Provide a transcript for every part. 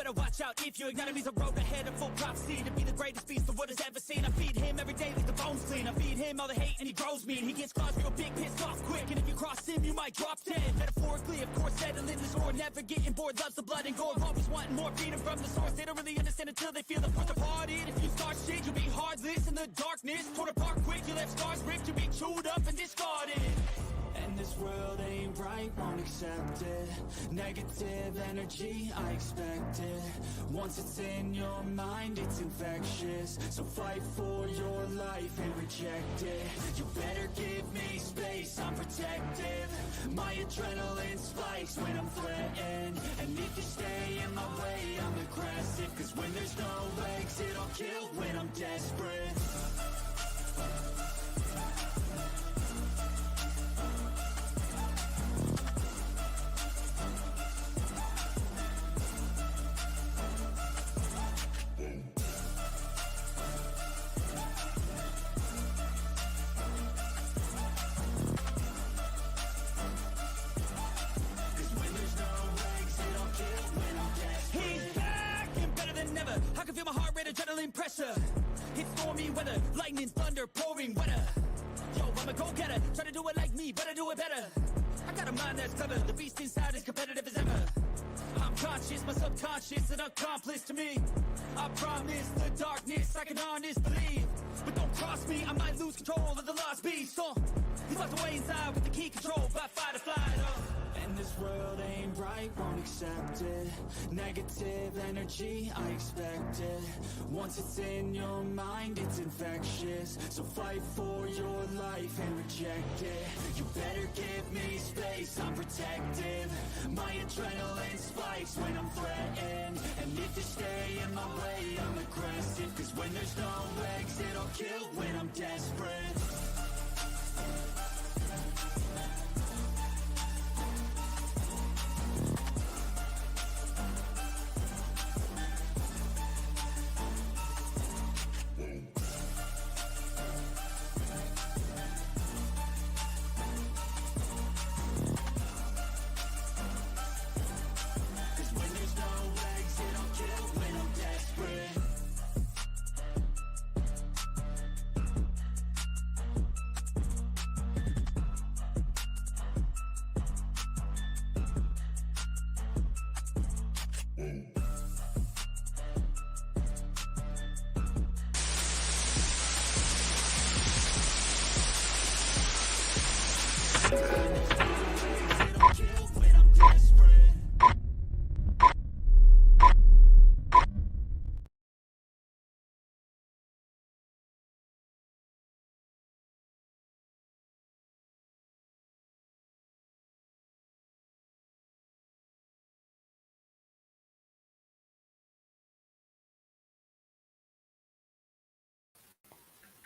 better watch out if your enemy's a road ahead of full prophecy to be the greatest beast the world has ever seen. I feed him every day like the bones clean. I feed him all the hate and he grows mean. He gets claws real big, pissed off quick, and if you cross him you might drop dead. Metaphorically, of course, settling the score, never getting bored, loves the blood and gore, always wanting more freedom from the source. They don't really understand until they feel the force departed. If you start shit, you'll be heartless in the darkness, torn apart quick, you left scars ripped, you'll be chewed up and discarded. And this world ain't right, won't accept it. Negative energy, I expect it. Once it's in your mind, it's infectious. So fight for your life and reject it. You better give me space, I'm protective. My adrenaline spikes when I'm threatened. And if you stay in my way, I'm aggressive. Cause when there's no exit, I'll kill when I'm desperate. Adrenaline pressure, it's stormy weather, lightning, thunder, pouring weather. Yo, I'm a go-getter, try to do it like me, but I do it better. I got a mind that's clever, the beast inside is competitive as ever. I'm conscious, my subconscious, an accomplice to me. I promise the darkness, I can honest believe. But don't cross me, I might lose control of the lost beast. He's locked away inside with the key control by fight or flight. And this world ain't right, won't accept it. Negative energy, I expect it. Once it's in your mind, it's infectious. So fight for your life and reject it. You better give me space, I'm protective. My adrenaline spikes when I'm threatened. And if you stay in my way, I'm aggressive. Cause when there's no exit, I'll kill when I'm desperate.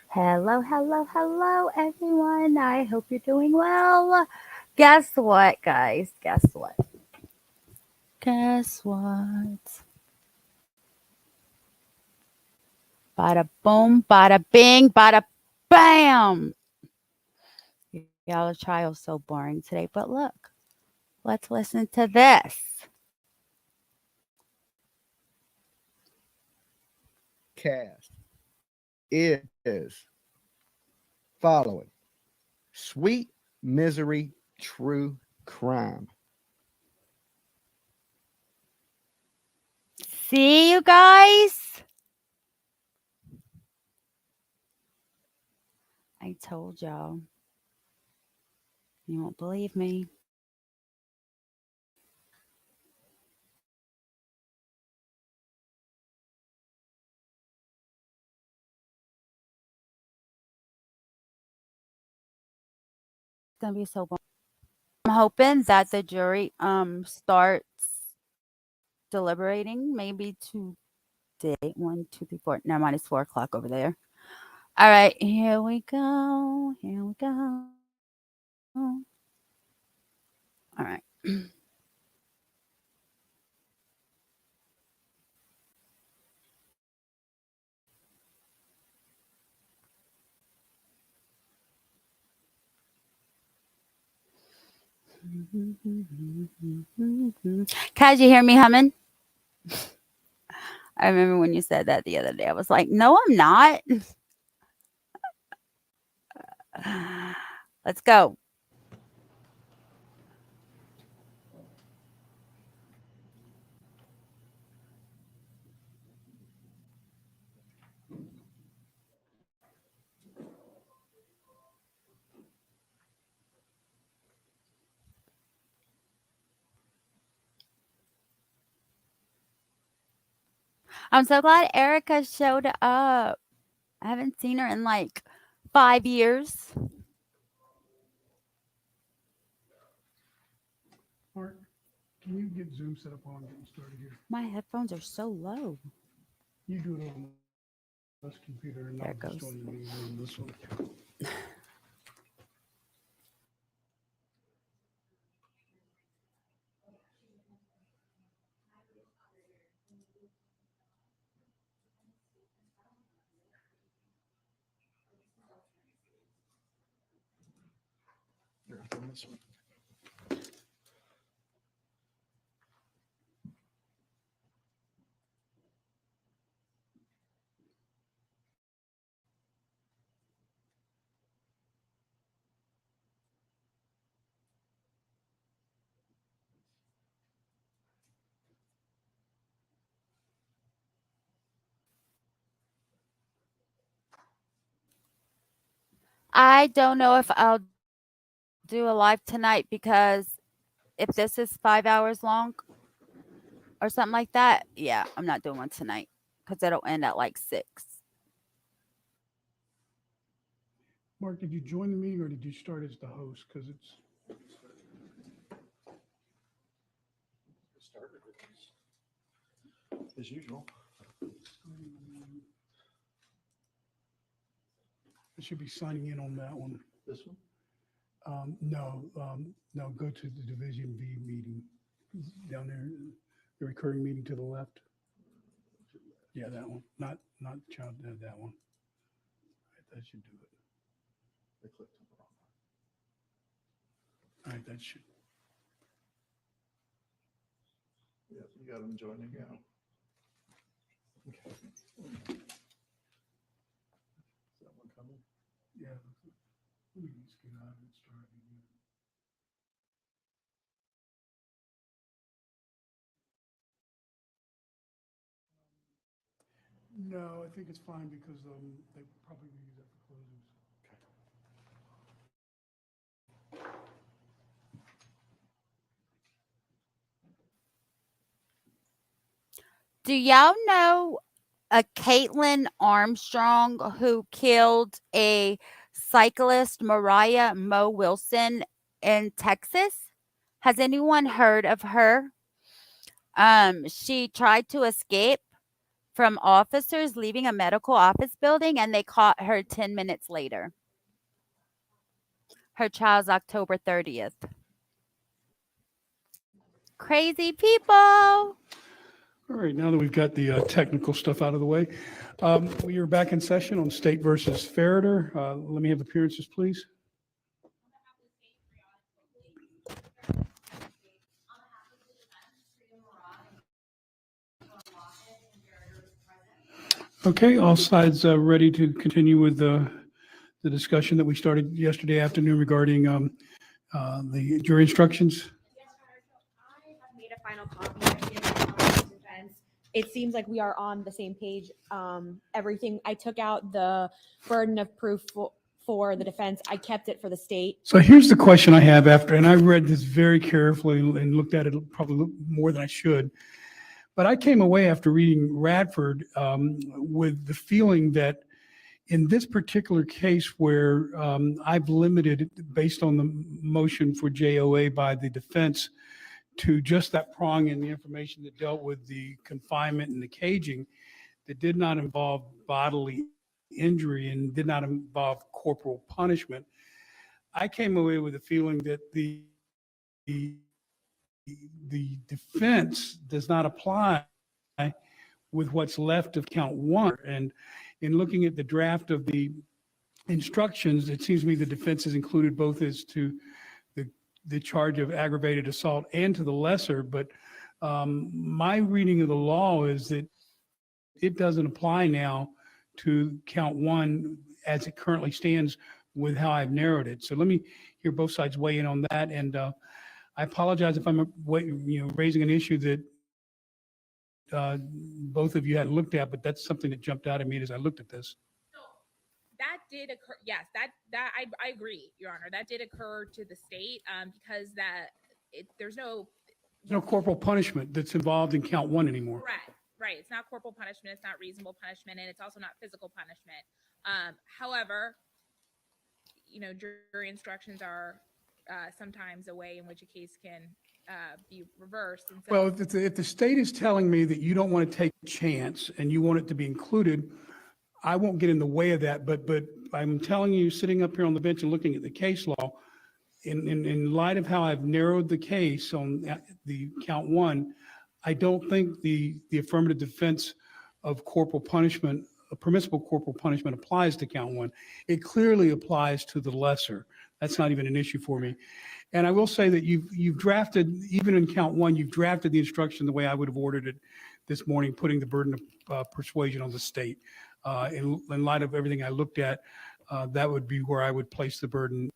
Hello, hello, hello, everyone. I hope you're doing well. Guess what, guys? Guess what? Guess what? Bada boom, bada bing, bada bam. Y'all trial so boring today, but look, let's listen to this. Cast is following Sweet Misery True Crime. See you guys. I told y'all. You won't believe me. It's gonna be so boring. I'm hoping that the jury starts deliberating maybe today. 1, 2, 3, 4. Never mind, it's 4:00 over there. All right, here we go. Here we go. All right. Kaz, you hear me humming? I remember when you said that the other day. I was like, no, I'm not. Let's go. I'm so glad Erica showed up. I haven't seen her in like 5 years. Mark, can you get Zoom set up while I'm getting started here? My headphones are so low. You do it on this computer and There I'll it just goes. join the meeting on this one. Here, on this one. I don't know if I'll do a live tonight because if this is 5 hours long or something like that, yeah, I'm not doing one tonight because it'll end at like 6. Mark, did you join the meeting or did you start as the host? Because it's. Started as usual. I should be signing in on that one. This one? No, go to the Division B meeting down there, the recurring meeting to the left. Yeah, that one, not child, that one. That should do it. I clicked on the wrong one. All right, that should. Yeah, you got them joining now. Okay. Is that one coming? Yeah. Let me just get out and start again. No, I think it's fine because they probably use that for closings. Do y'all know a Caitlin Armstrong who killed a cyclist, Mariah Mo Wilson, in Texas? Has anyone heard of her? She tried to escape from officers leaving a medical office building and they caught her 10 minutes later. Her trial's October 30th. Crazy people. All right, now that we've got the technical stuff out of the way, we are back in session on State versus Ferriter. Let me have appearances, please. Okay, all sides ready to continue with the discussion that we started yesterday afternoon regarding the jury instructions. I have made a final copy of defense. It seems like we are on the same page. Everything, I took out the burden of proof for the defense. I kept it for the state. So here's the question I have after, and I read this very carefully and looked at it probably more than I should. But I came away after reading Radford with the feeling that in this particular case where I've limited, based on the motion for JOA by the defense, to just that prong in the information that dealt with the confinement and the caging, that did not involve bodily injury and did not involve corporal punishment, I came away with a feeling that the defense does not apply with what's left of count one. And in looking at the draft of the instructions, it seems to me the defense is included both as to the charge of aggravated assault and to the lesser. But my reading of the law is that it doesn't apply now to count one as it currently stands with how I've narrowed it. So let me hear both sides weigh in on that. And I apologize if I'm raising an issue that both of you hadn't looked at, but that's something that jumped out at me as I looked at this. That did occur. Yes, that I agree, Your Honor. That did occur to the state because there's no corporal punishment that's involved in count one anymore. right. It's not corporal punishment. It's not reasonable punishment, and it's also not physical punishment. However, jury instructions are sometimes a way in which a case can be reversed. And so, Well, if the state is telling me that you don't want to take a chance and you want it to be included, I won't get in the way of that, but I'm telling you, sitting up here on the bench and looking at the case law, in light of how I've narrowed the case on the count one, I don't think the affirmative defense of corporal punishment, a permissible corporal punishment, applies to count one. It clearly applies to the lesser. That's not even an issue for me. And I will say that you've drafted, even in count one, you've drafted the instruction the way I would have ordered it this morning, putting the burden of persuasion on the state. In light of everything I looked at, that would be where I would place the burden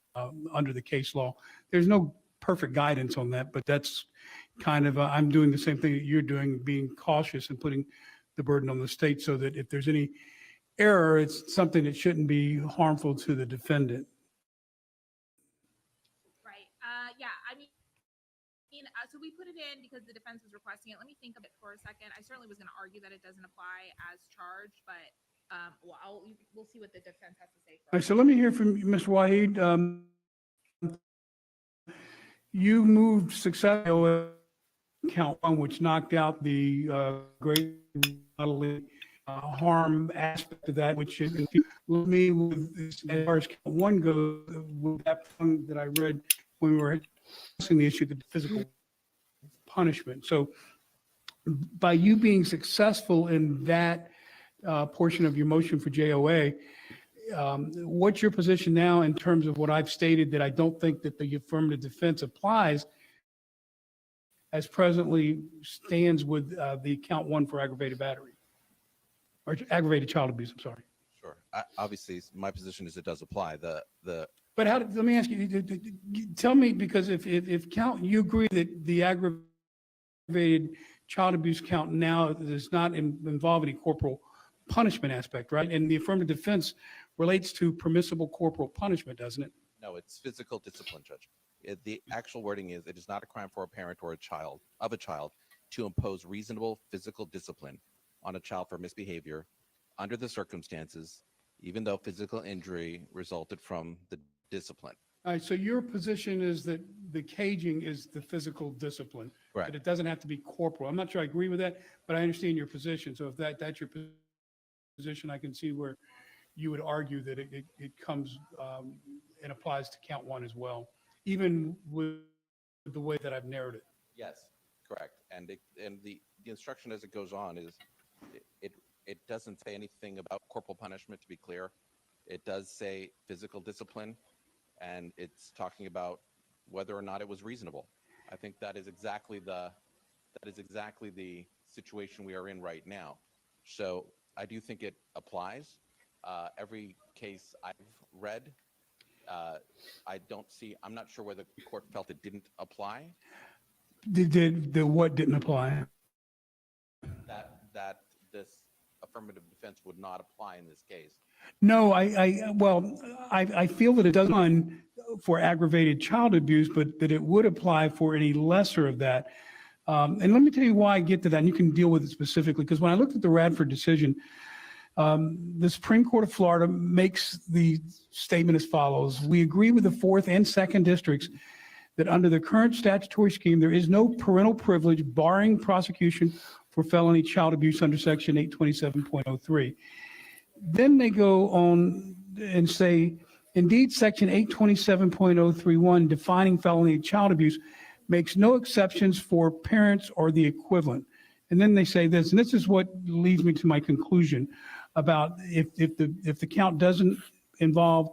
under the case law. There's no perfect guidance on that, but that's kind of, I'm doing the same thing that you're doing, being cautious and putting the burden on the state so that if there's any error, it's something that shouldn't be harmful to the defendant. right. Yeah. So we put it in because the defense was requesting it. Let me think of it for a second. I certainly was going to argue that it doesn't apply as charged, but we'll see what the defense has to say. All right, so let me hear from you, Mr. Waheed. You moved successfully count one, which knocked out the great bodily harm aspect of that, which is with me with as far as count one goes, with that point that I read when we were discussing the issue of the physical punishment. So by you being successful in that portion of your motion for JOA, what's your position now in terms of what I've stated, that I don't think that the affirmative defense applies as presently stands with the count one for aggravated battery or aggravated child abuse? I'm sorry. Sure. Obviously, my position is it does apply. But let me ask you, tell me, because if you agree that the aggravated child abuse count now does not involve any corporal punishment aspect, right? And the affirmative defense relates to permissible corporal punishment, doesn't it? No, it's physical discipline, Judge. The actual wording is, it is not a crime for a parent or a child to impose reasonable physical discipline on a child for misbehavior under the circumstances, even though physical injury resulted from the discipline. All right, so your position is that the caging is the physical discipline. Correct. That it doesn't have to be corporal. I'm not sure I agree with that, but I understand your position. So if that's your position, I can see where you would argue that it comes and applies to count one as well, even with the way that I've narrowed it. Yes, correct. And the instruction as it goes on is, it doesn't say anything about corporal punishment, to be clear. It does say physical discipline, and it's talking about whether or not it was reasonable. I think that is exactly the situation we are in right now. So I do think it applies. Every case I've read, I'm not sure where the court felt it didn't apply. The what didn't apply? That this affirmative defense would not apply in this case. No, I feel that it does one for aggravated child abuse, but that it would apply for any lesser of that. And let me tell you why I get to that, and you can deal with it specifically. Because when I looked at the Radford decision, the Supreme Court of Florida makes the statement as follows: we agree with the 4th and 2nd districts that under the current statutory scheme, there is no parental privilege barring prosecution for felony child abuse under Section 827.03. Then they go on and say, indeed, Section 827.031, defining felony child abuse, makes no exceptions for parents or the equivalent. And then they say this, and this is what leads me to my conclusion about if the count doesn't involve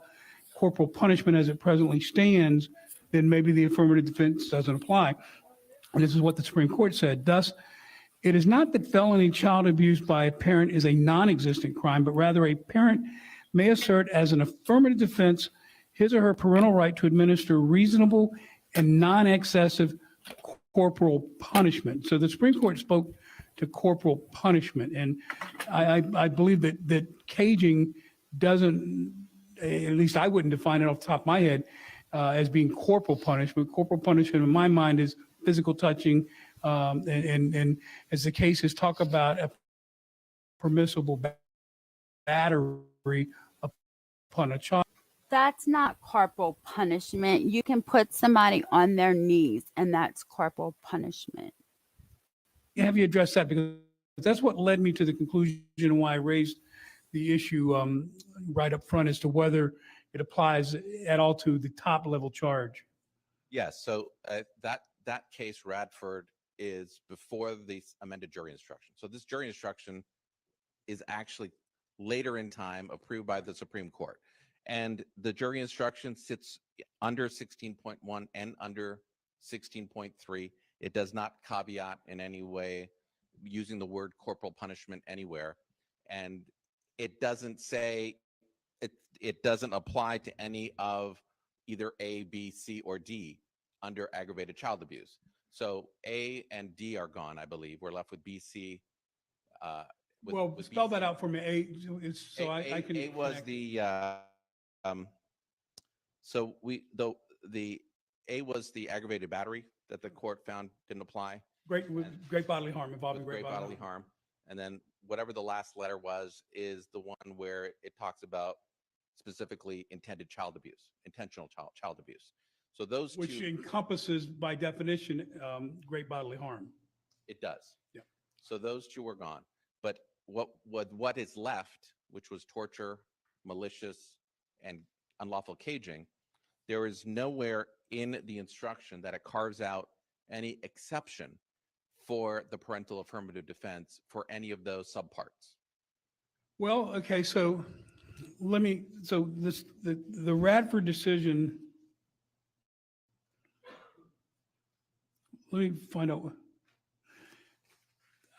corporal punishment as it presently stands, then maybe the affirmative defense doesn't apply. And this is what the Supreme Court said. Thus, It is not that felony child abuse by a parent is a non-existent crime, but rather a parent may assert as an affirmative defense his or her parental right to administer reasonable and non-excessive corporal punishment. So the Supreme Court spoke to corporal punishment, and I believe that caging doesn't, at least I wouldn't define it off the top of my head as being corporal punishment. Corporal punishment in my mind is physical touching, and as the cases talk about a permissible battery upon a child. That's not corporal punishment. You can put somebody on their knees, and that's corporal punishment. Have you addressed that? Because that's what led me to the conclusion and why I raised the issue right up front as to whether it applies at all to the top level charge. Yes. So that case, Radford, is before the amended jury instruction. So this jury instruction is actually later in time approved by the Supreme Court. And the jury instruction sits under 16.1 and under 16.3. It does not caveat in any way using the word corporal punishment anywhere. And it doesn't say, it doesn't apply to any of either A, B, C, or D under aggravated child abuse. So A and D are gone, I believe. We're left with B, C. Well, spell that out for me. I can. A was the the A was the aggravated battery that the court found didn't apply. Great bodily harm, involving great bodily harm. And then whatever the last letter was is the one where it talks about specifically intended child abuse, intentional child abuse. So those which two, encompasses by definition great bodily harm. It does. Yeah. So those two are gone. But what is left, which was torture, malicious, and unlawful caging, there is nowhere in the instruction that it carves out any exception for the parental affirmative defense for any of those subparts. Well, okay, so the Radford decision, let me find out.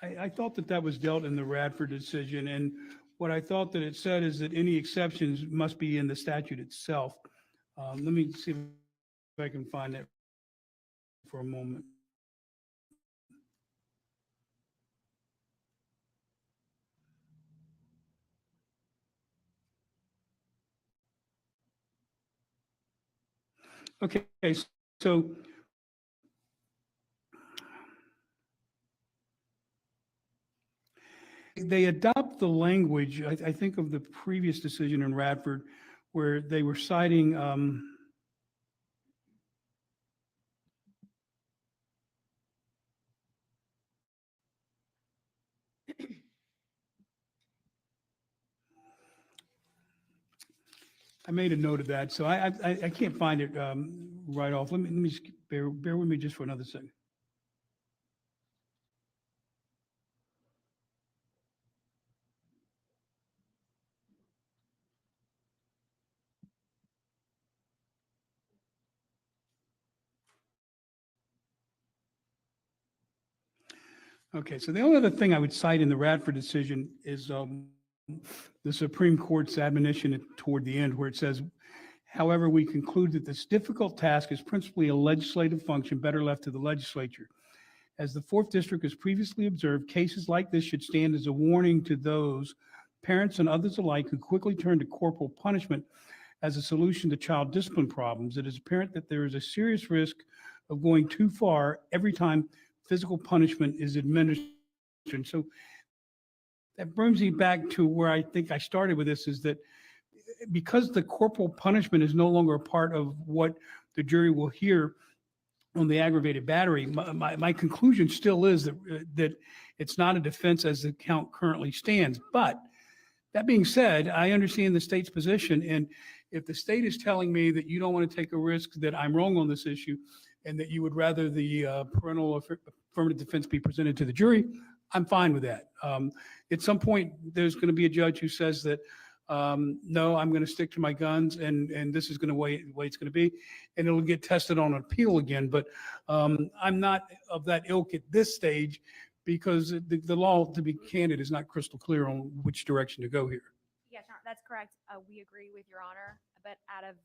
I thought that was dealt in the Radford decision, and what I thought that it said is that any exceptions must be in the statute itself. Let me see if I can find that for a moment. Okay, so they adopt the language, I think, of the previous decision in Radford, where they were citing I made a note of that, so I can't find it right off. Let me bear with me just for another second. Okay, so the only other thing I would cite in the Radford decision is the Supreme Court's admonition toward the end, where it says, however, we conclude that this difficult task is principally a legislative function better left to the legislature. As the 4th District has previously observed, cases like this should stand as a warning to those parents and others alike who quickly turn to corporal punishment as a solution to child discipline problems. It is apparent that there is a serious risk of going too far every time physical punishment is administered. So that brings me back to where I think I started with this, is that because the corporal punishment is no longer a part of what the jury will hear on the aggravated battery, my conclusion still is that it's not a defense as the count currently stands. But that being said, I understand the state's position, and if the state is telling me that you don't want to take a risk that I'm wrong on this issue and that you would rather the parental affirmative defense be presented to the jury, I'm fine with that. At some point, there's going to be a judge who says that, no, I'm going to stick to my guns, and this is going to way it's going to be, and it'll get tested on appeal again. But I'm not of that ilk at this stage, because the law, to be candid, is not crystal clear on which direction to go here. Yes, Your Honor, that's correct. We agree with Your Honor, but out of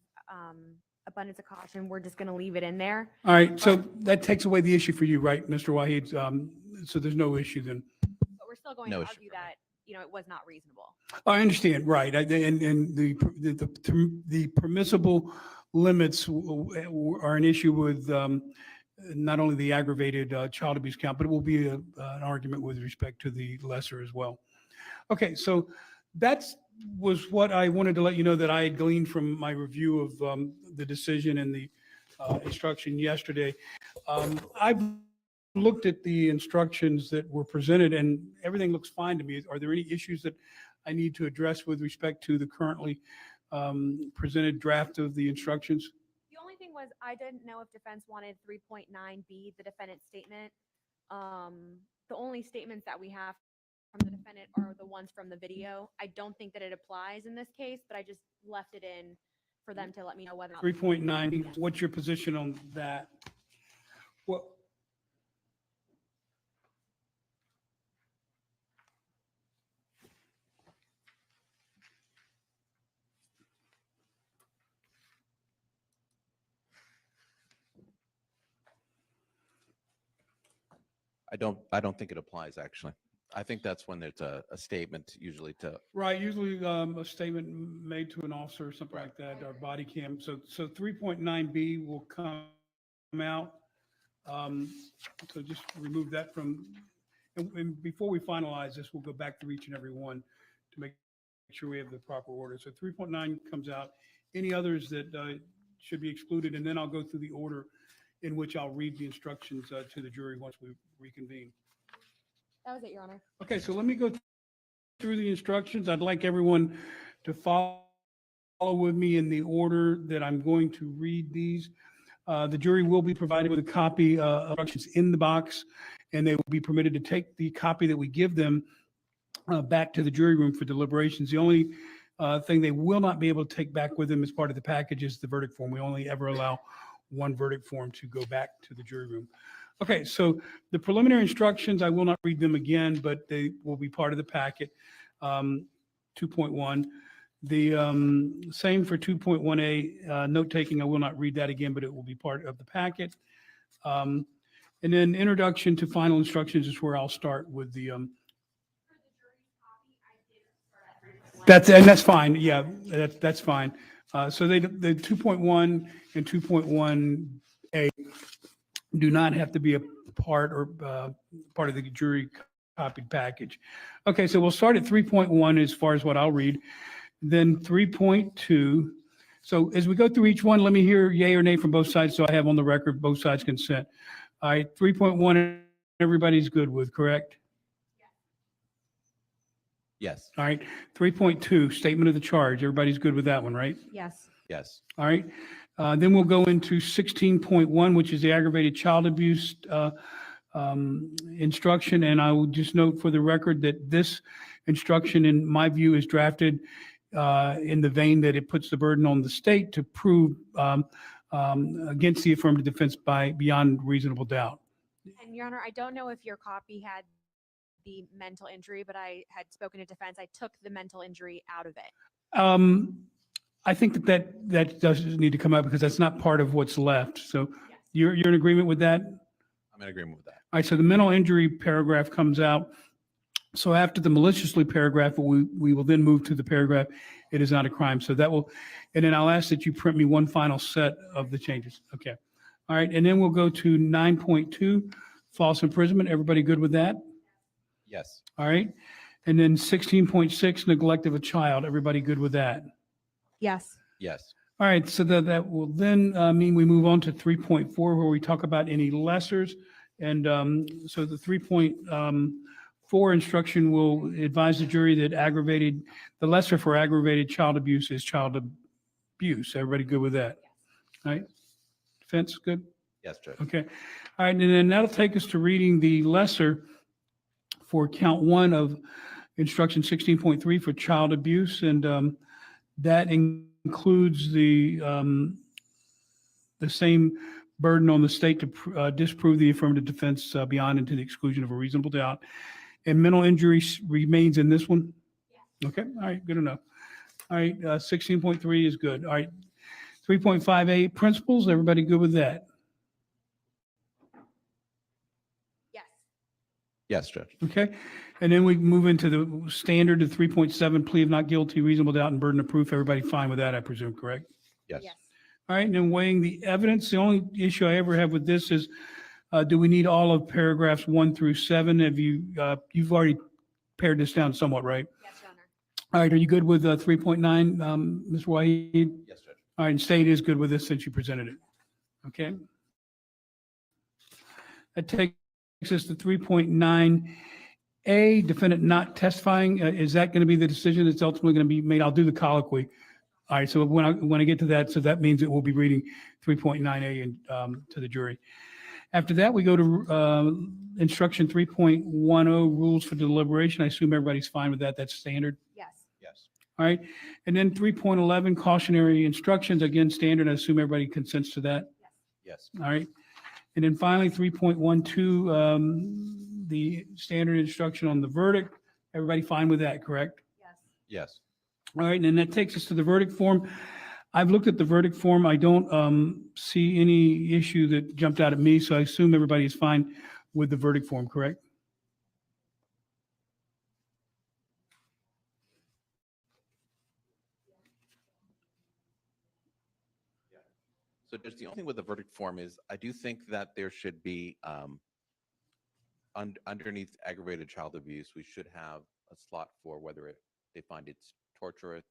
abundance of caution, we're just going to leave it in there. All right, so that takes away the issue for you, right, Mr. Wahid? So there's no issue then. But we're still going No to issue argue for me. that, it was not reasonable. I understand, right, and the permissible limits are an issue with not only the aggravated child abuse count, but it will be an argument with respect to the lesser as well. Okay, so that's was what I wanted to let you know that I had gleaned from my review of the decision and the instruction yesterday. I've looked at the instructions that were presented and everything looks fine to me. Are there any issues that I need to address with respect to the currently presented draft of the instructions? The only thing was, I didn't know if defense wanted 3.9B, the defendant's statement. The only statements that we have from the defendant are the ones from the video. I don't think that it applies in this case, but I just left it in for them to let me know whether. 3.9, what's your position on that? Well, I don't think it applies, actually. I think that's when there's a statement usually to, right, usually a statement made to an officer or something like that, or body cam. So 3.9B will come out. So just remove that from, and before we finalize this, we'll go back to each and every one to make sure we have the proper order. So 3.9 comes out. Any others that should be excluded, and then I'll go through the order in which I'll read the instructions to the jury once we reconvene. That was it, Your Honor. Okay, so let me go through the instructions. I'd like everyone to follow with me in the order that I'm going to read these. The jury will be provided with a copy of instructions in the box, and they will be permitted to take the copy that we give them back to the jury room for deliberations. The only thing they will not be able to take back with them as part of the package is the verdict form. We only ever allow one verdict form to go back to the jury room. Okay, so the preliminary instructions, I will not read them again, but they will be part of the packet. 2.1. The same for 2.1A, note taking, I will not read that again, but it will be part of the packet. And then introduction to final instructions is where I'll start with the. That's fine. Yeah, that's fine. So the 2.1 and 2.1A do not have to be a part or part of the jury copied package. Okay, so we'll start at 3.1 as far as what I'll read. Then 3.2. So as we go through each one, let me hear yay or nay from both sides so I have on the record both sides consent. All right, 3.1, everybody's good with, correct? yes, All right, 3.2, statement of the charge. Everybody's good with that one, right? Yes. yes, All right. Then we'll go into 16.1, which is the aggravated child abuse instruction. And I will just note for the record that this instruction, in my view, is drafted in the vein that it puts the burden on the state to prove against the affirmative defense by beyond reasonable doubt. And Your Honor, I don't know if your copy had the mental injury, but I had spoken to defense. I took the mental injury out of it. I think that doesn't need to come out because that's not part of what's left. So Yes. you're in agreement with that? I'm in agreement with that. All right, so the mental injury paragraph comes out. So after the maliciously paragraph, we will then move to the paragraph, it is not a crime. So that will, and then I'll ask that you print me one final set of the changes. Okay. All right, and then we'll go to 9.2, false imprisonment. Everybody good with that? Yes, All right. And then 16.6, neglect of a child. Everybody good with that? Yes. yes, All right, so that will then mean we move on to 3.4 where we talk about any lessers. And so the 3.4 instruction will advise the jury that the lesser for aggravated child abuse is child abuse. Everybody good with that? All right, defense, good? yes, Judge. Okay. All right, and then that'll take us to reading the lesser for count 1 of instruction 16.3 for child abuse. And that includes the same burden on the state to disprove the affirmative defense beyond and to the exclusion of a reasonable doubt. And mental injury remains in this one? Okay, all right, good enough. All right, 16.3 is good. All right, 3.58, principles, everybody good with that? Yes. Yes, Judge. Okay, and then we move into the standard of 3.7, plea of not guilty, reasonable doubt, and burden of proof. Everybody fine with that, I presume, correct? Yes. Yes. All right, and then weighing the evidence, the only issue I ever have with this is, do we need all of paragraphs 1 through 7? Have you, you've already pared this down somewhat, right? Yes, Your Honor. All right, are you good with 3.9, Mr. Wahid? Yes, Judge. All right, and state is good with this since you presented it. Okay. That takes us to 3.9A, defendant not testifying. Is that going to be the decision that's ultimately going to be made? I'll do the colloquy. All right, so when I get to that, so that means that we'll be reading 3.9A and to the jury. After that, we go to instruction 3.10, rules for deliberation. I assume everybody's fine with that. That's standard. Yes. Yes. All right. And then 3.11, cautionary instructions. Again, standard. I assume everybody consents to that. Yes. All right. And then finally, 3.12, the standard instruction on the verdict. Everybody fine with that, correct? Yes. Yes. All right. And then that takes us to the verdict form. I've looked at the verdict form. I don't see any issue that jumped out at me. So I assume everybody is fine with the verdict form, correct? So just the only thing with the verdict form is I do think that there should be underneath aggravated child abuse, we should have a slot for whether they find it's torture.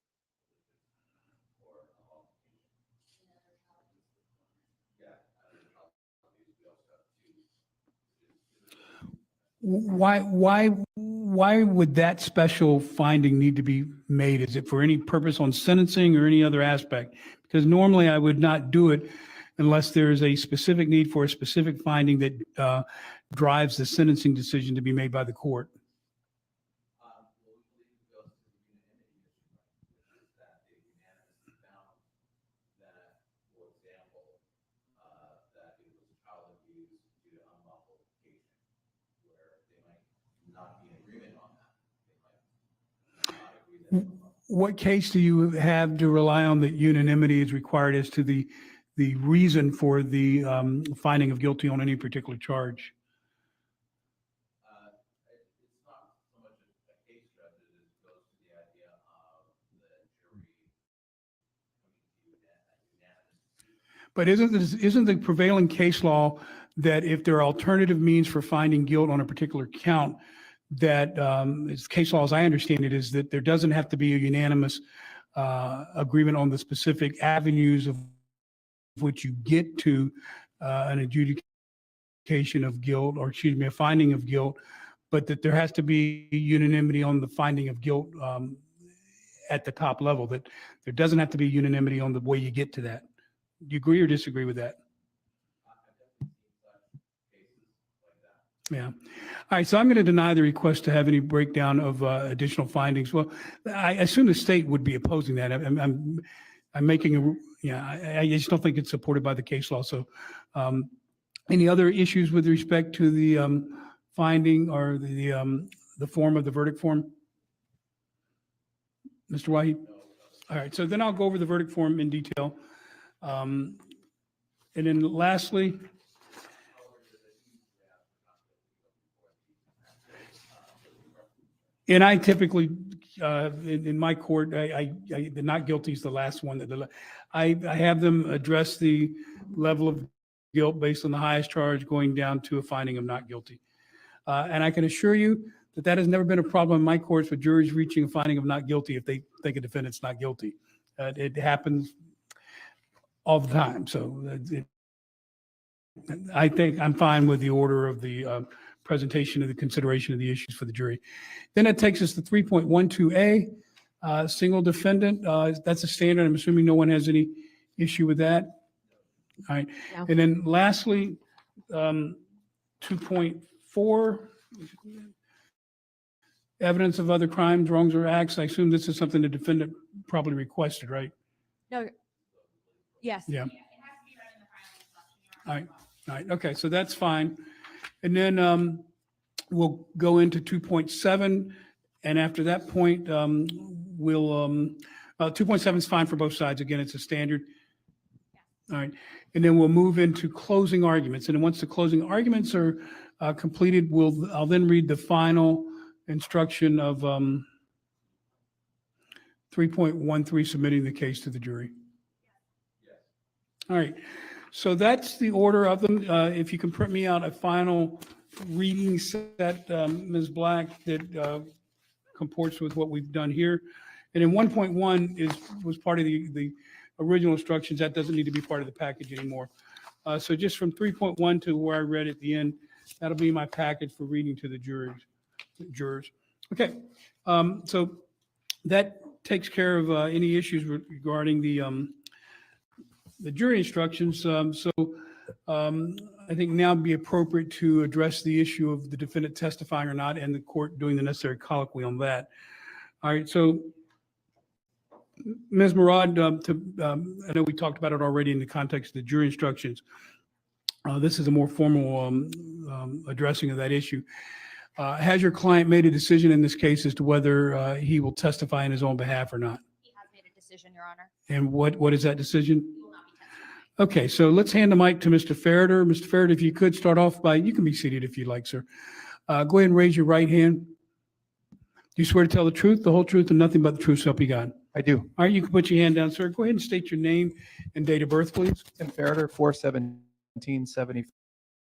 Why would that special finding need to be made? Is it for any purpose on sentencing or any other aspect? Because normally I would not do it unless there is a specific need for a specific finding that drives the sentencing decision to be made by the court. What case do you have to rely on that unanimity is required as to the reason for the finding of guilty on any particular charge? It's not so much a case judge as it goes to the idea of the jury coming to unanimous. But isn't the prevailing case law that if there are alternative means for finding guilt on a particular count, that case law, as I understand it, is that there doesn't have to be a unanimous agreement on the specific avenues of which you get to an adjudication of guilt, or excuse me, a finding of guilt, but that there has to be unanimity on the finding of guilt at the top level, that there doesn't have to be unanimity on the way you get to that. Do you agree or disagree with that? Yeah. All right. So I'm going to deny the request to have any breakdown of additional findings. Well, I assume the state would be opposing that. I'm making a, yeah, I just don't think it's supported by the case law. So any other issues with respect to the finding or the form of the verdict form? Mr. Wahid? All right. So then I'll go over the verdict form in detail. And then lastly, and I typically, in my court, the not guilty is the last one. I have them address the level of guilt based on the highest charge going down to a finding of not guilty. And I can assure you that that has never been a problem in my courts with juries reaching a finding of not guilty if they think a defendant's not guilty. It happens all the time. So I think I'm fine with the order of the presentation of the consideration of the issues for the jury. Then it takes us to 3.12A, single defendant. That's a standard. I'm assuming no one has any issue with that. All right. No. And then lastly, 2.4, evidence of other crimes, wrongs, or acts. I assume this is something the defendant probably requested, right? No. Yes. Yeah. All right, all right, okay, so that's fine. And then we'll go into 2.7, and after that point, we'll, 2.7 is fine for both sides. Again, it's a standard. All right, and then we'll move into closing arguments. And then once the closing arguments are completed, I'll then read the final instruction of 3.13, submitting the case to the jury. All right, so that's the order of them. If you can print me out a final reading set, Ms. Black, that comports with what we've done here. And then 1.1 was part of the original instructions. That doesn't need to be part of the package anymore. So just from 3.1 to where I read at the end, that'll be my package for reading to the jurors. Okay, so that takes care of any issues regarding the jury instructions. I think now would be appropriate to address the issue of the defendant testifying or not, and the court doing the necessary colloquy on that. All right, so Ms. Murad, I know we talked about it already in the context of the jury instructions. This is a more formal addressing of that issue. Has your client made a decision in this case as to whether he will testify in his own behalf or not? He has made a decision, Your Honor. And what is that decision? He will not be testifying. Okay, so let's hand the mic to Mr. Ferriter. Mr. Ferriter, if you could start off by, you can be seated if you'd like, sir. Go ahead and raise your right hand. Do you swear to tell the truth, the whole truth, and nothing but the truth, so help you God? I do. All right, you can put your hand down, sir. Go ahead and state your name and date of birth, please. Tim Ferriter, 4/17/75.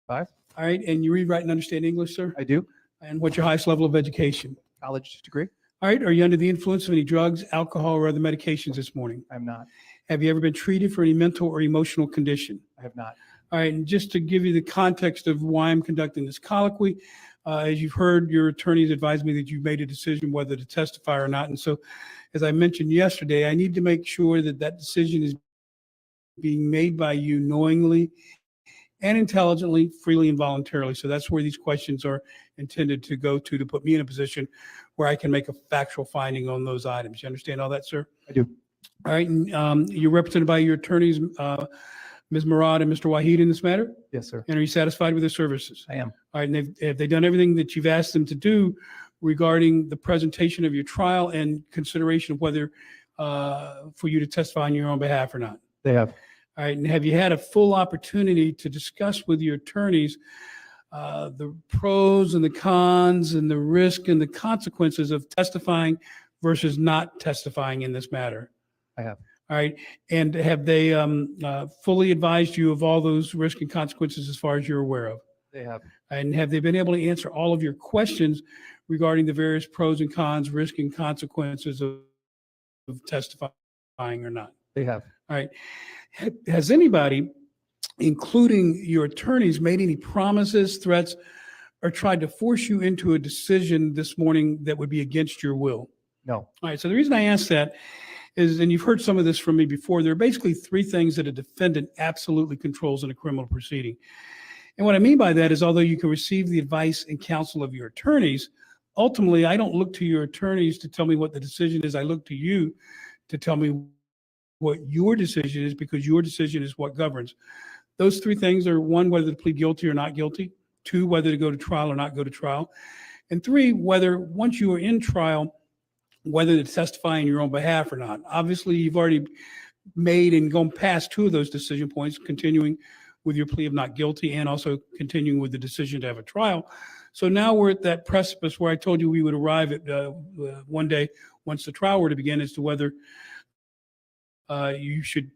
All right, and you read, write, and understand English, sir? I do. And what's your highest level of education? College degree? All right, are you under the influence of any drugs, alcohol, or other medications this morning? I'm not. Have you ever been treated for any mental or emotional condition? I have not. All right, and just to give you the context of why I'm conducting this colloquy, as you've heard, your attorneys advised me that you've made a decision whether to testify or not. And so, as I mentioned yesterday, I need to make sure that that decision is being made by you knowingly and intelligently, freely and voluntarily. So that's where these questions are intended to go to put me in a position where I can make a factual finding on those items. You understand all that, sir? I do. All right, and you're represented by your attorneys, Ms. Murad and Mr. Wahid in this matter? Yes, sir. And are you satisfied with their services? I am. All right, and have they done everything that you've asked them to do regarding the presentation of your trial and consideration of whether for you to testify on your own behalf or not? They have. All right, and have you had a full opportunity to discuss with your attorneys the pros and the cons and the risk and the consequences of testifying versus not testifying in this matter? I have. All right, and have they fully advised you of all those risks and consequences as far as you're aware of? They have. And have they been able to answer all of your questions regarding the various pros and cons, risk and consequences of testifying or not? They have. All right. Has anybody, including your attorneys, made any promises, threats, or tried to force you into a decision this morning that would be against your will? No. All right. So the reason I ask that is, and you've heard some of this from me before, there are basically three things that a defendant absolutely controls in a criminal proceeding. And what I mean by that is, although you can receive the advice and counsel of your attorneys, ultimately, I don't look to your attorneys to tell me what the decision is. I look to you to tell me what your decision is, because your decision is what governs. Those three things are: one, whether to plead guilty or not guilty; two, whether to go to trial or not go to trial; and three, whether once you are in trial, whether to testify in your own behalf or not. Obviously, you've already made and gone past two of those decision points, continuing with your plea of not guilty and also continuing with the decision to have a trial. So now we're at that precipice where I told you we would arrive at one day, once the trial were to begin, as to whether you should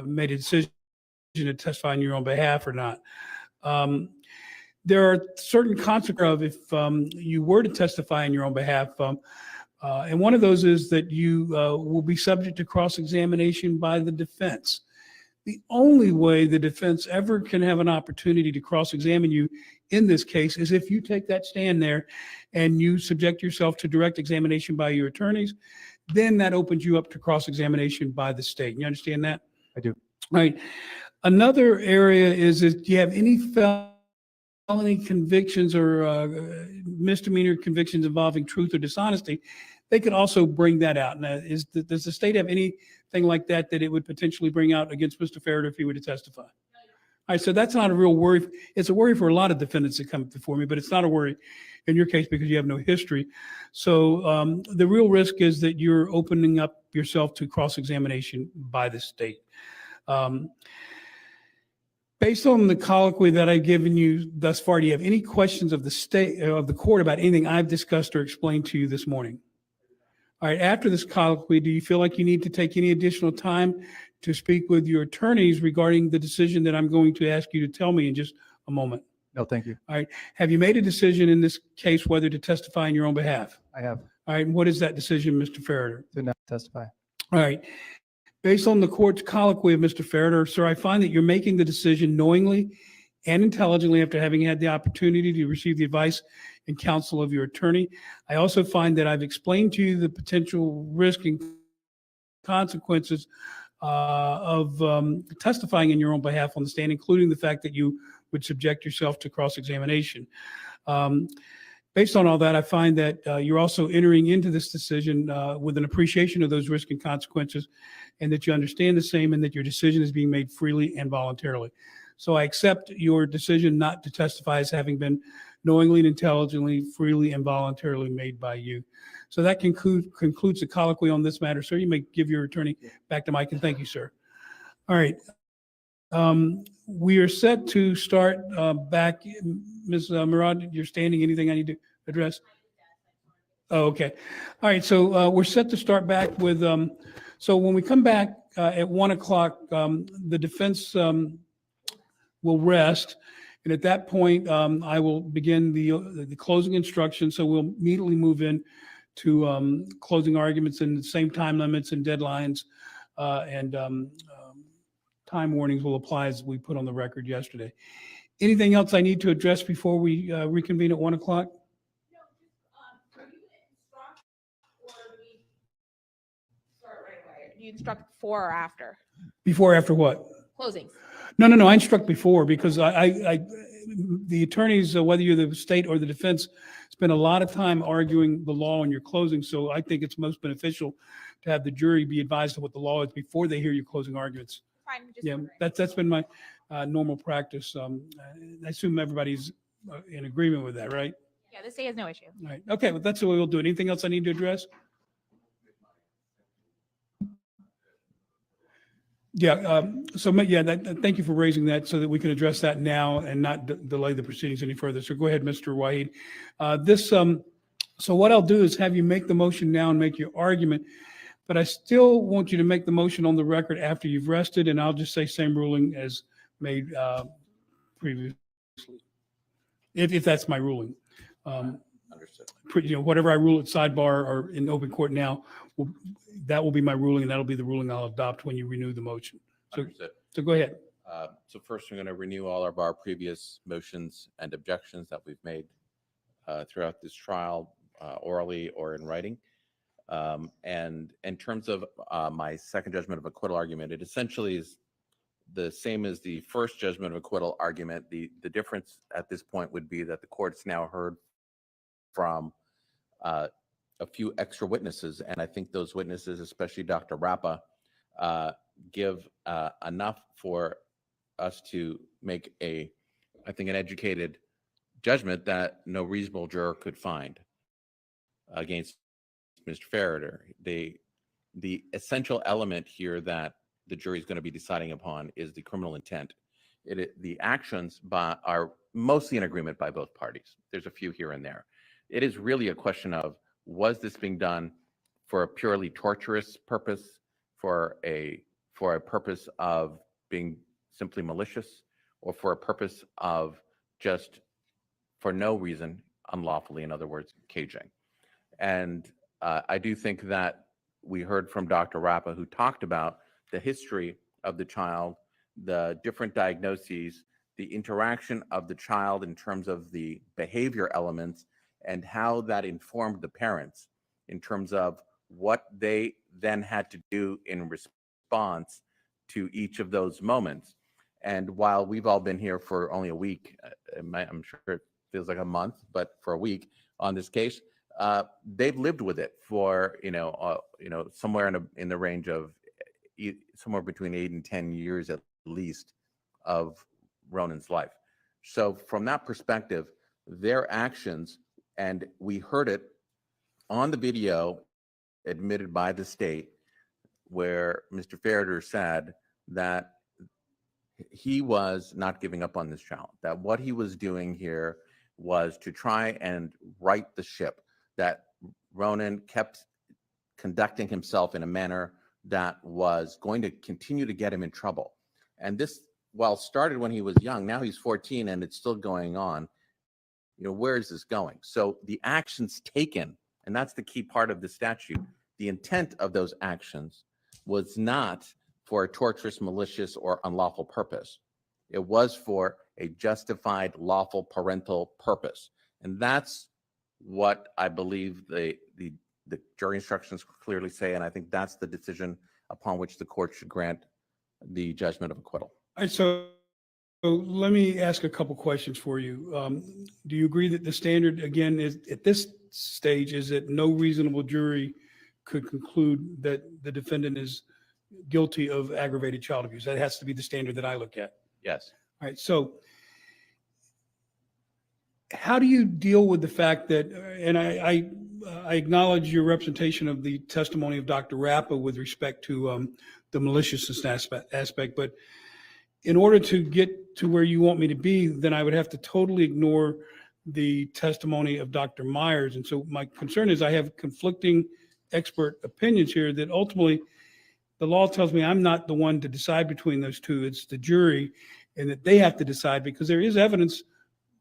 make a decision to testify on your own behalf or not. There are certain consequences if you were to testify on your own behalf. And one of those is that you will be subject to cross-examination by the defense. The only way the defense ever can have an opportunity to cross-examine you in this case is if you take that stand there and you subject yourself to direct examination by your attorneys. Then that opens you up to cross-examination by the state. You understand that? I do. All right. Another area is, do you have any felony convictions or misdemeanor convictions involving truth or dishonesty? They could also bring that out. Now, does the state have anything like that that it would potentially bring out against Mr. Ferriter if he were to testify? right, so that's not a real worry. It's a worry for a lot of defendants that come before me, but it's not a worry in your case because you have no history. So the real risk is that you're opening up yourself to cross-examination by the state. Based on the colloquy that I've given you thus far, do you have any questions of the state, of the court about anything I've discussed or explained to you this morning? All right, after this colloquy, do you feel like you need to take any additional time to speak with your attorneys regarding the decision that I'm going to ask you to tell me in just a moment? No, thank you. All right, have you made a decision in this case whether to testify in your own behalf? I have All right, and what is that decision, Mr. Ferriter? to not testify. All right. Based on the court's colloquy of Mr. Ferriter, sir, I find that you're making the decision knowingly and intelligently after having had the opportunity to receive the advice and counsel of your attorney. I also find that I've explained to you the potential risk and consequences of testifying in your own behalf on the stand, including the fact that you would subject yourself to cross-examination. Based on all that, I find that you're also entering into this decision with an appreciation of those risks and consequences, and that you understand the same, and that your decision is being made freely and voluntarily. So I accept your decision not to testify as having been knowingly and intelligently, freely and voluntarily made by you. So that concludes the colloquy on this matter. Sir, you may give your attorney back to Mike, and thank you, sir. All right. We are set to start back. Ms. Murad, you're standing. Anything I need to address? Oh, okay. All right. So we're set to start back with, so when we come back at 1 o'clock, the defense will rest. And at that point, I will begin the closing instructions. So we'll immediately move in to closing arguments and the same time limits and deadlines and time warnings will apply as we put on the record yesterday. Anything else I need to address before we reconvene at 1 o'clock? Do you instruct before or after Before or after what? closings? No. I instruct before because the attorneys, whether you're the state or the defense, spend a lot of time arguing the law in your closing. So I think it's most beneficial to have the jury be advised of what the law is before they hear your closing arguments. Fine. Just Yeah, wondering. that's been my normal practice. I assume everybody's in agreement with that, right? Yeah, this day has no issue. All right. Okay, well, that's the way we'll do it. Anything else I need to address? Yeah. Thank you for raising that so that we can address that now and not delay the proceedings any further. So go ahead, Mr. Wahid. So what I'll do is have you make the motion now and make your argument, but I still want you to make the motion on the record after you've rested, and I'll just say same ruling as made previously, if that's my ruling. Understood. Whatever I rule at sidebar or in open court now, that will be my ruling, and that'll be the ruling I'll adopt when you renew the motion. Understood. So go ahead. So first, we're going to renew all of our previous motions and objections that we've made throughout this trial, orally or in writing. And in terms of my second judgment of acquittal argument, it essentially is the same as the first judgment of acquittal argument. The difference at this point would be that the court's now heard from a few extra witnesses, and I think those witnesses, especially Dr. Rappa, give enough for us to make an educated judgment that no reasonable juror could find against Mr. Ferriter. The essential element here that the jury is going to be deciding upon is the criminal intent. The actions are mostly in agreement by both parties. There's a few here and there. It is really a question of, was this being done for a purely torturous purpose, for a purpose of being simply malicious, or for a purpose of just for no reason, unlawfully, in other words, caging. And I do think that we heard from Dr. Rappa, who talked about the history of the child, the different diagnoses, the interaction of the child in terms of the behavior elements, and how that informed the parents in terms of what they then had to do in response to each of those moments. And while we've all been here for only a week, I'm sure it feels like a month, but for a week on this case, they've lived with it for somewhere in the range of somewhere between 8 and 10 years at least of Ronan's life. So from that perspective, their actions, and we heard it on the video admitted by the state, where Mr. Ferriter said that he was not giving up on this child, that what he was doing here was to try and right the ship, that Ronan kept conducting himself in a manner that was going to continue to get him in trouble. And this, while started when he was young, now he's 14 and it's still going on. Where is this going? So the actions taken, and that's the key part of the statute, the intent of those actions was not for a torturous, malicious, or unlawful purpose. It was for a justified, lawful parental purpose. And that's what I believe the jury instructions clearly say, and I think that's the decision upon which the court should grant the judgment of acquittal. All right, so let me ask a couple questions for you. Do you agree that the standard, again, is at this stage, is that no reasonable jury could conclude that the defendant is guilty of aggravated child abuse? That has to be the standard that I look at. Yes. All right, so how do you deal with the fact that, and I acknowledge your representation of the testimony of Dr. Rappa with respect to the maliciousness aspect, but in order to get to where you want me to be, then I would have to totally ignore the testimony of Dr. Myers. And so my concern is I have conflicting expert opinions here that ultimately the law tells me I'm not the one to decide between those two. It's the jury, and that they have to decide, because there is evidence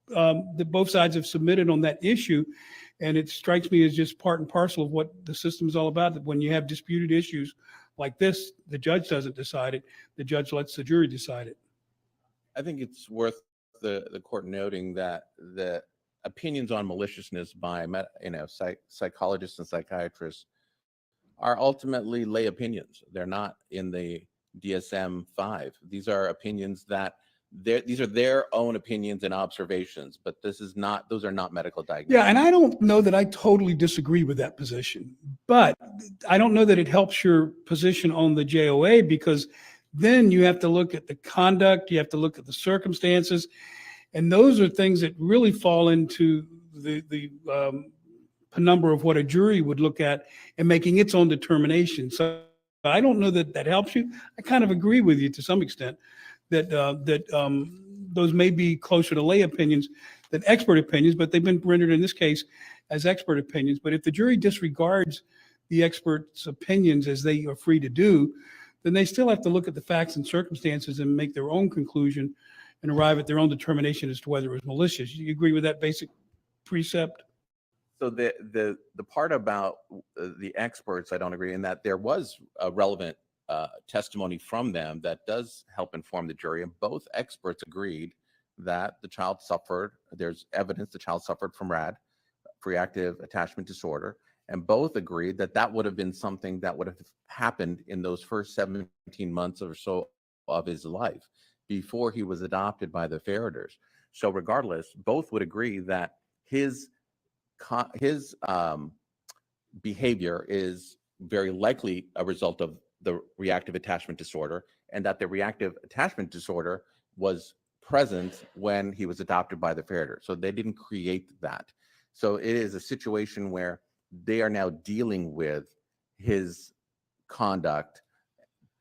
that both sides have submitted on that issue. And it strikes me as just part and parcel of what the system is all about, that when you have disputed issues like this, the judge doesn't decide it, the judge lets the jury decide it. I think it's worth the court noting that the opinions on maliciousness by psychologists and psychiatrists are ultimately lay opinions. They're not in the DSM-5. These are opinions that these are their own opinions and observations, but those are not medical diagnoses. Yeah, and I don't know that I totally disagree with that position, but I don't know that it helps your position on the JOA, because then you have to look at the conduct, you have to look at the circumstances, and those are things that really fall into the penumbra of what a jury would look at and making its own determination. So I don't know that that helps you. I kind of agree with you to some extent that those may be closer to lay opinions than expert opinions, but they've been rendered in this case as expert opinions. But if the jury disregards the expert's opinions, as they are free to do, then they still have to look at the facts and circumstances and make their own conclusion and arrive at their own determination as to whether it was malicious. You agree with that basic precept? So the part about the experts, I don't agree in that there was a relevant testimony from them that does help inform the jury, and both experts agreed that the child suffered, there's evidence the child suffered from RAD, reactive attachment disorder, and both agreed that that would have been something that would have happened in those first 17 months or so of his life before he was adopted by the Ferriters. So regardless, both would agree that his behavior is very likely a result of the reactive attachment disorder, and that the reactive attachment disorder was present when he was adopted by the Ferriter. So they didn't create that. So it is a situation where they are now dealing with his conduct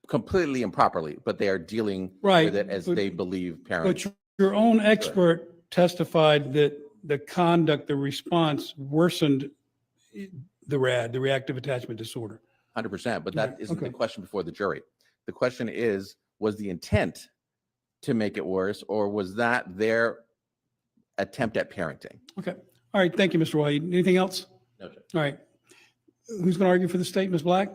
completely improperly, but they are dealing with it as they believe parents. But your own expert testified that the conduct, the response worsened the RAD, the reactive attachment disorder. 100%, but that isn't the question before the jury. The question is, was the intent to make it worse, or was that their attempt at parenting? Okay. All right. Thank you, Mr. White. Anything else? No, sir. All right. Who's going to argue for the state, Ms. Black? I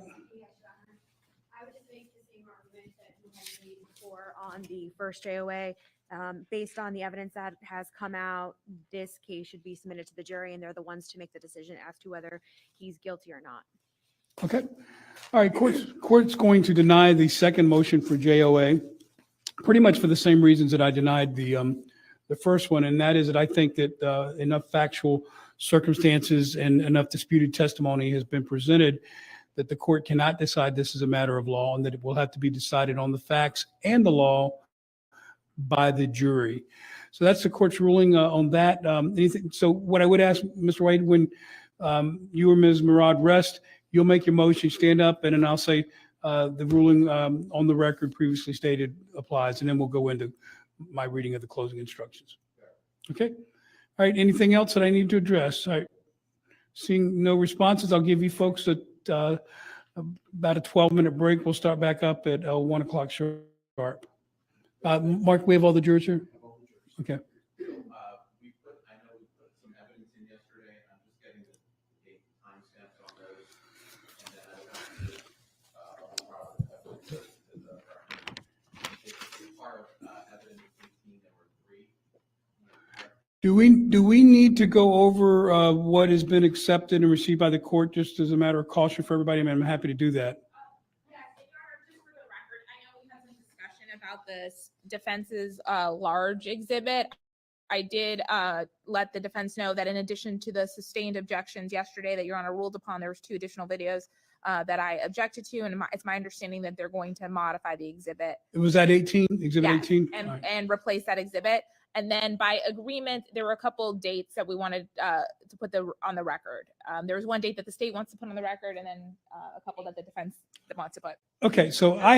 would just make the same argument that we had made before on the first JOA. Based on the evidence that has come out, this case should be submitted to the jury, and they're the ones to make the decision as to whether he's guilty or not. Okay. All right. Court's going to deny the second motion for JOA, pretty much for the same reasons that I denied the first one, and that is that I think that enough factual circumstances and enough disputed testimony has been presented that the court cannot decide this is a matter of law, and that it will have to be decided on the facts and the law by the jury. So that's the court's ruling on that. Anything? So what I would ask, Mr. White, when you or Ms. Murad rest, you'll make your motion, stand up, and then I'll say the ruling on the record previously stated applies, and then we'll go into my reading of the closing instructions. Okay? All right, anything else that I need to address? All right. Seeing no responses, I'll give you folks about a 12-minute break. We'll start back up at 1 o'clock sharp. Mark, we have all the jurors here? Okay. I know we put some evidence in yesterday. I'm just getting the date timestamps on those. And then I would have to, part of evidence 18, there were 3. Do we need to go over what has been accepted and received by the court just as a matter of caution for everybody? I mean, I'm happy to do that. Yes, Your Honor, just for the record, I know we had some discussion about this defense's large exhibit. I did let the defense know that in addition to the sustained objections yesterday that Your Honor ruled upon, there was 2 additional videos that I objected to, and it's my understanding that they're going to modify the exhibit. It was that 18, exhibit Yes, 18? and replace that exhibit. And then by agreement, there were a couple dates that we wanted to put on the record. There was one date that the state wants to put on the record, and then a couple that the defense wants to put. Okay, so I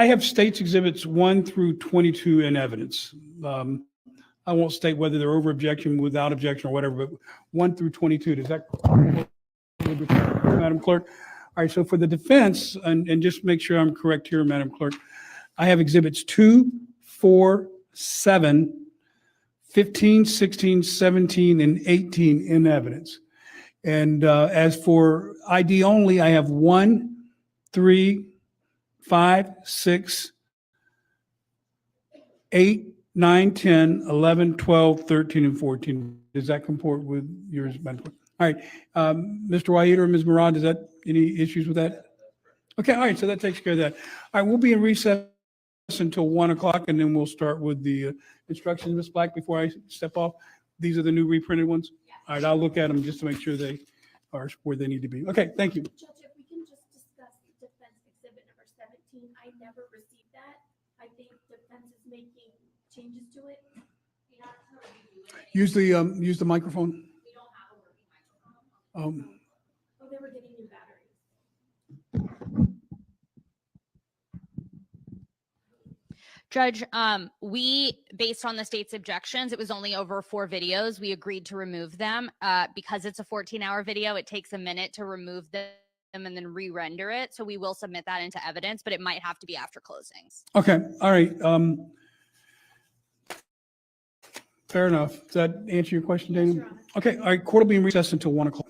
have states exhibits 1 through 22 in evidence. I won't state whether they're over objection, without objection, or whatever, but 1 through 22. Does that, Madam Clerk? All right, so for the defense, and just make sure I'm correct here, Madam Clerk, I have exhibits 2, 4, 7, 15, 16, 17, and 18 in evidence. And as for ID only, I have 1, 3, 5, 6, 8, 9, 10, 11, 12, 13, and 14. Does that comport with yours, Madam Clerk? All right, Mr. Wahid or Ms. Murad, is that any issues with that? Okay, all right, so that takes care of that. All right, we'll be in recess until 1 o'clock, and then we'll start with the instructions. Ms. Black, before I step off, these are the new reprinted ones? Yes. All right, I'll look at them just to make sure they are where they need to be. Okay, thank you. Judge, if we can just discuss defense exhibit number 17, I never received that. I think defense is making changes to it. Use the microphone. We don't have a working microphone. Oh, they were getting new batteries. Judge, we, based on the state's objections, it was only over 4 videos. We agreed to remove them. Because it's a 14-hour video, it takes a minute to remove them and then re-render it. So we will submit that into evidence, but it might have to be after closings. Okay, all right. Fair enough. Does that answer your question, Dana? Yes, Your Honor. Okay, all right, court will be in recess until 1 o'clock.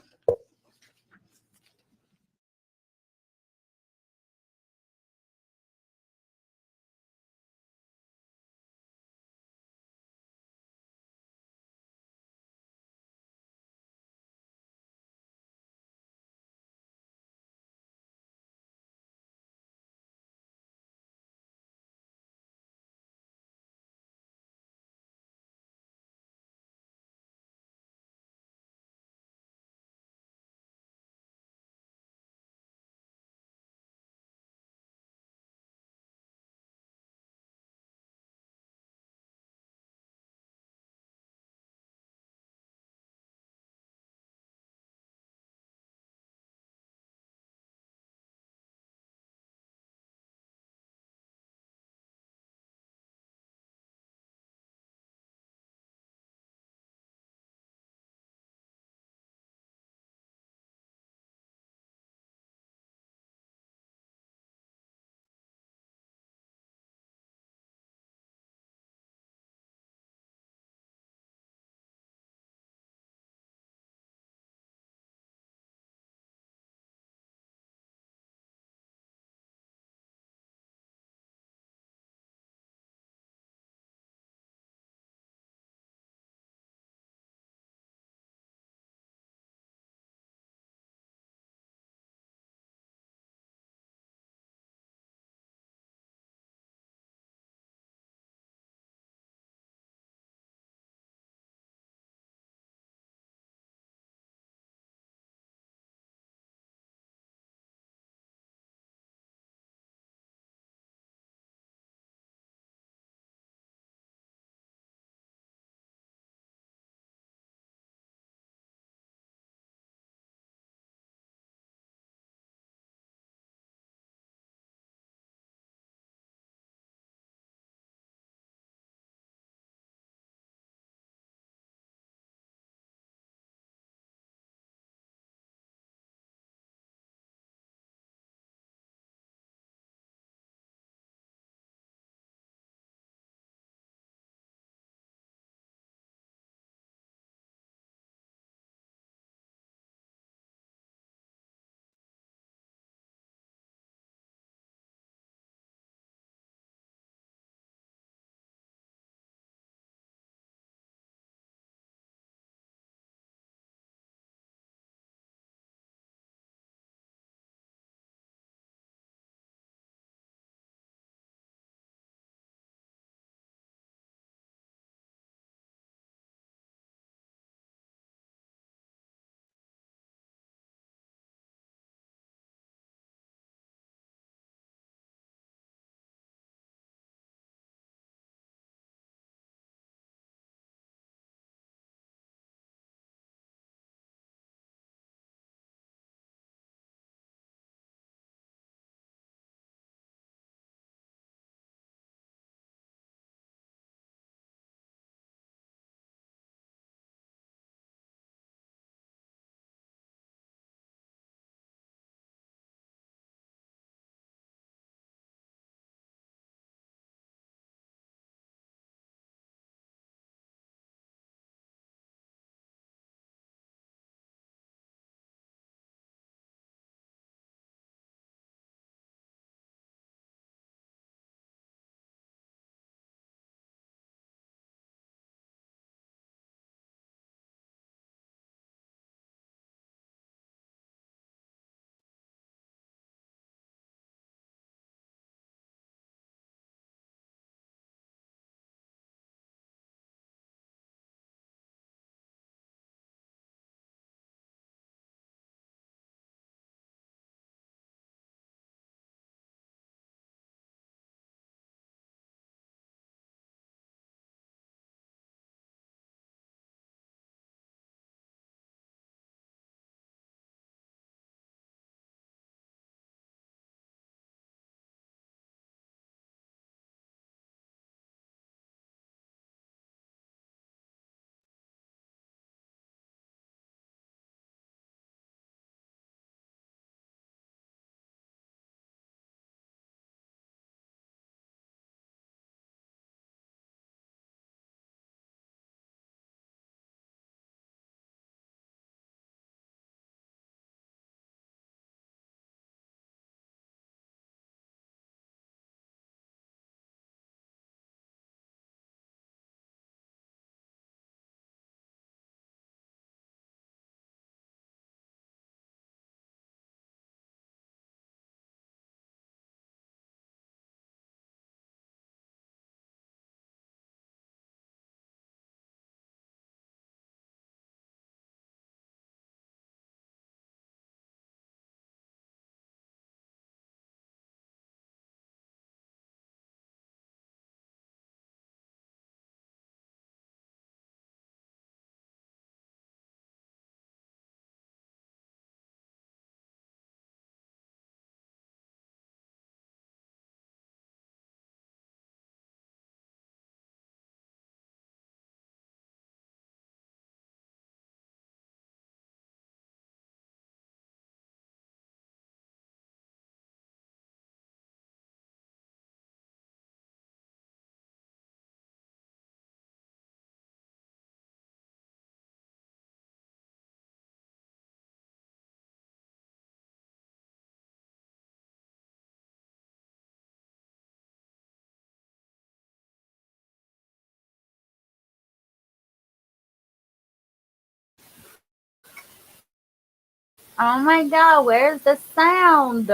Oh my God, where's the sound?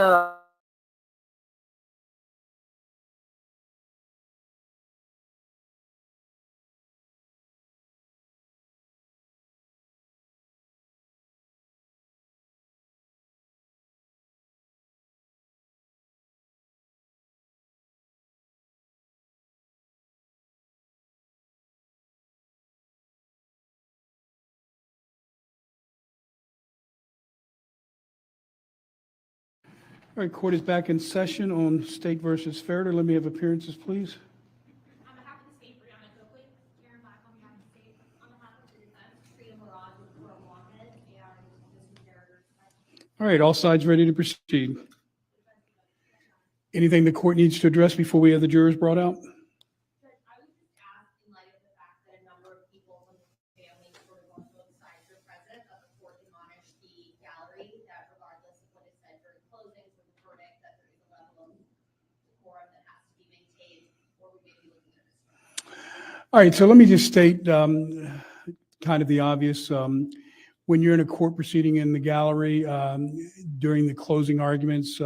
All right, court is back in session on State versus Ferriter. Let me have appearances, please. On behalf of the state, Brianna Coakley. Karen Black on behalf of the state. On behalf of the defense, Frida Mirage and Cora Mohammed, and Mr. Carrier. All right, all sides ready to proceed. Anything the court needs to address before we have the jurors brought out? Judge, I would just ask, in light of the fact that a number of people from the family sort of on both sides are present, that the court admonish the gallery that regardless of what is said during closings or the verdict, that there is a level of decorum that has to be maintained, or we may be looking at a All right, so let me just state kind of the obvious. When you're in a court proceeding in the gallery during the closing arguments,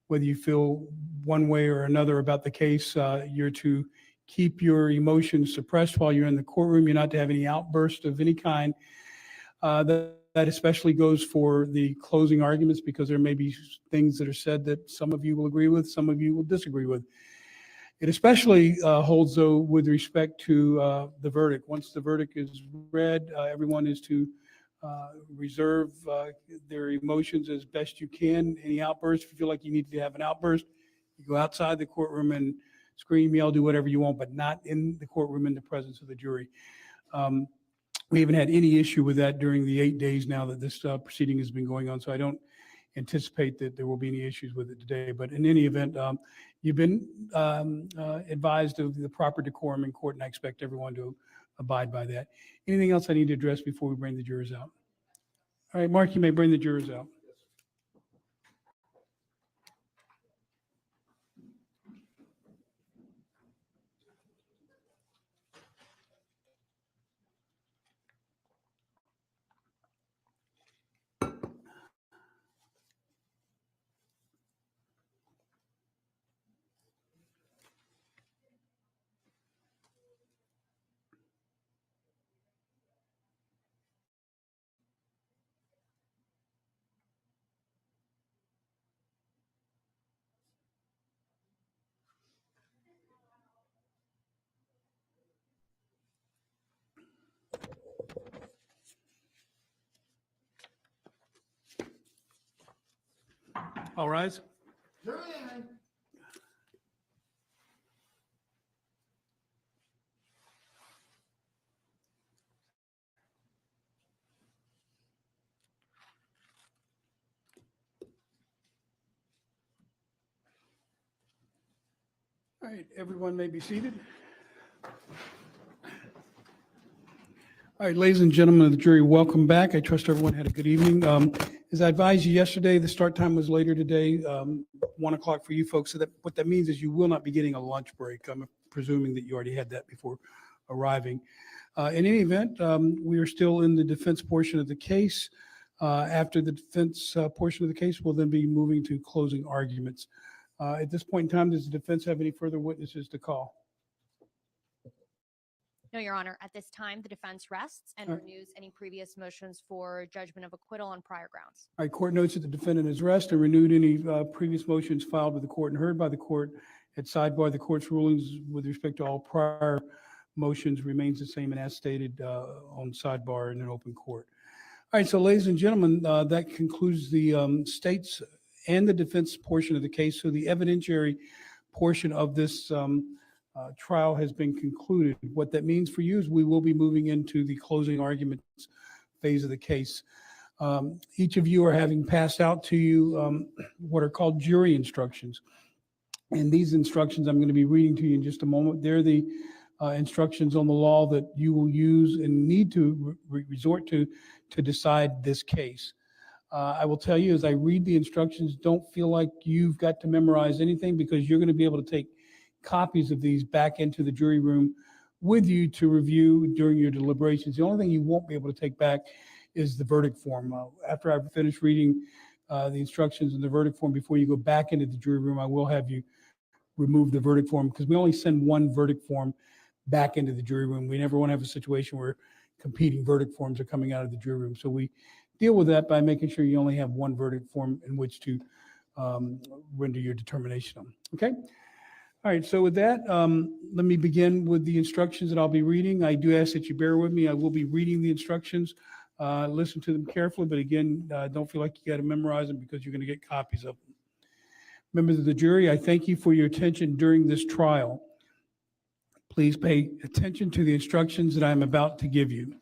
whether you feel one way or another about the case, you're to keep your emotions suppressed while you're in the courtroom. You're not to have any outburst of any kind. That especially goes for the closing arguments, because there may be things that are said that some of you will agree with, some of you will disagree with. It especially holds, though, with respect to the verdict. Once the verdict is read, everyone is to reserve their emotions as best you can. Any outbursts, if you feel like you need to have an outburst, you go outside the courtroom and scream, yell, do whatever you want, but not in the courtroom in the presence of the jury. We haven't had any issue with that during the 8 days now that this proceeding has been going on, so I don't anticipate that there will be any issues with it today. But in any event, you've been advised of the proper decorum in court, and I expect everyone to abide by that. Anything else I need to address before we bring the jurors out? All right, Mark, you may bring the jurors out. All rise. All right, everyone may be seated. All right, ladies and gentlemen of the jury, welcome back. I trust everyone had a good evening. As I advised you yesterday, the start time was later today, 1 o'clock for you folks. So that what that means is you will not be getting a lunch break. I'm presuming that you already had that before arriving. In any event, we are still in the defense portion of the case. After the defense portion of the case, we'll then be moving to closing arguments. At this point in time, does the defense have any further witnesses to call? No, Your Honor. At this time, the defense rests and renews any previous motions for judgment of acquittal on prior grounds. All right, court notes that the defendant has rested and renewed any previous motions filed with the court and heard by the court. At sidebar, the court's rulings with respect to all prior motions remains the same and as stated on sidebar in an open court. All right, so ladies and gentlemen, that concludes the state's and the defense portion of the case. So the evidentiary portion of this trial has been concluded. What that means for you is we will be moving into the closing arguments phase of the case. Each of you are having passed out to you what are called jury instructions. And these instructions I'm going to be reading to you in just a moment. They're the instructions on the law that you will use and need to resort to decide this case. I will tell you as I read the instructions, don't feel like you've got to memorize anything, because you're going to be able to take copies of these back into the jury room with you to review during your deliberations. The only thing you won't be able to take back is the verdict form. After I've finished reading the instructions in the verdict form, before you go back into the jury room, I will have you remove the verdict form, because we only send one verdict form back into the jury room. We never want to have a situation where competing verdict forms are coming out of the jury room. So we deal with that by making sure you only have one verdict form in which to render your determination on. Okay? All right, so with that, let me begin with the instructions that I'll be reading. I do ask that you bear with me. I will be reading the instructions. Listen to them carefully, but again, don't feel like you got to memorize them, because you're going to get copies of them. Members of the jury, I thank you for your attention during this trial. Please pay attention to the instructions that I am about to give you.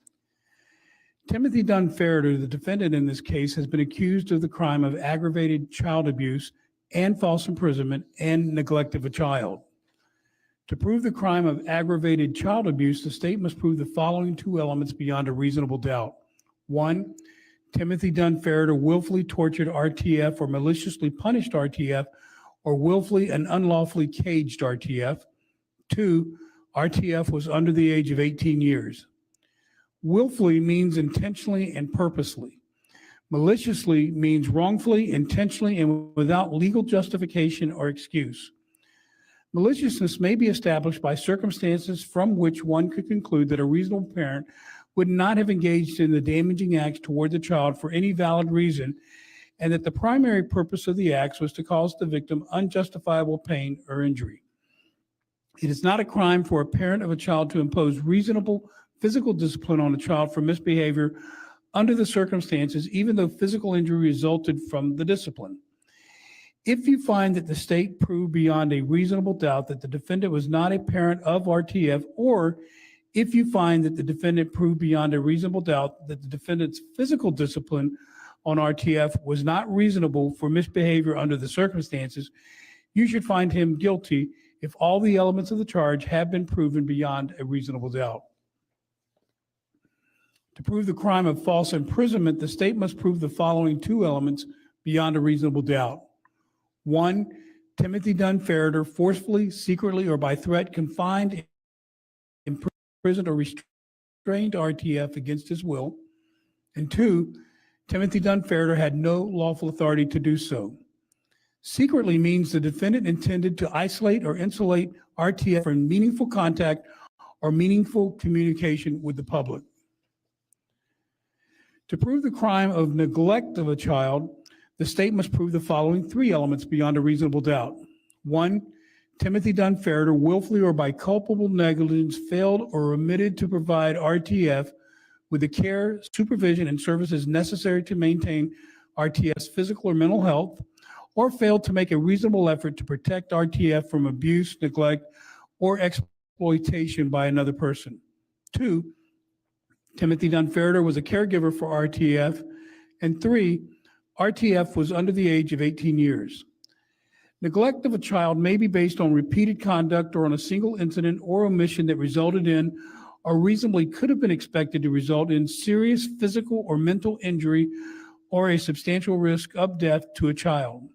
Timothy Dunn Ferriter, the defendant in this case, has been accused of the crime of aggravated child abuse and false imprisonment and neglect of a child. To prove the crime of aggravated child abuse, the state must prove the following two elements beyond a reasonable doubt. One, Timothy Dunn Ferriter willfully tortured RTF or maliciously punished RTF or willfully and unlawfully caged RTF. Two, RTF was under the age of 18 years. Willfully means intentionally and purposely. Maliciously means wrongfully, intentionally, and without legal justification or excuse. Maliciousness may be established by circumstances from which one could conclude that a reasonable parent would not have engaged in the damaging acts toward the child for any valid reason, and that the primary purpose of the acts was to cause the victim unjustifiable pain or injury. It is not a crime for a parent of a child to impose reasonable physical discipline on a child for misbehavior under the circumstances, even though physical injury resulted from the discipline. If you find that the state proved beyond a reasonable doubt that the defendant was not a parent of RTF, or if you find that the defendant proved beyond a reasonable doubt that the defendant's physical discipline on RTF was not reasonable for misbehavior under the circumstances, you should find him guilty if all the elements of the charge have been proven beyond a reasonable doubt. To prove the crime of false imprisonment, the state must prove the following two elements beyond a reasonable doubt. One, Timothy Dunn Ferriter forcefully, secretly, or by threat confined, imprisoned, or restrained RTF against his will. And two, Timothy Dunn Ferriter had no lawful authority to do so. Secretly means the defendant intended to isolate or insulate RTF from meaningful contact or meaningful communication with the public. To prove the crime of neglect of a child, the state must prove the following three elements beyond a reasonable doubt. One, Timothy Dunn Ferriter willfully or by culpable negligence failed or omitted to provide RTF with the care, supervision, and services necessary to maintain RTF's physical or mental health, or failed to make a reasonable effort to protect RTF from abuse, neglect, or exploitation by another person. Two, Timothy Dunn Ferriter was a caregiver for RTF. And three, RTF was under the age of 18 years. Neglect of a child may be based on repeated conduct or on a single incident or omission that resulted in or reasonably could have been expected to result in serious physical or mental injury or a substantial risk of death to a child.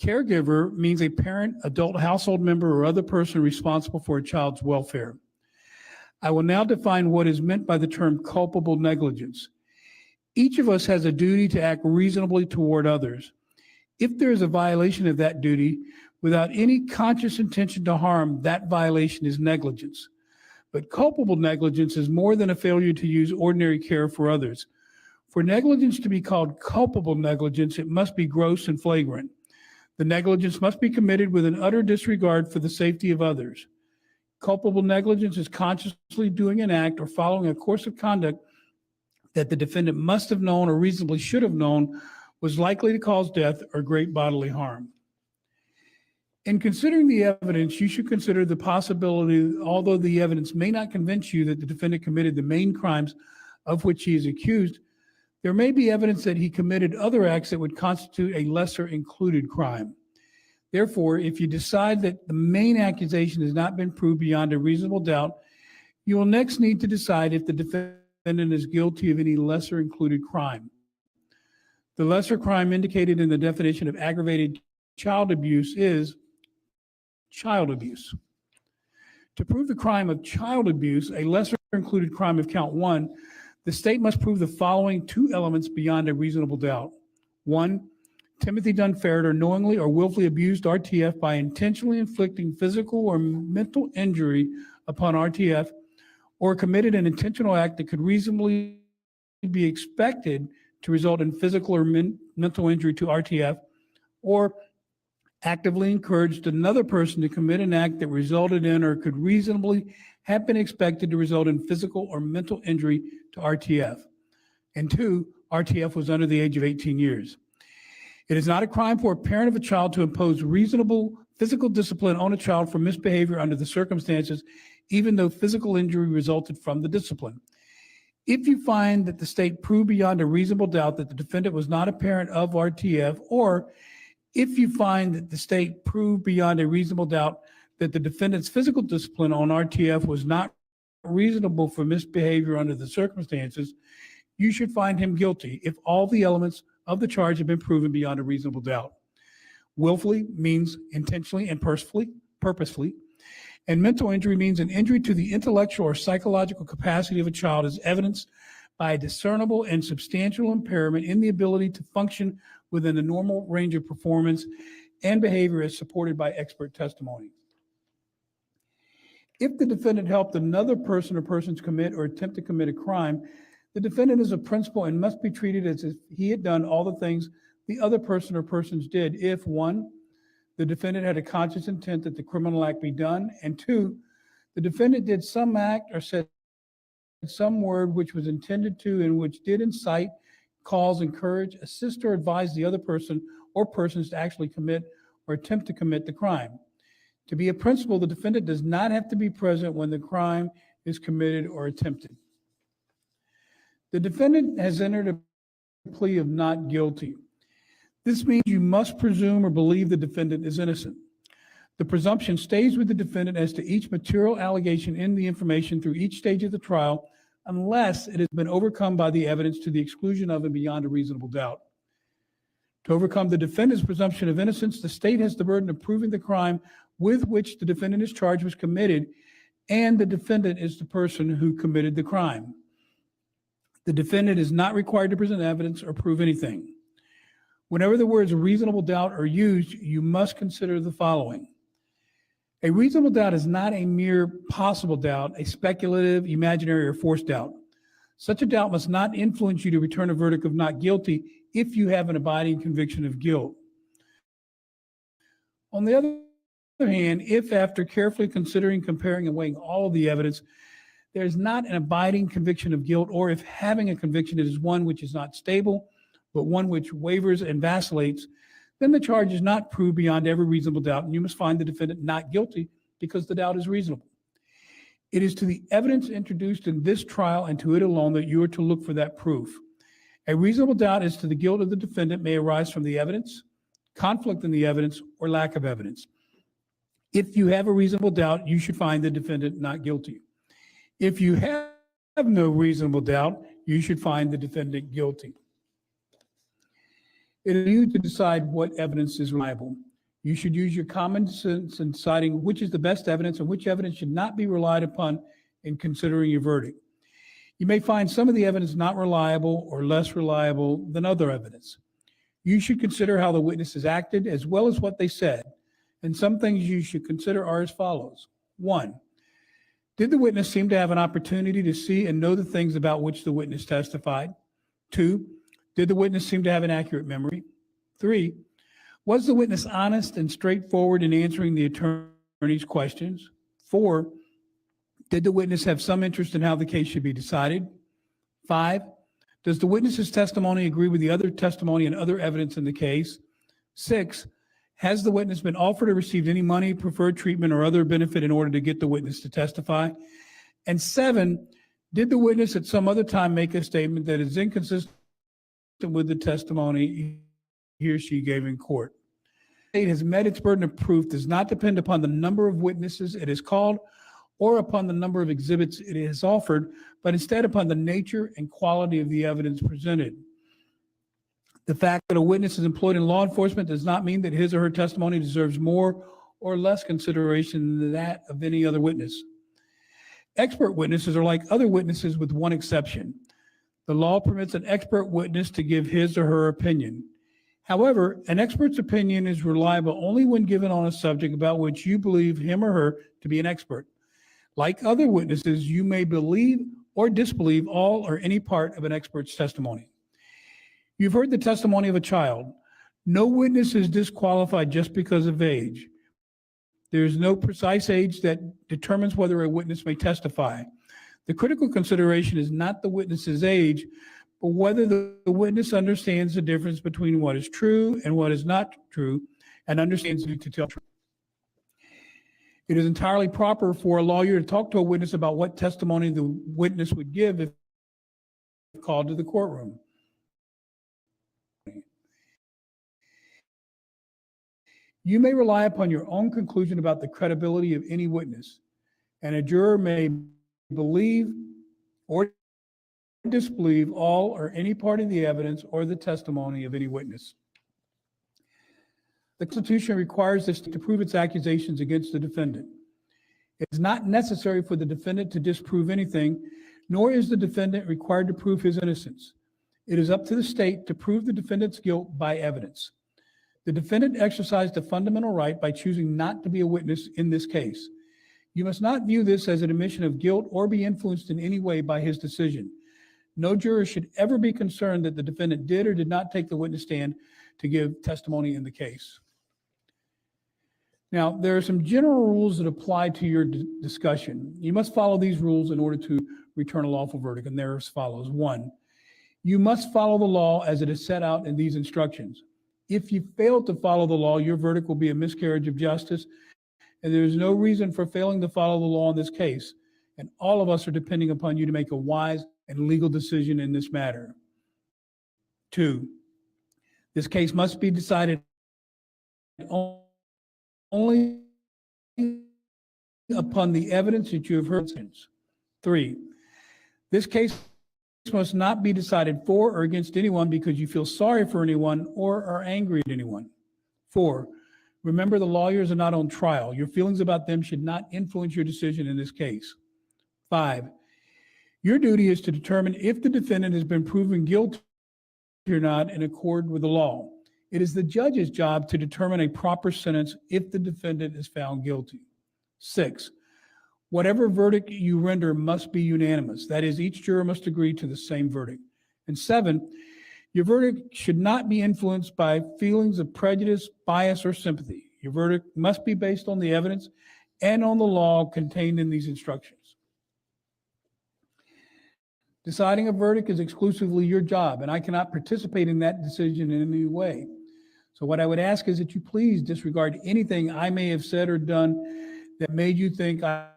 Caregiver means a parent, adult household member, or other person responsible for a child's welfare. I will now define what is meant by the term culpable negligence. Each of us has a duty to act reasonably toward others. If there is a violation of that duty without any conscious intention to harm, that violation is negligence. But culpable negligence is more than a failure to use ordinary care for others. For negligence to be called culpable negligence, it must be gross and flagrant. The negligence must be committed with an utter disregard for the safety of others. Culpable negligence is consciously doing an act or following a course of conduct that the defendant must have known or reasonably should have known was likely to cause death or great bodily harm. In considering the evidence, you should consider the possibility, although the evidence may not convince you that the defendant committed the main crimes of which he is accused, there may be evidence that he committed other acts that would constitute a lesser included crime. Therefore, if you decide that the main accusation has not been proved beyond a reasonable doubt, you will next need to decide if the defendant is guilty of any lesser included crime. The lesser crime indicated in the definition of aggravated child abuse is child abuse. To prove the crime of child abuse, a lesser included crime of count one, The state must prove the following two elements beyond a reasonable doubt. One, Timothy Dunn Ferriter knowingly or willfully abused RTF by intentionally inflicting physical or mental injury upon RTF, or committed an intentional act that could reasonably be expected to result in physical or mental injury to RTF, or actively encouraged another person to commit an act that resulted in or could reasonably have been expected to result in physical or mental injury to RTF. And two, RTF was under the age of 18 years. It is not a crime for a parent of a child to impose reasonable physical discipline on a child for misbehavior under the circumstances, even though physical injury resulted from the discipline. If you find that the state proved beyond a reasonable doubt that the defendant was not a parent of RTF, or if you find that the state proved beyond a reasonable doubt that the defendant's physical discipline on RTF was not reasonable for misbehavior under the circumstances, you should find him guilty if all the elements of the charge have been proven beyond a reasonable doubt. Willfully means intentionally and purposefully, and mental injury means an injury to the intellectual or psychological capacity of a child as evidenced by a discernible and substantial impairment in the ability to function within the normal range of performance and behavior as supported by expert testimony. If the defendant helped another person or persons commit or attempt to commit a crime, the defendant is a principal and must be treated as if he had done all the things the other person or persons did if, one, the defendant had a conscious intent that the criminal act be done, and two, the defendant did some act or said some word which was intended to and which did incite, cause, encourage, assist, or advise the other person or persons to actually commit or attempt to commit the crime. To be a principal, the defendant does not have to be present when the crime is committed or attempted. The defendant has entered a plea of not guilty. This means you must presume or believe the defendant is innocent. The presumption stays with the defendant as to each material allegation in the information through each stage of the trial, unless it has been overcome by the evidence to the exclusion of and beyond a reasonable doubt. To overcome the defendant's presumption of innocence, the state has the burden of proving the crime with which the defendant is charged was committed, and the defendant is the person who committed the crime. The defendant is not required to present evidence or prove anything. Whenever the words reasonable doubt are used, you must consider the following. A reasonable doubt is not a mere possible doubt, a speculative, imaginary, or forced doubt. Such a doubt must not influence you to return a verdict of not guilty if you have an abiding conviction of guilt. On the other hand, if after carefully considering, comparing, and weighing all of the evidence, there is not an abiding conviction of guilt, or if having a conviction it is one which is not stable, but one which wavers and vacillates, then the charge is not proved beyond every reasonable doubt, and you must find the defendant not guilty because the doubt is reasonable. It is to the evidence introduced in this trial and to it alone that you are to look for that proof. A reasonable doubt as to the guilt of the defendant may arise from the evidence, conflict in the evidence, or lack of evidence. If you have a reasonable doubt, you should find the defendant not guilty. If you have no reasonable doubt, you should find the defendant guilty. It is you to decide what evidence is reliable. You should use your common sense in deciding which is the best evidence and which evidence should not be relied upon in considering your verdict. You may find some of the evidence not reliable or less reliable than other evidence. You should consider how the witnesses acted as well as what they said. And some things you should consider are as follows. 1, did the witness seem to have an opportunity to see and know the things about which the witness testified? 2, did the witness seem to have an accurate memory? 3, was the witness honest and straightforward in answering the attorney's questions? 4, did the witness have some interest in how the case should be decided? 5, does the witness's testimony agree with the other testimony and other evidence in the case? 6, has the witness been offered or received any money, preferred treatment, or other benefit in order to get the witness to testify? And 7, did the witness at some other time make a statement that is inconsistent with the testimony he or she gave in court? The state has met its burden of proof does not depend upon the number of witnesses it has called or upon the number of exhibits it has offered, but instead upon the nature and quality of the evidence presented. The fact that a witness is employed in law enforcement does not mean that his or her testimony deserves more or less consideration than that of any other witness. Expert witnesses are like other witnesses with one exception. The law permits an expert witness to give his or her opinion. However, an expert's opinion is reliable only when given on a subject about which you believe him or her to be an expert. Like other witnesses, you may believe or disbelieve all or any part of an expert's testimony. You've heard the testimony of a child. No witness is disqualified just because of age. There is no precise age that determines whether a witness may testify. The critical consideration is not the witness's age, but whether the witness understands the difference between what is true and what is not true and understands the need to tell truth. It is entirely proper for a lawyer to talk to a witness about what testimony the witness would give if called to the courtroom. You may rely upon your own conclusion about the credibility of any witness, and a juror may believe or disbelieve all or any part of the evidence or the testimony of any witness. The Constitution requires the state to prove its accusations against the defendant. It is not necessary for the defendant to disprove anything, nor is the defendant required to prove his innocence. It is up to the state to prove the defendant's guilt by evidence. The defendant exercised a fundamental right by choosing not to be a witness in this case. You must not view this as an admission of guilt or be influenced in any way by his decision. No juror should ever be concerned that the defendant did or did not take the witness stand to give testimony in the case. Now, there are some general rules that apply to your discussion. You must follow these rules in order to return a lawful verdict, and they're as follows. 1, you must follow the law as it is set out in these instructions. If you fail to follow the law, your verdict will be a miscarriage of justice, and there is no reason for failing to follow the law in this case. And all of us are depending upon you to make a wise and legal decision in this matter. 2, this case must be decided only upon the evidence that you have heard. 3, this case must not be decided for or against anyone because you feel sorry for anyone or are angry at anyone. 4, remember the lawyers are not on trial. Your feelings about them should not influence your decision in this case. 5, your duty is to determine if the defendant has been proven guilty or not in accord with the law. It is the judge's job to determine a proper sentence if the defendant is found guilty. 6, whatever verdict you render must be unanimous. That is, each juror must agree to the same verdict. And 7, your verdict should not be influenced by feelings of prejudice, bias, or sympathy. Your verdict must be based on the evidence and on the law contained in these instructions. Deciding a verdict is exclusively your job, and I cannot participate in that decision in any way. So what I would ask is that you please disregard anything I may have said or done that made you think I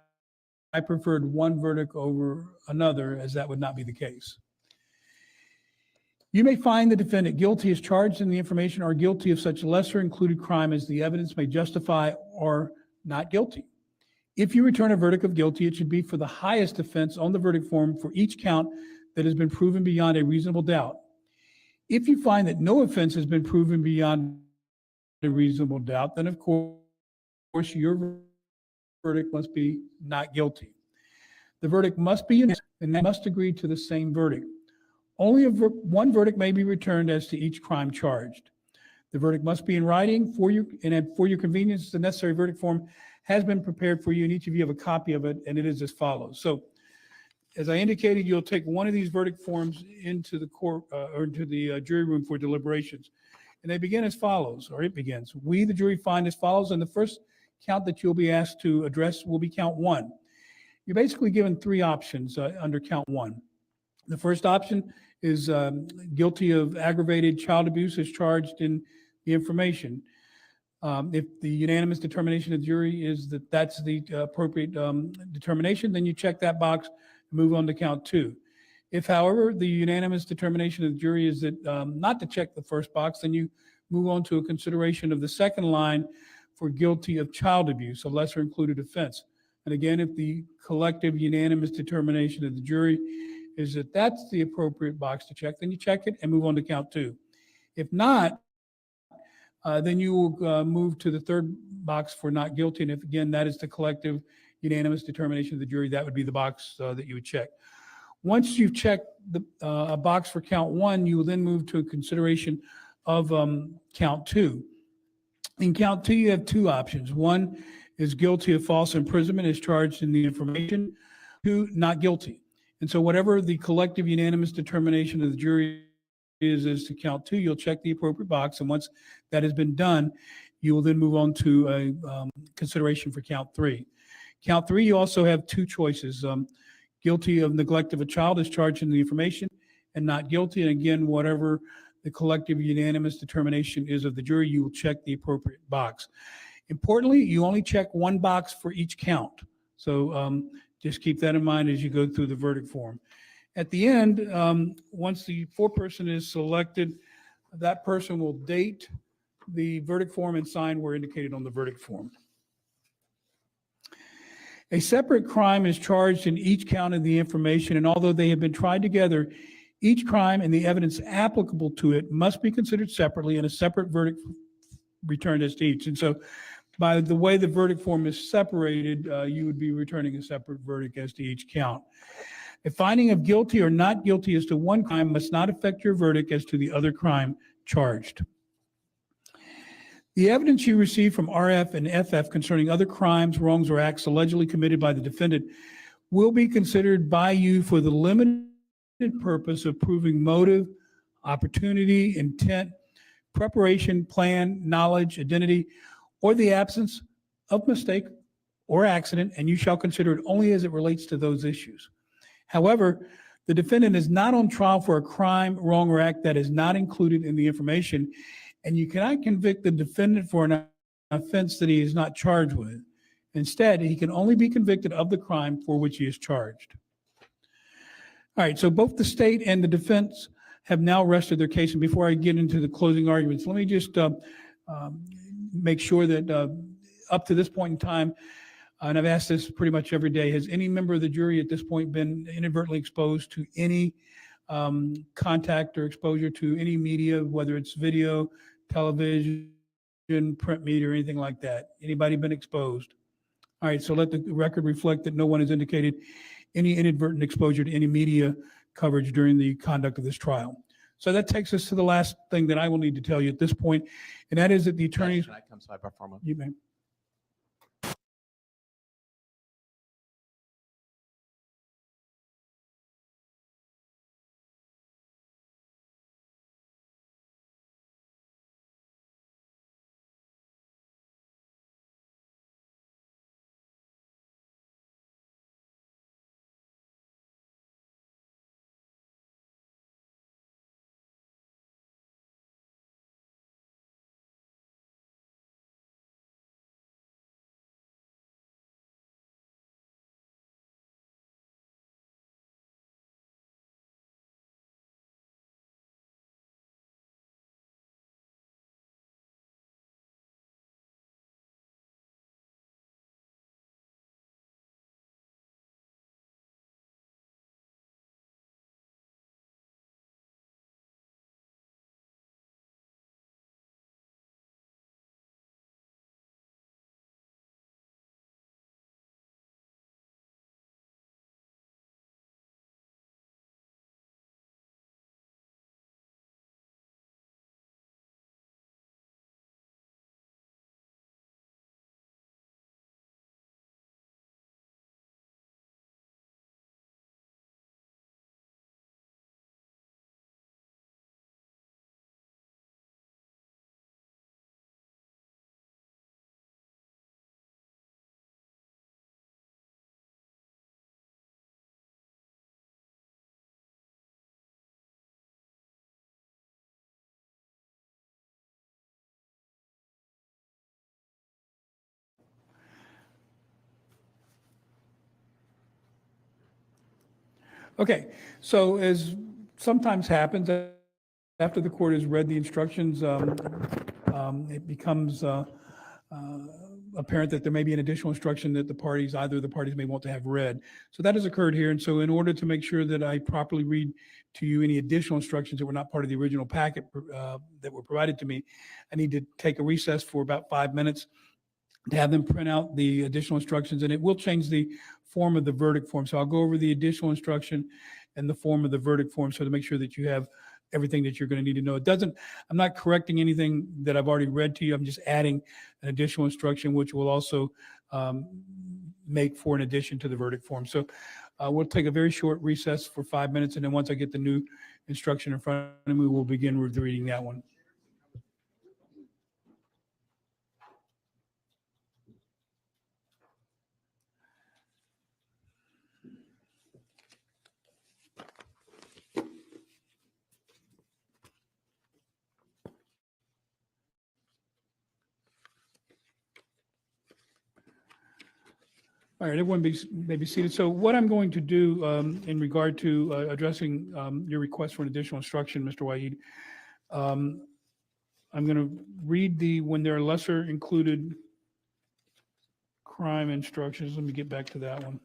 preferred one verdict over another, as that would not be the case. You may find the defendant guilty as charged in the information or guilty of such lesser included crime as the evidence may justify or not guilty. If you return a verdict of guilty, it should be for the highest offense on the verdict form for each count that has been proven beyond a reasonable doubt. If you find that no offense has been proven beyond a reasonable doubt, then of course your verdict must be not guilty. The verdict must be unanimous and they must agree to the same verdict. Only one verdict may be returned as to each crime charged. The verdict must be in writing for your convenience. The necessary verdict form has been prepared for you, and each of you have a copy of it, and it is as follows. So, as I indicated, you'll take one of these verdict forms into the court or into the jury room for deliberations, and they begin as follows, or it begins. We, the jury, find as follows, and the first count that you'll be asked to address will be count 1. You're basically given 3 options under count 1. The first option is guilty of aggravated child abuse as charged in the information. If the unanimous determination of the jury is that that's the appropriate determination, then you check that box and move on to count 2. If, however, the unanimous determination of the jury is that not to check the first box, then you move on to a consideration of the second line for guilty of child abuse, a lesser included offense. And again, if the collective unanimous determination of the jury is that that's the appropriate box to check, then you check it and move on to count 2. If not, then you will move to the third box for not guilty. And if, again, that is the collective unanimous determination of the jury, that would be the box that you would check. Once you've checked a box for count one, you will then move to a consideration of count two. In count two, you have two options. One is guilty of false imprisonment as charged in the information. Two, not guilty. And so whatever the collective unanimous determination of the jury is as to count two, you'll check the appropriate box. And once that has been done, you will then move on to a consideration for count three. Count three, you also have two choices. Guilty of neglect of a child is charged in the information, and not guilty. And again, whatever the collective unanimous determination is of the jury, you will check the appropriate box. Importantly, you only check one box for each count. So just keep that in mind as you go through the verdict form. At the end, once the foreperson is selected, that person will date the verdict form and sign where indicated on the verdict form. A separate crime is charged in each count of the information, and although they have been tried together, each crime and the evidence applicable to it must be considered separately and a separate verdict returned as to each. And so by the way the verdict form is separated, you would be returning a separate verdict as to each count. A finding of guilty or not guilty as to one crime must not affect your verdict as to the other crime charged. The evidence you receive from RF and FF concerning other crimes, wrongs, or acts allegedly committed by the defendant will be considered by you for the limited purpose of proving motive, opportunity, intent, preparation, plan, knowledge, identity, or the absence of mistake or accident, and you shall consider it only as it relates to those issues. However, the defendant is not on trial for a crime, wrong, or act that is not included in the information, and you cannot convict the defendant for an offense that he is not charged with. Instead, he can only be convicted of the crime for which he is charged. All right, so both the state and the defense have now rested their case. And before I get into the closing arguments, let me just make sure that up to this point in time, and I've asked this pretty much every day, has any member of the jury at this point been inadvertently exposed to any contact or exposure to any media, whether it's video, television, print media, or anything like that? Anybody been exposed? All right, so let the record reflect that no one has indicated any inadvertent exposure to any media coverage during the conduct of this trial. So that takes us to the last thing that I will need to tell you at this point, and that is that the attorneys. Can I come sidebar for a moment? You may. Okay, so as sometimes happens, after the court has read the instructions, it becomes apparent that there may be an additional instruction that either the parties may want to have read. So that has occurred here. And so in order to make sure that I properly read to you any additional instructions that were not part of the original packet that were provided to me, I need to take a recess for about 5 minutes to have them print out the additional instructions, and it will change the form of the verdict form. So I'll go over the additional instruction, and the form of the verdict form, so to make sure that you have everything that you're going to need to know. I'm not correcting anything that I've already read to you. I'm just adding an additional instruction, which will also make for an addition to the verdict form. So we'll take a very short recess for 5 minutes, and then once I get the new instruction in front of me, we'll begin with reading that one. All right, everyone may be seated. So what I'm going to do in regard to addressing your request for an additional instruction, Mr. Waheed, I'm going to read when there are lesser included crime instructions. Let me get back to that one.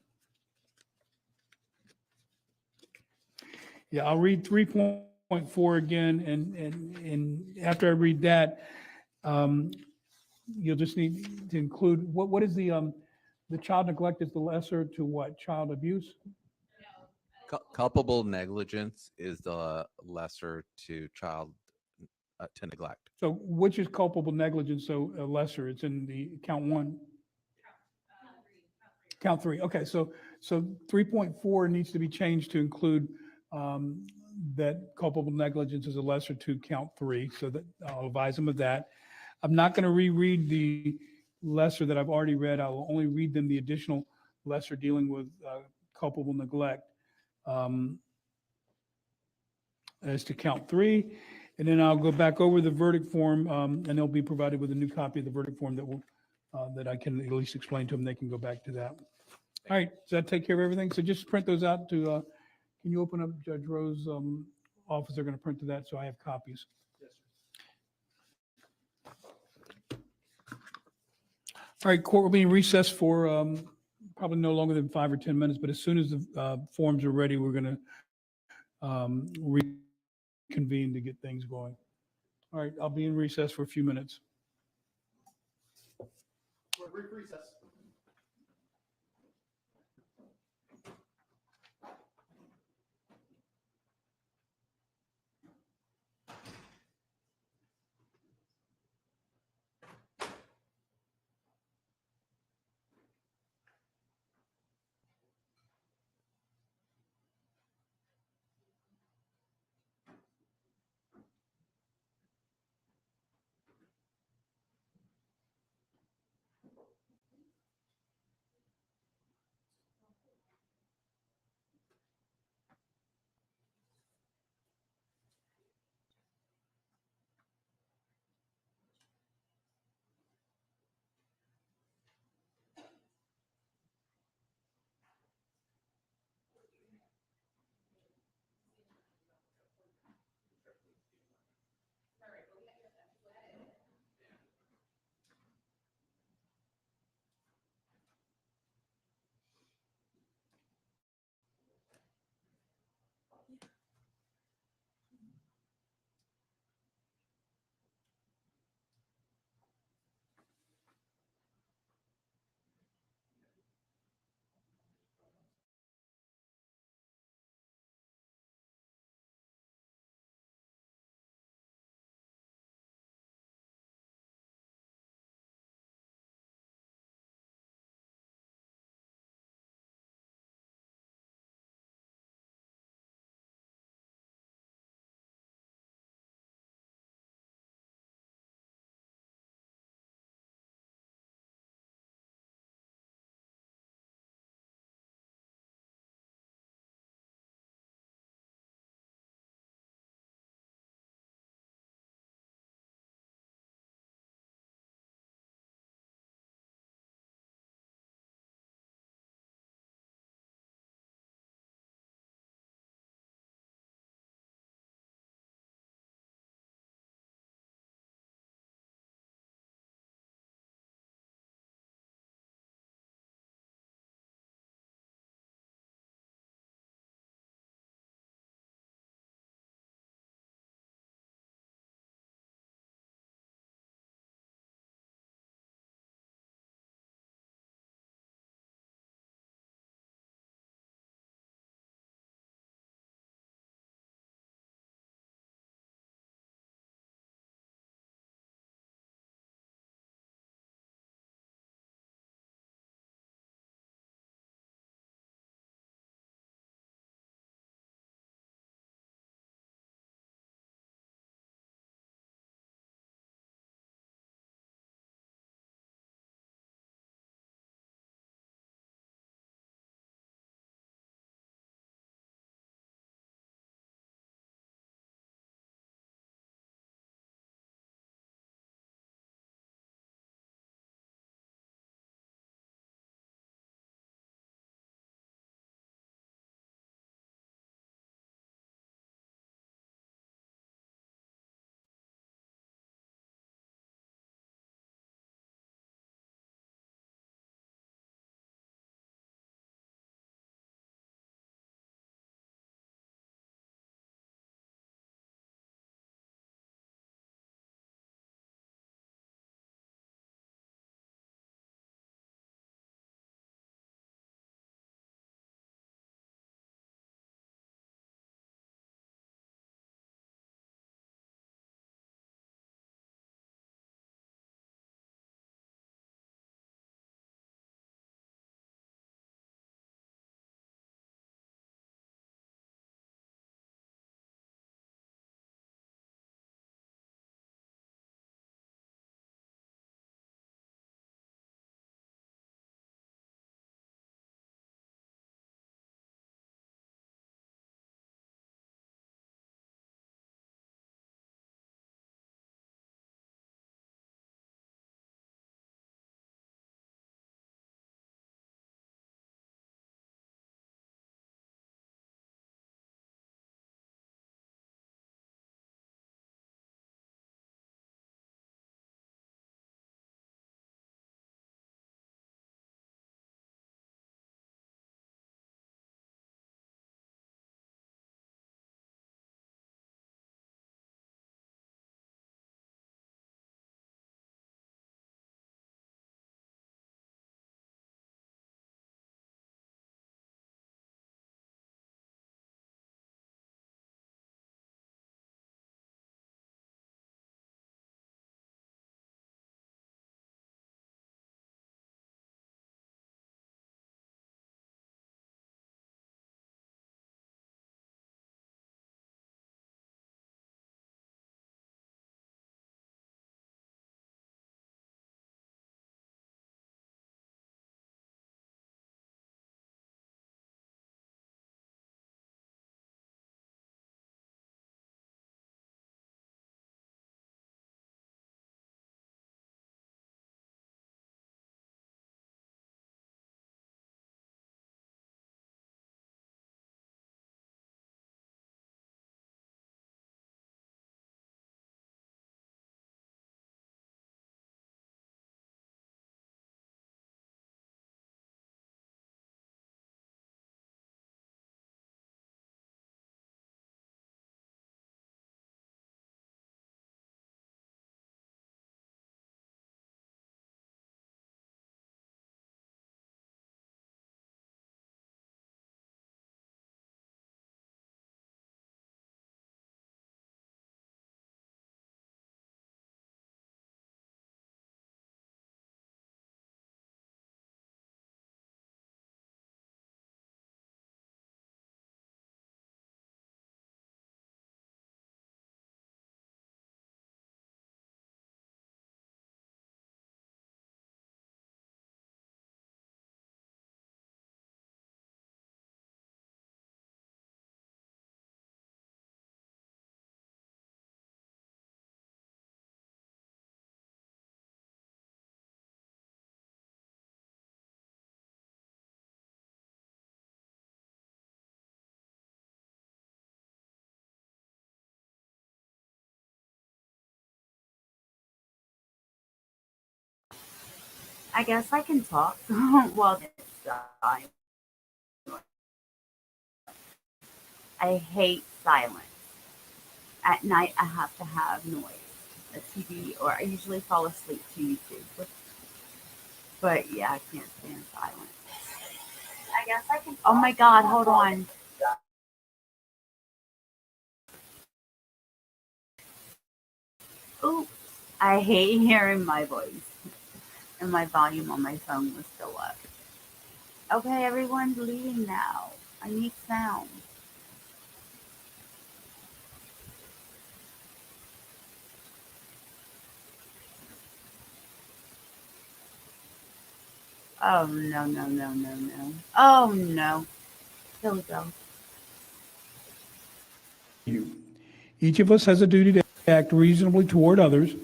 Yeah, I'll read 3.4 again, and after I read that, you'll just need to include, what is the child neglect is the lesser to what? Child abuse? Culpable negligence is the lesser to child to neglect. So which is culpable negligence, so lesser? It's in the count one? Count three. Okay, so 3.4 needs to be changed to include that culpable negligence is a lesser to count three, so that I'll advise them of that. I'm not going to reread the lesser that I've already read. I will only read them the additional lesser dealing with culpable neglect as to count three. And then I'll go back over the verdict form, and they'll be provided with a new copy of the verdict form that I can at least explain to them. They can go back to that. All right, does that take care of everything? So just print those out to, can you open up Judge Rowe's office? They're going to print to that, so I have copies. All right, court will be in recess for probably no longer than 5 or 10 minutes, but as soon as the forms are ready, we're going to reconvene to get things going. All right, I'll be in recess for a few minutes. Recess. I guess I can talk while it's silent. I hate silence. At night, I have to have noise, a TV, or I usually fall asleep to YouTube. But yeah, I can't stand silence. I guess I can. Oh my God, hold on. Oops. I hate hearing my voice, and my volume on my phone was still up. Okay, everyone's leaving now. I need sound. Oh no, no, no, no, no. Oh no. Here we go. You. Each of us has a duty to act reasonably toward others.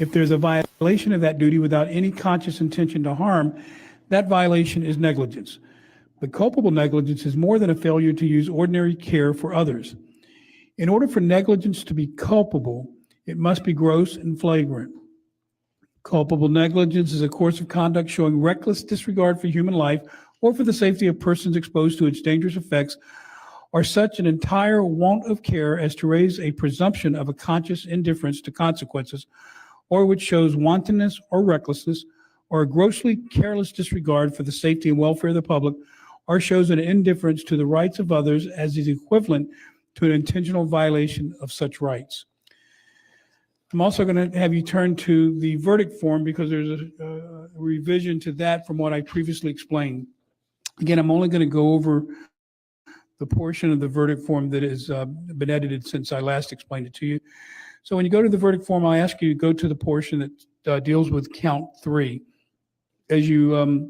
If there's a violation of that duty without any conscious intention to harm, that violation is negligence. But culpable negligence is more than a failure to use ordinary care for others. In order for negligence to be culpable, it must be gross and flagrant. Culpable negligence is a course of conduct showing reckless disregard for human life or for the safety of persons exposed to its dangerous effects, or such an entire want of care as to raise a presumption of a conscious indifference to consequences, or which shows wantonness or recklessness, or a grossly careless disregard for the safety and welfare of the public, or shows an indifference to the rights of others as is equivalent to an intentional violation of such rights. I'm also going to have you turn to the verdict form because there's a revision to that from what I previously explained. Again, I'm only going to go over the portion of the verdict form that has been edited since I last explained it to you. So when you go to the verdict form, I ask you to go to the portion that deals with count 3. As you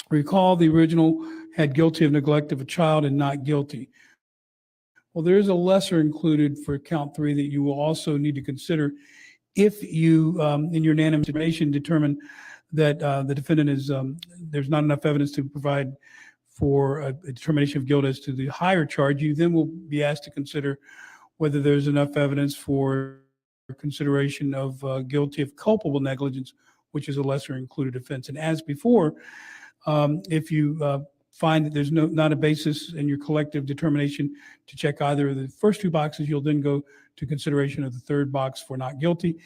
recall, the original had guilty of neglect of a child and not guilty. Well, there is a lesser included for count 3 that you will also need to consider if you, in your unanimous determination, determine that the defendant is, there's not enough evidence to provide for a determination of guilt as to the higher charge, you then will be asked to consider whether there's enough evidence for consideration of guilty of culpable negligence, which is a lesser included offense. And as before, if you find that there's not a basis in your collective determination to check either of the first 2 boxes, you'll then go to consideration of the 3rd box for not guilty.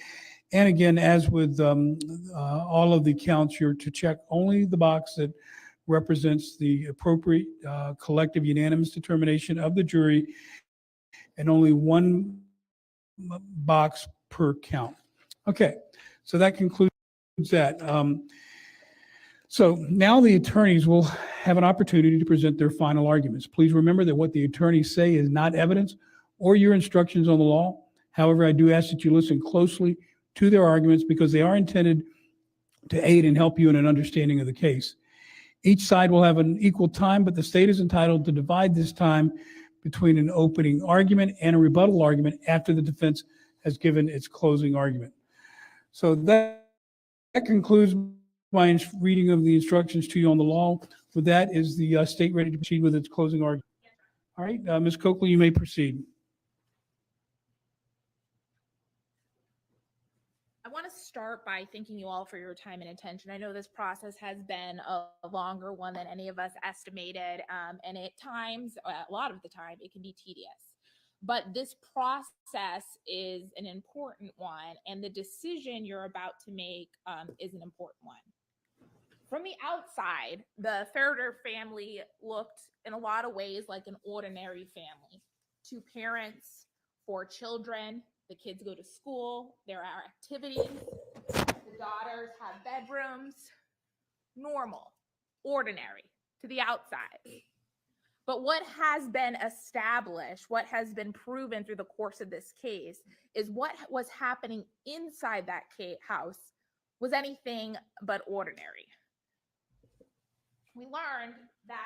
And again, as with all of the counts, you're to check only the box that represents the appropriate collective unanimous determination of the jury, and only 1 box per count. Okay, so that concludes that. So now the attorneys will have an opportunity to present their final arguments. Please remember that what the attorneys say is not evidence or your instructions on the law. However, I do ask that you listen closely to their arguments because they are intended to aid and help you in an understanding of the case. Each side will have an equal time, but the state is entitled to divide this time between an opening argument and a rebuttal argument after the defense has given its closing argument. So that concludes my reading of the instructions to you on the law. With that, is the state ready to proceed with its closing argument? All right, Ms. Coakley, you may proceed. I want to start by thanking you all for your time and attention. I know this process has been a longer one than any of us estimated, and at times, a lot of the time, it can be tedious. But this process is an important one, and the decision you're about to make is an important one. From the outside, the Ferriter family looked in a lot of ways like an ordinary family. 2 parents, 4 children, the kids go to school, there are activities, the daughters have bedrooms, normal, ordinary to the outside. But what has been established, what has been proven through the course of this case, is what was happening inside that house was anything but ordinary. We learned that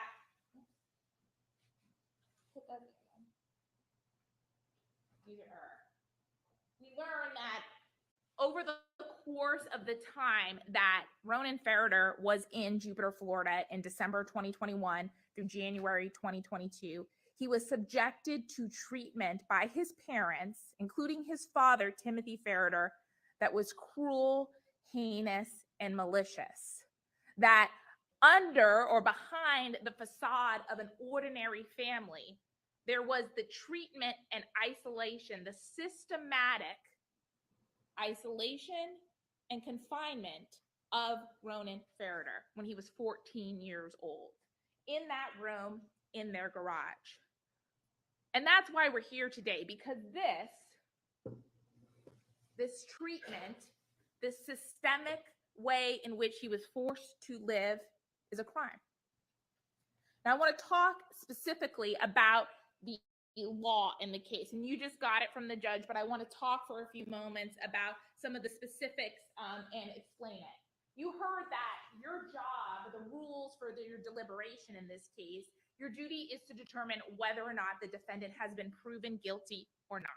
over the course of the time that Ronan Ferriter was in Jupiter, Florida in December 2021 through January 2022, he was subjected to treatment by his parents, including his father, Timothy Ferriter, that was cruel, heinous, and malicious. that under or behind the facade of an ordinary family, there was the treatment and isolation, the systematic isolation and confinement of Ronan Ferriter when he was 14 years old in that room in their garage. And that's why we're here today, because this treatment, this systemic way in which he was forced to live is a crime. Now, I want to talk specifically about the law in the case, and you just got it from the judge, but I want to talk for a few moments about some of the specifics and explain it. You heard that your job, the rules for your deliberation in this case, your duty is to determine whether or not the defendant has been proven guilty or not.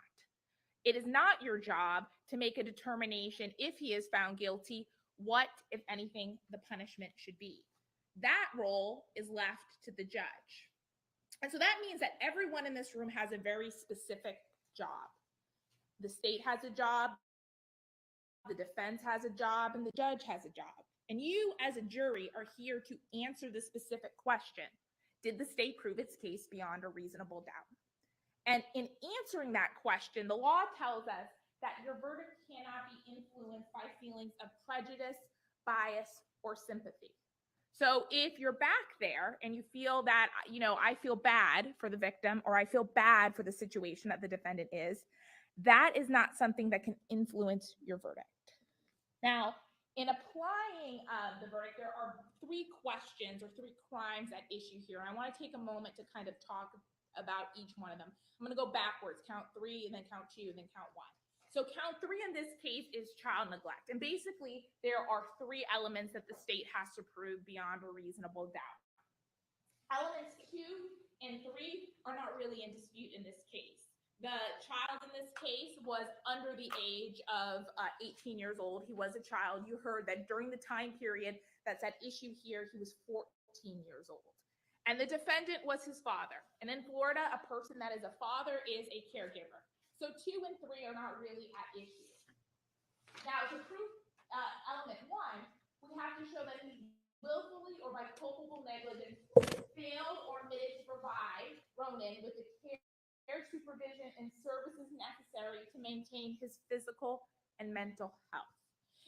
It is not your job to make a determination if he is found guilty, what, if anything, the punishment should be. That role is left to the judge. And so that means that everyone in this room has a very specific job. The state has a job, the defense has a job, and the judge has a job. And you, as a jury, are here to answer the specific question: did the state prove its case beyond a reasonable doubt? And in answering that question, the law tells us that your verdict cannot be influenced by feelings of prejudice, bias, or sympathy. So if you're back there and you feel that, I feel bad for the victim, or I feel bad for the situation that the defendant is, that is not something that can influence your verdict. Now, in applying the verdict, there are three questions or three crimes at issue here. And I want to take a moment to kind of talk about each one of them. I'm going to go backwards, count 3, and then count 2, and then count 1. So count 3 in this case is child neglect. And basically, there are 3 elements that the state has to prove beyond a reasonable doubt. Elements 2 and 3 are not really in dispute in this case. The child in this case was under the age of 18 years old. He was a child. You heard that during the time period that's at issue here, he was 14 years old. And the defendant was his father. And in Florida, a person that is a father is a caregiver. So 2 and 3 are not really at issue. Now, to prove element 1, we have to show that he willfully or by culpable negligence failed or omitted to provide Ronan with the care, supervision, and services necessary to maintain his physical and mental health.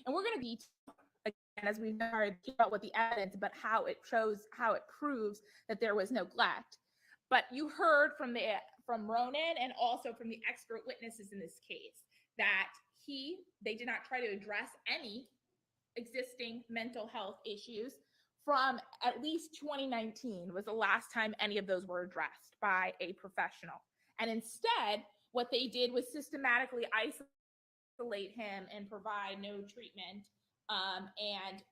And we're going to be, again, as we heard about what the evidence, but how it shows, how it proves that there was neglect. But you heard from Ronan and also from the expert witnesses in this case that they did not try to address any existing mental health issues from at least 2019 was the last time any of those were addressed by a professional. And instead, what they did was systematically isolate him and provide no treatment and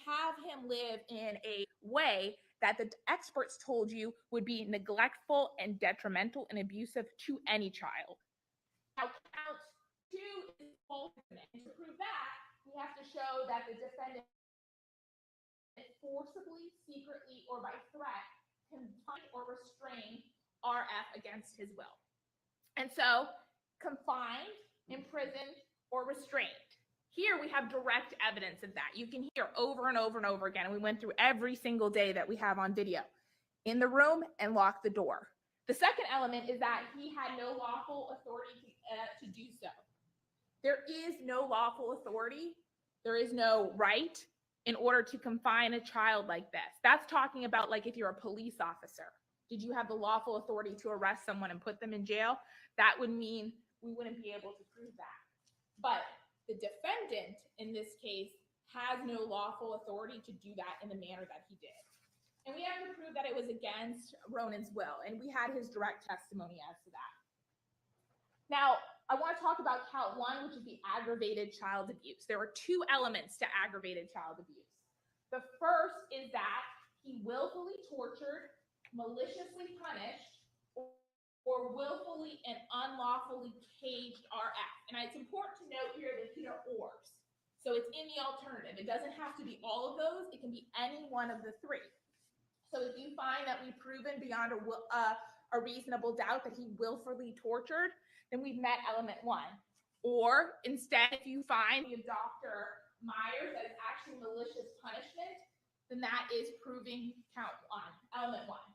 have him live in a way that the experts told you would be neglectful and detrimental and abusive to any child. Now, count 2 is ultimate. And to prove that, we have to show that the defendant forcibly, secretly, or by threat confined or restrained RF against his will. And so, confined, imprisoned, or restrained. Here we have direct evidence of that. You can hear over and over and over again. And we went through every single day that we have on video. In the room and lock the door. The second element is that he had no lawful authority to do so. There is no lawful authority. There is no right in order to confine a child like this. That's talking about like if you're a police officer. Did you have the lawful authority to arrest someone and put them in jail? That would mean we wouldn't be able to prove that. But the defendant in this case has no lawful authority to do that in the manner that he did. And we have to prove that it was against Ronan's will. And we had his direct testimony as to that. Now, I want to talk about count 1, which is the aggravated child abuse. There are 2 elements to aggravated child abuse. The first is that he willfully tortured, maliciously punished, or willfully and unlawfully caged RF. And it's important to note here that these are ors. So it's in the alternative. It doesn't have to be all of those. It can be any one of the 3. So if you find that we've proven beyond a reasonable doubt that he willfully tortured, then we've met element 1. Or instead, if you find Dr. Myers that it's actually malicious punishment, then that is proving count one, element one.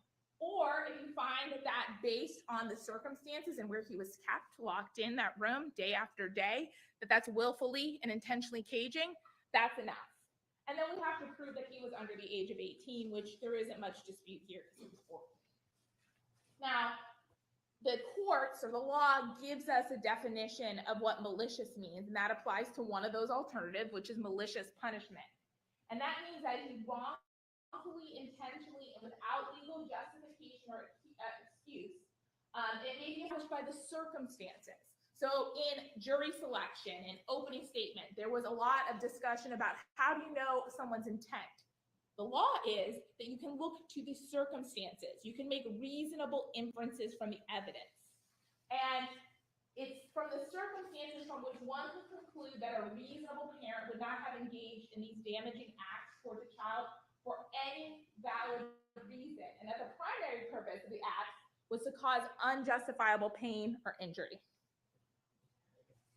Or if you find that based on the circumstances and where he was kept locked in that room day after day, that's willfully and intentionally caging, that's enough. And then we have to prove that he was under the age of 18, which there isn't much dispute here because he was 14. Now, the courts or the law gives us a definition of what malicious means, and that applies to one of those alternatives, which is malicious punishment. And that means that he wrongfully, intentionally, and without legal justification or excuse, it may be established by the circumstances. So in jury selection and opening statement, there was a lot of discussion about how do you know someone's intent? The law is that you can look to the circumstances. You can make reasonable inferences from the evidence. And it's from the circumstances from which one could conclude that a reasonable parent would not have engaged in these damaging acts towards a child for any valid reason. And that the primary purpose of the act was to cause unjustifiable pain or injury.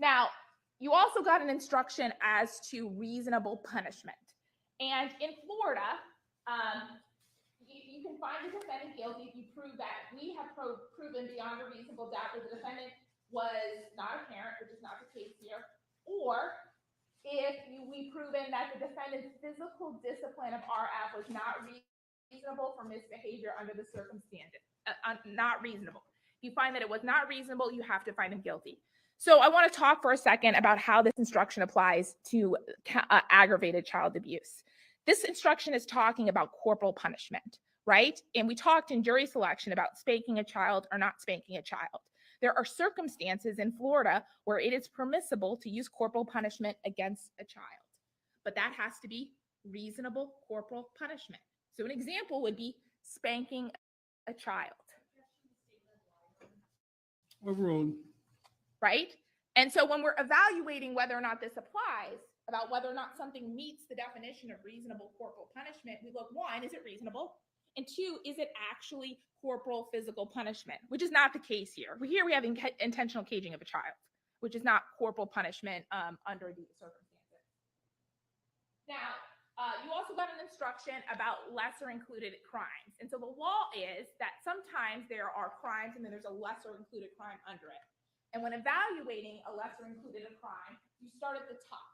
Now, you also got an instruction as to reasonable punishment. And in Florida, you can find the defendant guilty if you prove that we have proven beyond a reasonable doubt that the defendant was not a parent, which is not the case here, or if we've proven that the defendant's physical discipline of RF was not reasonable for misbehavior under the circumstances, not reasonable. If you find that it was not reasonable, you have to find him guilty. So I want to talk for a second about how this instruction applies to aggravated child abuse. This instruction is talking about corporal punishment, right? And we talked in jury selection about spanking a child or not spanking a child. There are circumstances in Florida where it is permissible to use corporal punishment against a child, but that has to be reasonable corporal punishment. So an example would be spanking a child. Overruled. Right? And so when we're evaluating whether or not this applies, about whether or not something meets the definition of reasonable corporal punishment, we look, one, is it reasonable? And two, is it actually corporal physical punishment, which is not the case here. Here we have intentional caging of a child, which is not corporal punishment under the circumstances. Now, you also got an instruction about lesser included crimes. And so the law is that sometimes there are crimes and then there's a lesser included crime under it. And when evaluating a lesser included crime, you start at the top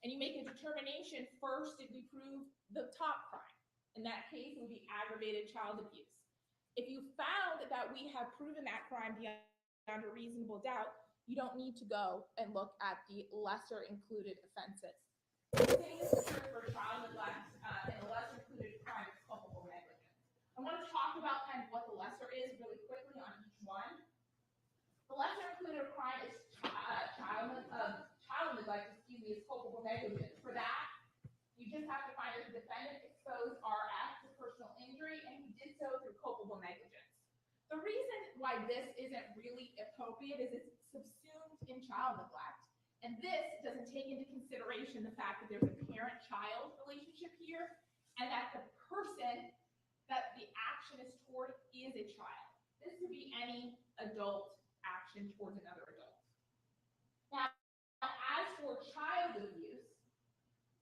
and you make a determination first if we prove the top crime. In that case, it would be aggravated child abuse. If you found that we have proven that crime beyond a reasonable doubt, you don't need to go and look at the lesser included offenses. The same is true for child neglect and the lesser included crime is culpable negligence. I want to talk about kind of what the lesser is really quickly on each one. The lesser included crime is child neglect, is culpable negligence. For that, you just have to find that the defendant exposed RF to personal injury, and he did so through culpable negligence. The reason why this isn't really appropriate is it's subsumed in child neglect. And this doesn't take into consideration the fact that there's a parent-child relationship here, and that the person that the action is toward is a child. This could be any adult action towards another adult. Now, as for child abuse,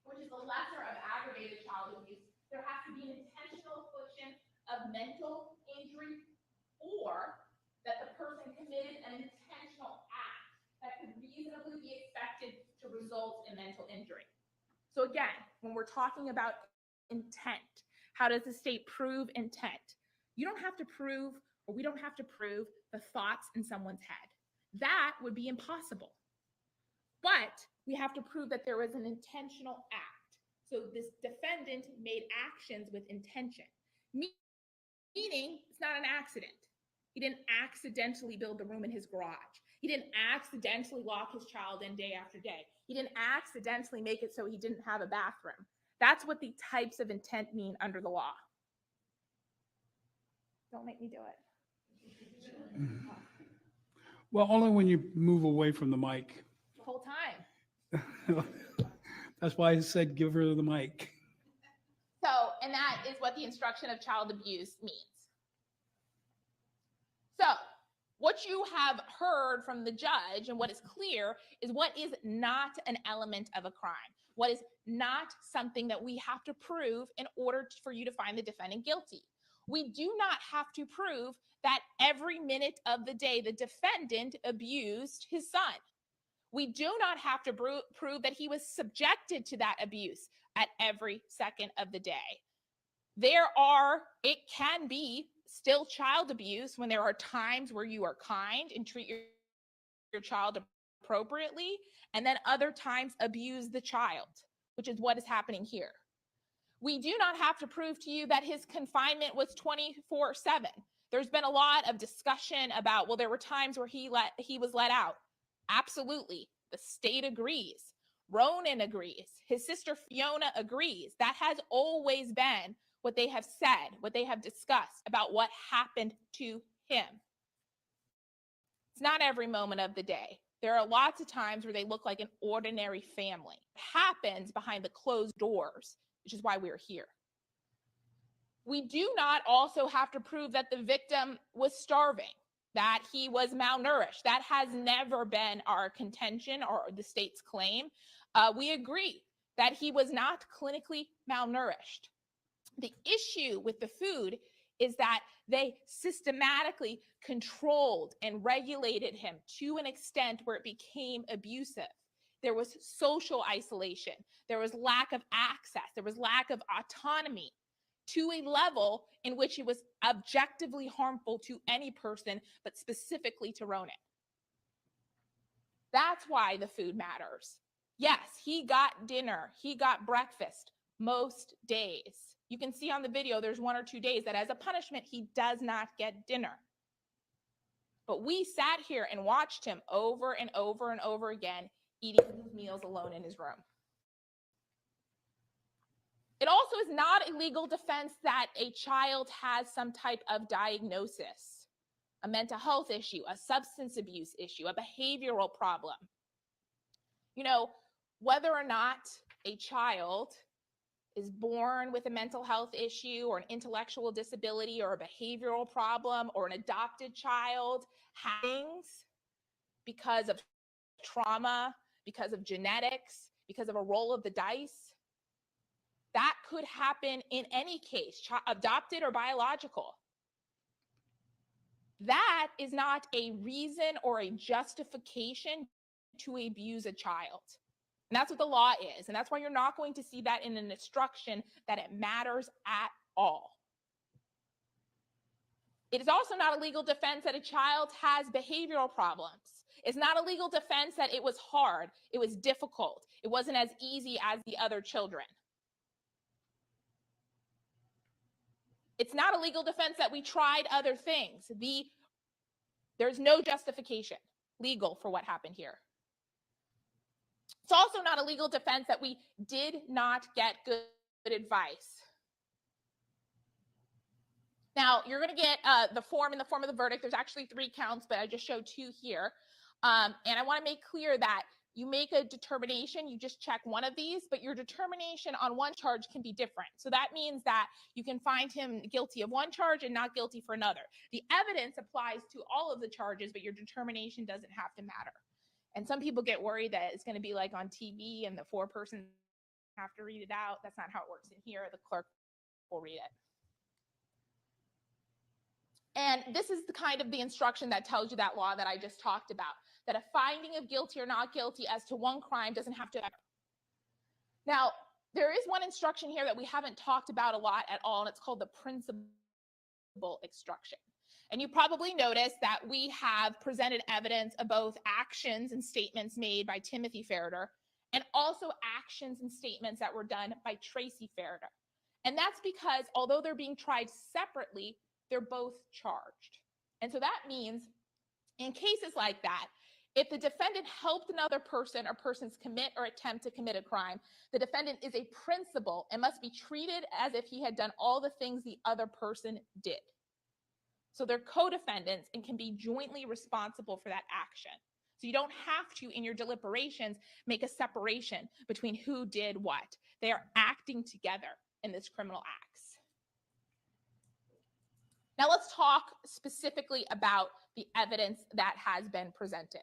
which is the lesser of aggravated child abuse, there has to be an intentional infliction of mental injury or that the person committed an intentional act that could reasonably be expected to result in mental injury. So again, when we're talking about intent, how does the state prove intent? You don't have to prove, or we don't have to prove the thoughts in someone's head. That would be impossible. But we have to prove that there was an intentional act. So this defendant made actions with intention, meaning it's not an accident. He didn't accidentally build the room in his garage. He didn't accidentally lock his child in day after day. He didn't accidentally make it so he didn't have a bathroom. That's what the types of intent mean under the law. Don't make me do it. Well, only when you move away from the mic. The whole time. That's why I said give her the mic. So, and that is what the instruction of child abuse means. So, What you have heard from the judge and what is clear is what is not an element of a crime, what is not something that we have to prove in order for you to find the defendant guilty. We do not have to prove that every minute of the day the defendant abused his son. We do not have to prove that he was subjected to that abuse at every second of the day. It can be still child abuse when there are times where you are kind and treat your child appropriately, and then other times abuse the child, which is what is happening here. We do not have to prove to you that his confinement was 24/7. There's been a lot of discussion about, well, there were times where he was let out. Absolutely. The state agrees. Ronan agrees. His sister Fiona agrees. That has always been what they have said, what they have discussed about what happened to him. It's not every moment of the day. There are lots of times where they look like an ordinary family. It happens behind the closed doors, which is why we're here. We do not also have to prove that the victim was starving, that he was malnourished. That has never been our contention or the state's claim. We agree that he was not clinically malnourished. The issue with the food is that they systematically controlled and regulated him to an extent where it became abusive. There was social isolation. There was lack of access. There was lack of autonomy to a level in which it was objectively harmful to any person, but specifically to Ronan. That's why the food matters. Yes, he got dinner. He got breakfast most days. You can see on the video, there's 1 or 2 days that as a punishment, he does not get dinner. But we sat here and watched him over and over and over again, eating his meals alone in his room. It also is not a legal defense that a child has some type of diagnosis, a mental health issue, a substance abuse issue, a behavioral problem. You know, whether or not a child is born with a mental health issue or an intellectual disability or a behavioral problem, or an adopted child hangs because of trauma, because of genetics, because of a roll of the dice, that could happen in any case, adopted or biological. That is not a reason or a justification to abuse a child. And that's what the law is. And that's why you're not going to see that in an instruction that it matters at all. It is also not a legal defense that a child has behavioral problems. It's not a legal defense that it was hard, it was difficult, it wasn't as easy as the other children. It's not a legal defense that we tried other things. There's no justification legal for what happened here. It's also not a legal defense that we did not get good advice. Now, you're going to get the form in the form of the verdict. There's actually 3 counts, but I just showed 2 here. And I want to make clear that you make a determination, you just check one of these, but your determination on one charge can be different. So that means that you can find him guilty of one charge and not guilty for another. The evidence applies to all of the charges, but your determination doesn't have to matter. And some people get worried that it's going to be like on TV and the 4 persons have to read it out. That's not how it works in here. The clerk will read it. And this is the kind of the instruction that tells you that law that I just talked about, that a finding of guilty or not guilty as to one crime doesn't have to matter. Now, there is one instruction here that we haven't talked about a lot at all, and it's called the principal instruction. And you probably noticed that we have presented evidence of both actions and statements made by Timothy Ferriter, and also actions and statements that were done by Tracy Ferriter. And that's because although they're being tried separately, they're both charged. And so that means in cases like that, if the defendant helped another person or persons commit or attempt to commit a crime, the defendant is a principal and must be treated as if he had done all the things the other person did. So they're co-defendants and can be jointly responsible for that action. So you don't have to, in your deliberations, make a separation between who did what. They are acting together in this criminal acts. Now let's talk specifically about the evidence that has been presented.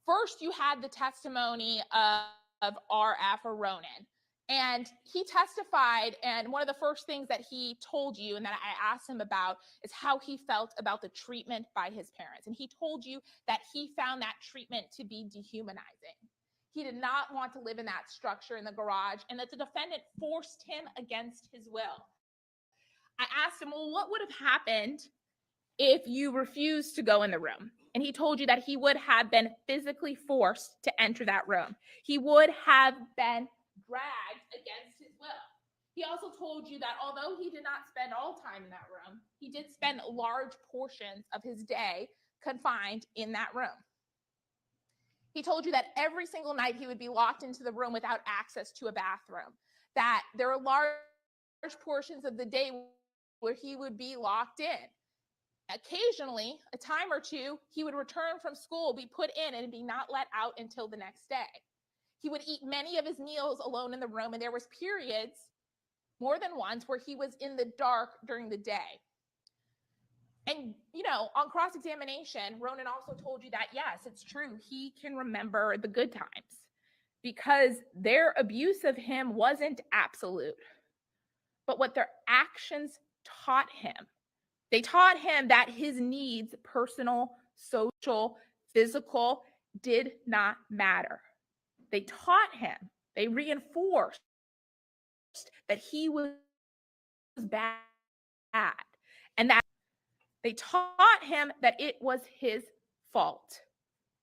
First, you had the testimony of RF or Ronan. And he testified, and one of the first things that he told you and that I asked him about is how he felt about the treatment by his parents. And he told you that he found that treatment to be dehumanizing. He did not want to live in that structure in the garage, and that the defendant forced him against his will. I asked him, well, what would have happened if you refused to go in the room? And he told you that he would have been physically forced to enter that room. He would have been dragged against his will. He also told you that although he did not spend all time in that room, he did spend large portions of his day confined in that room. He told you that every single night he would be locked into the room without access to a bathroom, that there are large portions of the day where he would be locked in. Occasionally, a time or two, he would return from school, be put in, and be not let out until the next day. He would eat many of his meals alone in the room, and there was periods, more than once, where he was in the dark during the day. And, you know, on cross-examination, Ronan also told you that, yes, it's true, he can remember the good times because their abuse of him wasn't absolute, but what their actions taught him. They taught him that his needs, personal, social, physical, did not matter. They taught him, they reinforced that he was bad, and that they taught him that it was his fault,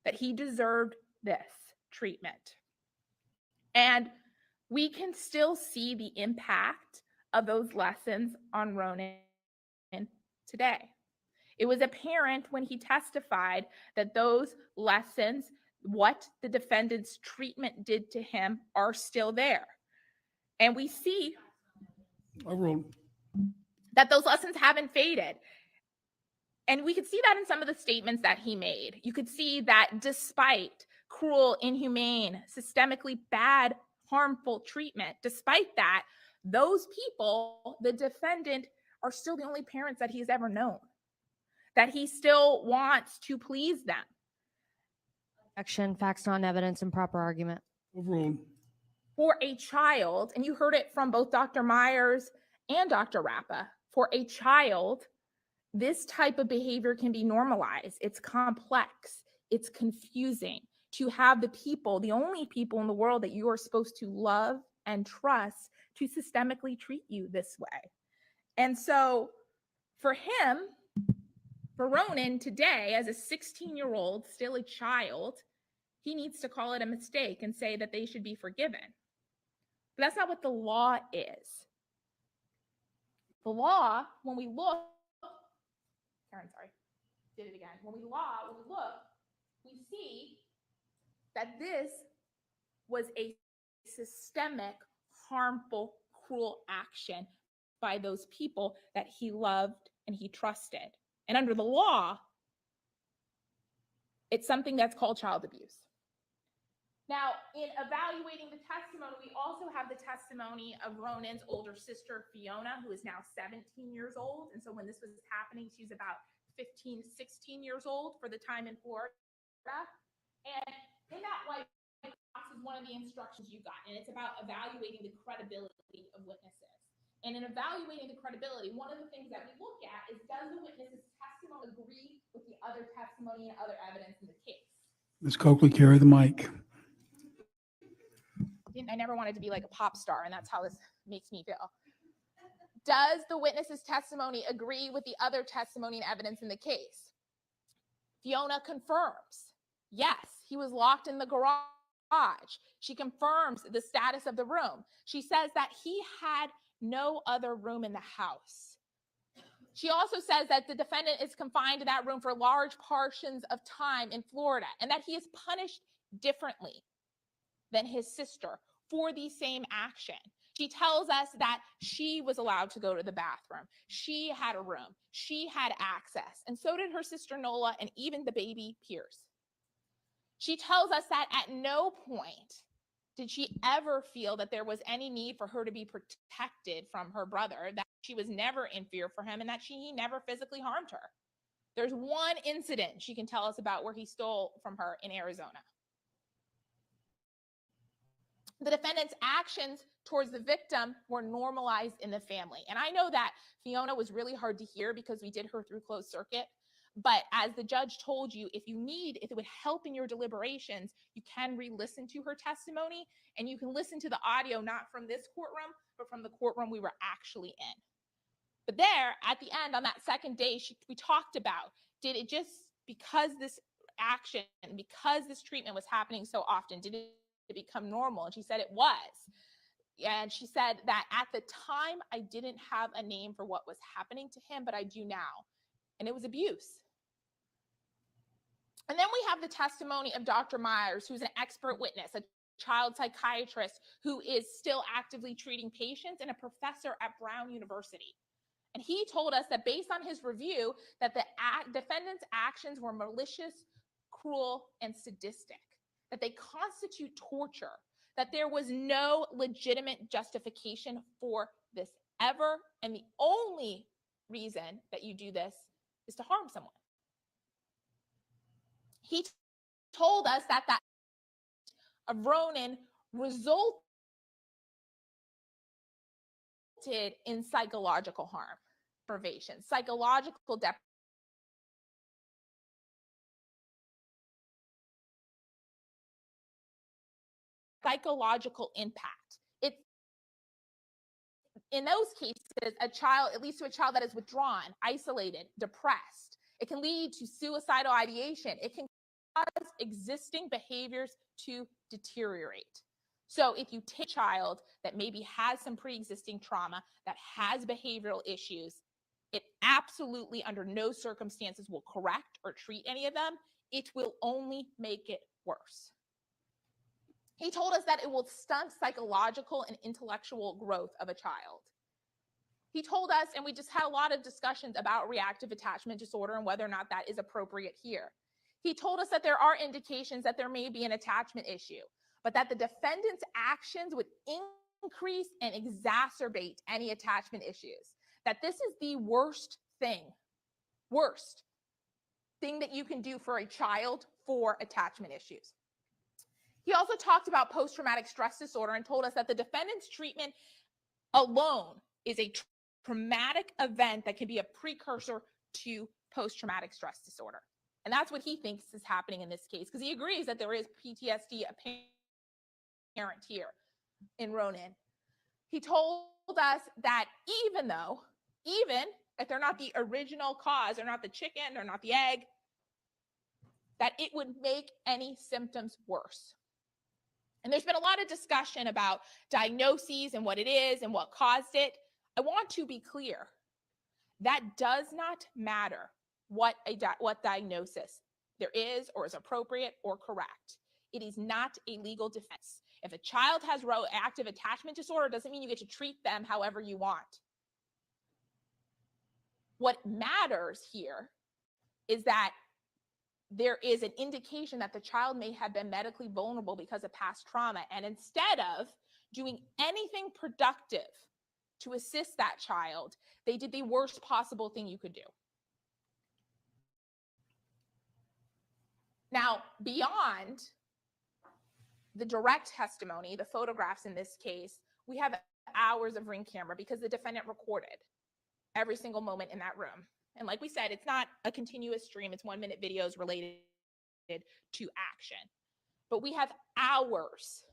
that he deserved this treatment. And we can still see the impact of those lessons on Ronan today. It was apparent when he testified that those lessons, what the defendant's treatment did to him, are still there. And we see that those lessons haven't faded. And we could see that in some of the statements that he made. You could see that despite cruel, inhumane, systemically bad, harmful treatment, despite that, those people, the defendant, are still the only parents that he's ever known, that he still wants to please them. Action, facts, non-evidence, and proper argument. Overruled. For a child, and you heard it from both Dr. Myers and Dr. Rappa, for a child, this type of behavior can be normalized. It's complex. It's confusing to have the people, the only people in the world that you are supposed to love and trust, to systemically treat you this way. And so for him, for Ronan today, as a 16-year-old, still a child, he needs to call it a mistake and say that they should be forgiven. But that's not what the law is. The law, when we look, Karen, sorry, did it again. When we look, we see that this was a systemic, harmful, cruel action by those people that he loved and he trusted. And under the law, it's something that's called child abuse. Now, in evaluating the testimony, we also have the testimony of Ronan's older sister, Fiona, who is now 17 years old. And so when this was happening, she's about 15, 16 years old for the time in Florida. And in that white box is one of the instructions you got, and it's about evaluating the credibility of witnesses. And in evaluating the credibility, one of the things that we look at is, does the witness's testimony agree with the other testimony and other evidence in the case? Ms. Coakley, carry the mic. I never wanted to be like a pop star, and that's how this makes me feel. Does the witness's testimony agree with the other testimony and evidence in the case? Fiona confirms, yes, he was locked in the garage. She confirms the status of the room. She says that he had no other room in the house. She also says that the defendant is confined to that room for large portions of time in Florida, and that he is punished differently than his sister for the same action. She tells us that she was allowed to go to the bathroom. She had a room. She had access. And so did her sister Nola and even the baby Pierce. She tells us that at no point did she ever feel that there was any need for her to be protected from her brother, that she was never in fear for him and that he never physically harmed her. There's one incident she can tell us about where he stole from her in Arizona. The defendant's actions towards the victim were normalized in the family. And I know that Fiona was really hard to hear because we did her through closed circuit. But as the judge told you, if it would help in your deliberations, you can re-listen to her testimony, and you can listen to the audio, not from this courtroom, but from the courtroom we were actually in. But there, at the end, on that second day, we talked about, did it just, because this action, because this treatment was happening so often, did it become normal? And she said it was. And she said that at the time, I didn't have a name for what was happening to him, but I do now. And it was abuse. And then we have the testimony of Dr. Myers, who's an expert witness, a child psychiatrist who is still actively treating patients and a professor at Brown University. And he told us that based on his review, that the defendant's actions were malicious, cruel, and sadistic, that they constitute torture, that there was no legitimate justification for this ever, and the only reason that you do this is to harm someone. He told us that of Ronan resulted in psychological harm, privation, psychological deprivation, psychological impact. It's in those cases, it leads to a child that is withdrawn, isolated, depressed. It can lead to suicidal ideation. It can cause existing behaviors to deteriorate. So if you take a child that maybe has some pre-existing trauma, that has behavioral issues, it absolutely under no circumstances will correct or treat any of them. It will only make it worse. He told us that it will stunt psychological and intellectual growth of a child. He told us, and we just had a lot of discussions about reactive attachment disorder and whether or not that is appropriate here. He told us that there are indications that there may be an attachment issue, but that the defendant's actions would increase and exacerbate any attachment issues. That this is the worst thing that you can do for a child for attachment issues. He also talked about post-traumatic stress disorder and told us that the defendant's treatment alone is a traumatic event that can be a precursor to post-traumatic stress disorder. And that's what he thinks is happening in this case, because he agrees that there is PTSD apparent here in Ronan. He told us that even if they're not the original cause, they're not the chicken, they're not the egg, that it would make any symptoms worse. And there's been a lot of discussion about diagnoses and what it is and what caused it. I want to be clear. That does not matter what diagnosis there is or is appropriate or correct. It is not a legal defense. If a child has reactive attachment disorder, it doesn't mean you get to treat them however you want. What matters here is that there is an indication that the child may have been medically vulnerable because of past trauma. And instead of doing anything productive to assist that child, they did the worst possible thing you could do. Now, beyond the direct testimony, the photographs in this case, we have hours of ring camera because the defendant recorded every single moment in that room. And like we said, it's not a continuous stream. It's 1-minute videos related to action. But we have hours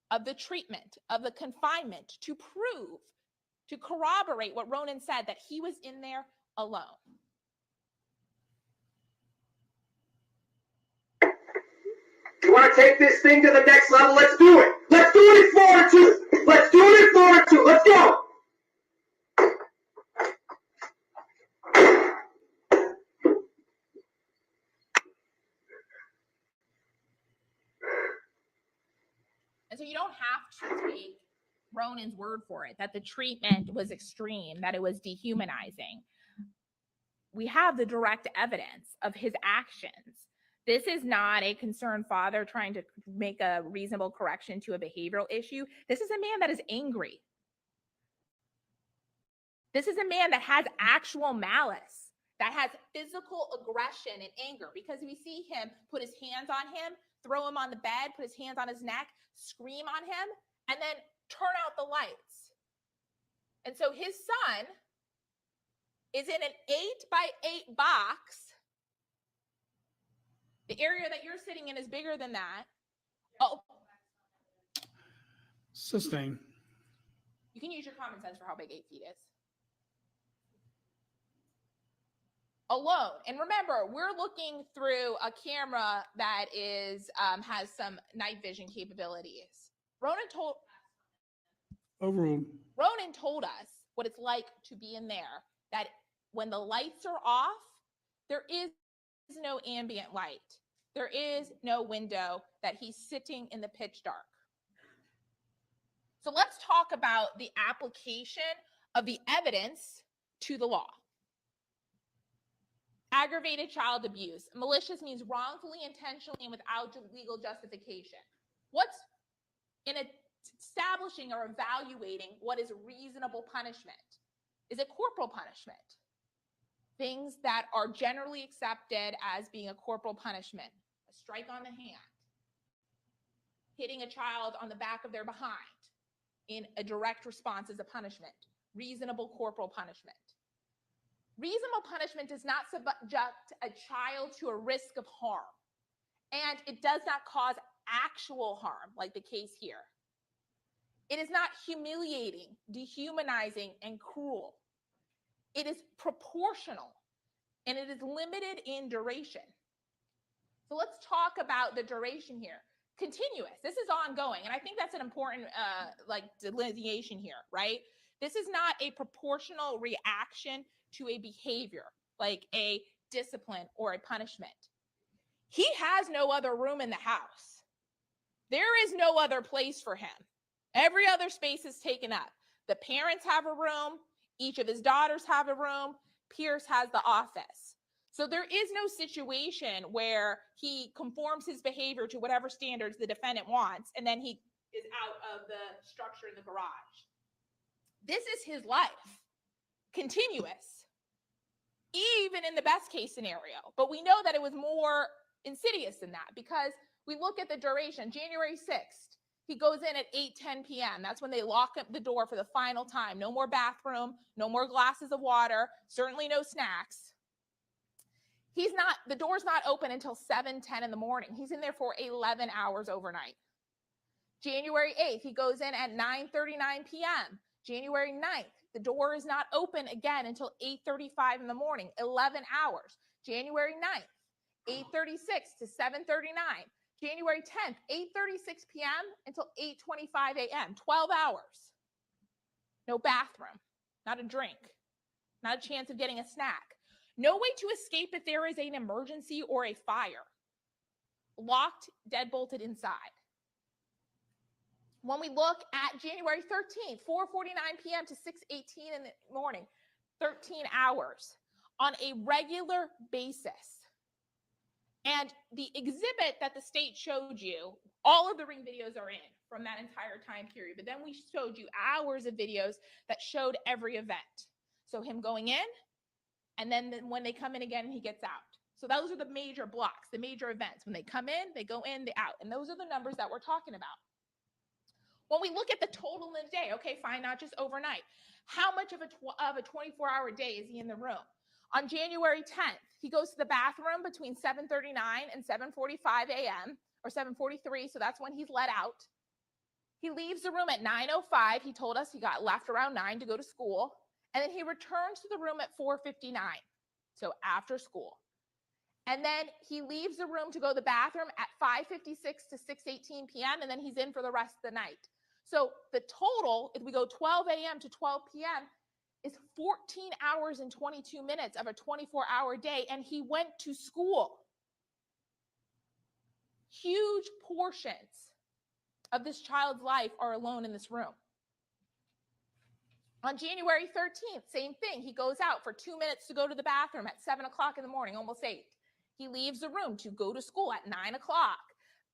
of the treatment, of the confinement to prove, to corroborate what Ronan said, that he was in there alone. You want to take this thing to the next level? Let's do it. Let's do it in Florida too. Let's do it in Florida too. Let's go. And so you don't have to take Ronan's word for it, that the treatment was extreme, that it was dehumanizing. We have the direct evidence of his actions. This is not a concerned father trying to make a reasonable correction to a behavioral issue. This is a man that is angry. This is a man that has actual malice, that has physical aggression and anger, because we see him put his hands on him, throw him on the bed, put his hands on his neck, scream on him, and then turn out the lights. And so his son is in an 8x8 box. The area that you're sitting in is bigger than that. Oh, Sustain. you can use your common sense for how big 8 feet is. Alone. And remember, we're looking through a camera that is has some night vision capabilities. Ronan told us what it's like to be in there, that when the lights are off, there is no ambient light. There is no window, that he's sitting in the pitch dark. So let's talk about the application of the evidence to the law. Aggravated child abuse. Malicious means wrongfully, intentionally, and without legal justification. What's in establishing or evaluating what is reasonable punishment? Is it corporal punishment? Things that are generally accepted as being a corporal punishment. A strike on the hand. Hitting a child on the back of their behind in a direct response as a punishment. Reasonable corporal punishment. Reasonable punishment does not subject a child to a risk of harm, and it does not cause actual harm, like the case here. It is not humiliating, dehumanizing, and cruel. It is proportional, and it is limited in duration. So let's talk about the duration here. Continuous. This is ongoing, and I think that's an important delineation here, right? This is not a proportional reaction to a behavior, like a discipline or a punishment. He has no other room in the house. There is no other place for him. Every other space is taken up. The parents have a room. Each of his daughters have a room. Pierce has the office. So there is no situation where he conforms his behavior to whatever standards the defendant wants, and then he is out of the structure in the garage. This is his life. Continuous. Even in the best case scenario. But we know that it was more insidious than that, because we look at the duration. January 6th, he goes in at 8:10 p.m. That's when they lock up the door for the final time. No more bathroom, no more glasses of water, certainly no snacks. The door's not open until 7:10 in the morning. He's in there for 11 hours overnight. January 8th, he goes in at 9:39 p.m. January 9th, the door is not open again until 8:35 in the morning, 11 hours. January 9th, 8:36 to 7:39. January 10th, 8:36 p.m. until 8:25 a.m., 12 hours. No bathroom, not a drink, not a chance of getting a snack. No way to escape if there is an emergency or a fire. Locked, deadbolted inside. When we look at January 13th, 4:49 p.m. to 6:18 in the morning, 13 hours on a regular basis. And the exhibit that the state showed you, all of the ring videos are in from that entire time period. But then we showed you hours of videos that showed every event. So him going in, and then when they come in again, he gets out. So those are the major blocks, the major events. When they come in, they go in, they out. And those are the numbers that we're talking about. When we look at the total in a day, okay, fine, not just overnight. How much of a 24-hour day is he in the room? On January 10th, he goes to the bathroom between 7:39 and 7:45 a.m. or 7:43, so that's when he's let out. He leaves the room at 9:05. He told us he got left around 9 to go to school. And then he returns to the room at 4:59, so after school. And then he leaves the room to go to the bathroom at 5:56 to 6:18 p.m., and then he's in for the rest of the night. So the total, if we go 12 a.m. to 12 p.m., is 14 hours and 22 minutes of a 24-hour day, and he went to school. Huge portions of this child's life are alone in this room. On January 13th, same thing. He goes out for 2 minutes to go to the bathroom at 7 o'clock in the morning, almost 8. He leaves the room to go to school at 9 o'clock.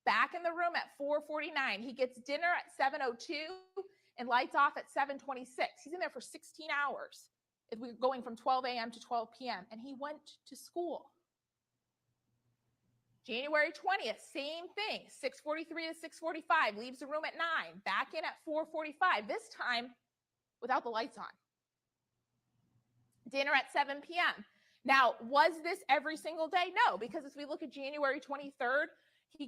Back in the room at 4:49. He gets dinner at 7:02 and lights off at 7:26. He's in there for 16 hours. If we're going from 12 a.m. to 12 p.m. and he went to school. January 20th, same thing, 6:43 to 6:45, leaves the room at 9, back in at 4:45, this time without the lights on. Dinner at 7 p.m. Now, was this every single day? No, because as we look at January 23rd, he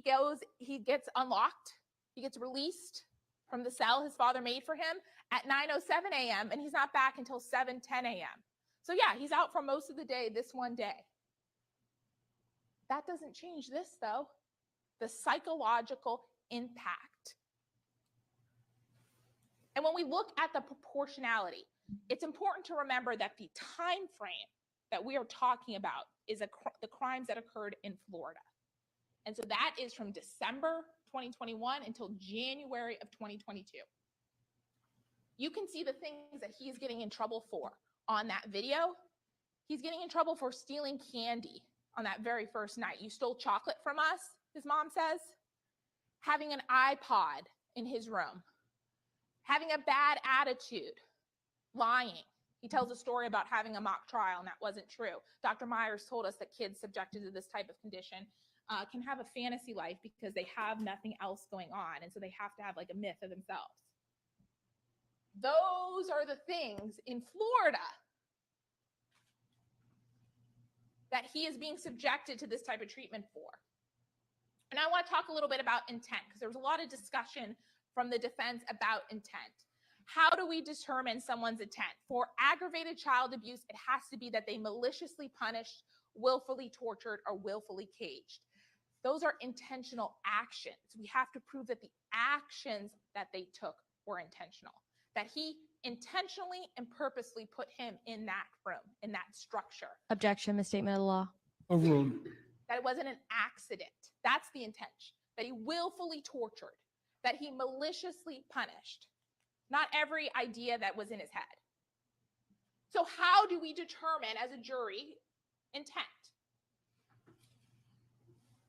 gets unlocked, he gets released from the cell his father made for him at 9:07 a.m. and he's not back until 7:10 a.m. So yeah, he's out for most of the day this one day. That doesn't change this though, the psychological impact. And when we look at the proportionality, it's important to remember that the time frame that we are talking about is the crimes that occurred in Florida. And so that is from December 2021 until January of 2022. You can see the things that he's getting in trouble for on that video. He's getting in trouble for stealing candy on that very first night. You stole chocolate from us, his mom says. Having an iPod in his room. Having a bad attitude. Lying. He tells a story about having a mock trial, and that wasn't true. Dr. Myers told us that kids subjected to this type of condition can have a fantasy life because they have nothing else going on, and so they have to have like a myth of themselves. Those are the things in Florida that he is being subjected to this type of treatment for. And I want to talk a little bit about intent, because there was a lot of discussion from the defense about intent. How do we determine someone's intent? For aggravated child abuse, it has to be that they maliciously punished, willfully tortured, or willfully caged. Those are intentional actions. We have to prove that the actions that they took were intentional, that he intentionally and purposely put him in that room, in that structure. Objection, misstatement of the law. Overruled. That it wasn't an accident. That's the intention. That he willfully tortured, that he maliciously punished. Not every idea that was in his head. So how do we determine as a jury intent?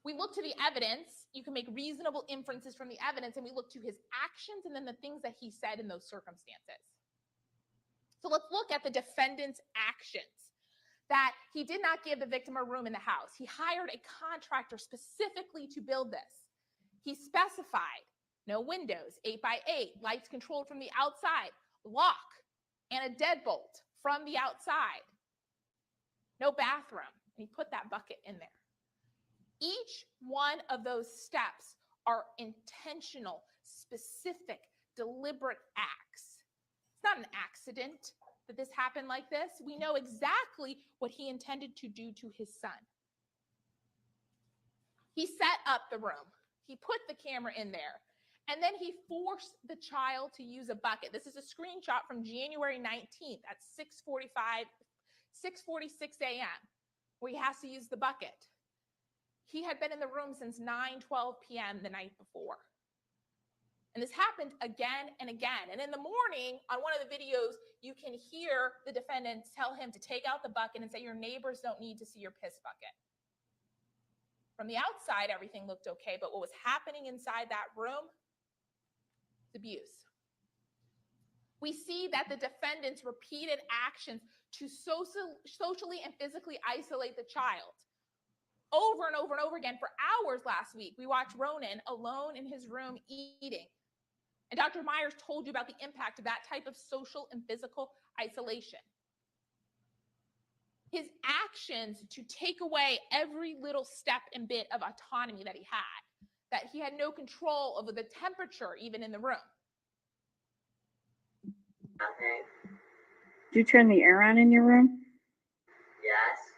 We look to the evidence. You can make reasonable inferences from the evidence, and we look to his actions and then the things that he said in those circumstances. So let's look at the defendant's actions. That he did not give the victim a room in the house. He hired a contractor specifically to build this. He specified no windows, 8x8, lights controlled from the outside, lock, and a deadbolt from the outside. No bathroom. And he put that bucket in there. Each one of those steps are intentional, specific, deliberate acts. It's not an accident that this happened like this. We know exactly what he intended to do to his son. He set up the room. He put the camera in there. And then he forced the child to use a bucket. This is a screenshot from January 19th at 6:46 a.m. where he has to use the bucket. He had been in the room since 9:12 p.m. the night before. And this happened again and again. And in the morning, on one of the videos, you can hear the defendant tell him to take out the bucket and say, your neighbors don't need to see your piss bucket. From the outside, everything looked okay. But what was happening inside that room? Abuse. We see that the defendant's repeated actions to socially and physically isolate the child over and over and over again for hours last week. We watched Ronan alone in his room eating. And Dr. Myers told you about the impact of that type of social and physical isolation. His actions to take away every little step and bit of autonomy that he had no control over the temperature even in the room. Okay. Did you turn the air on in your room? Yes.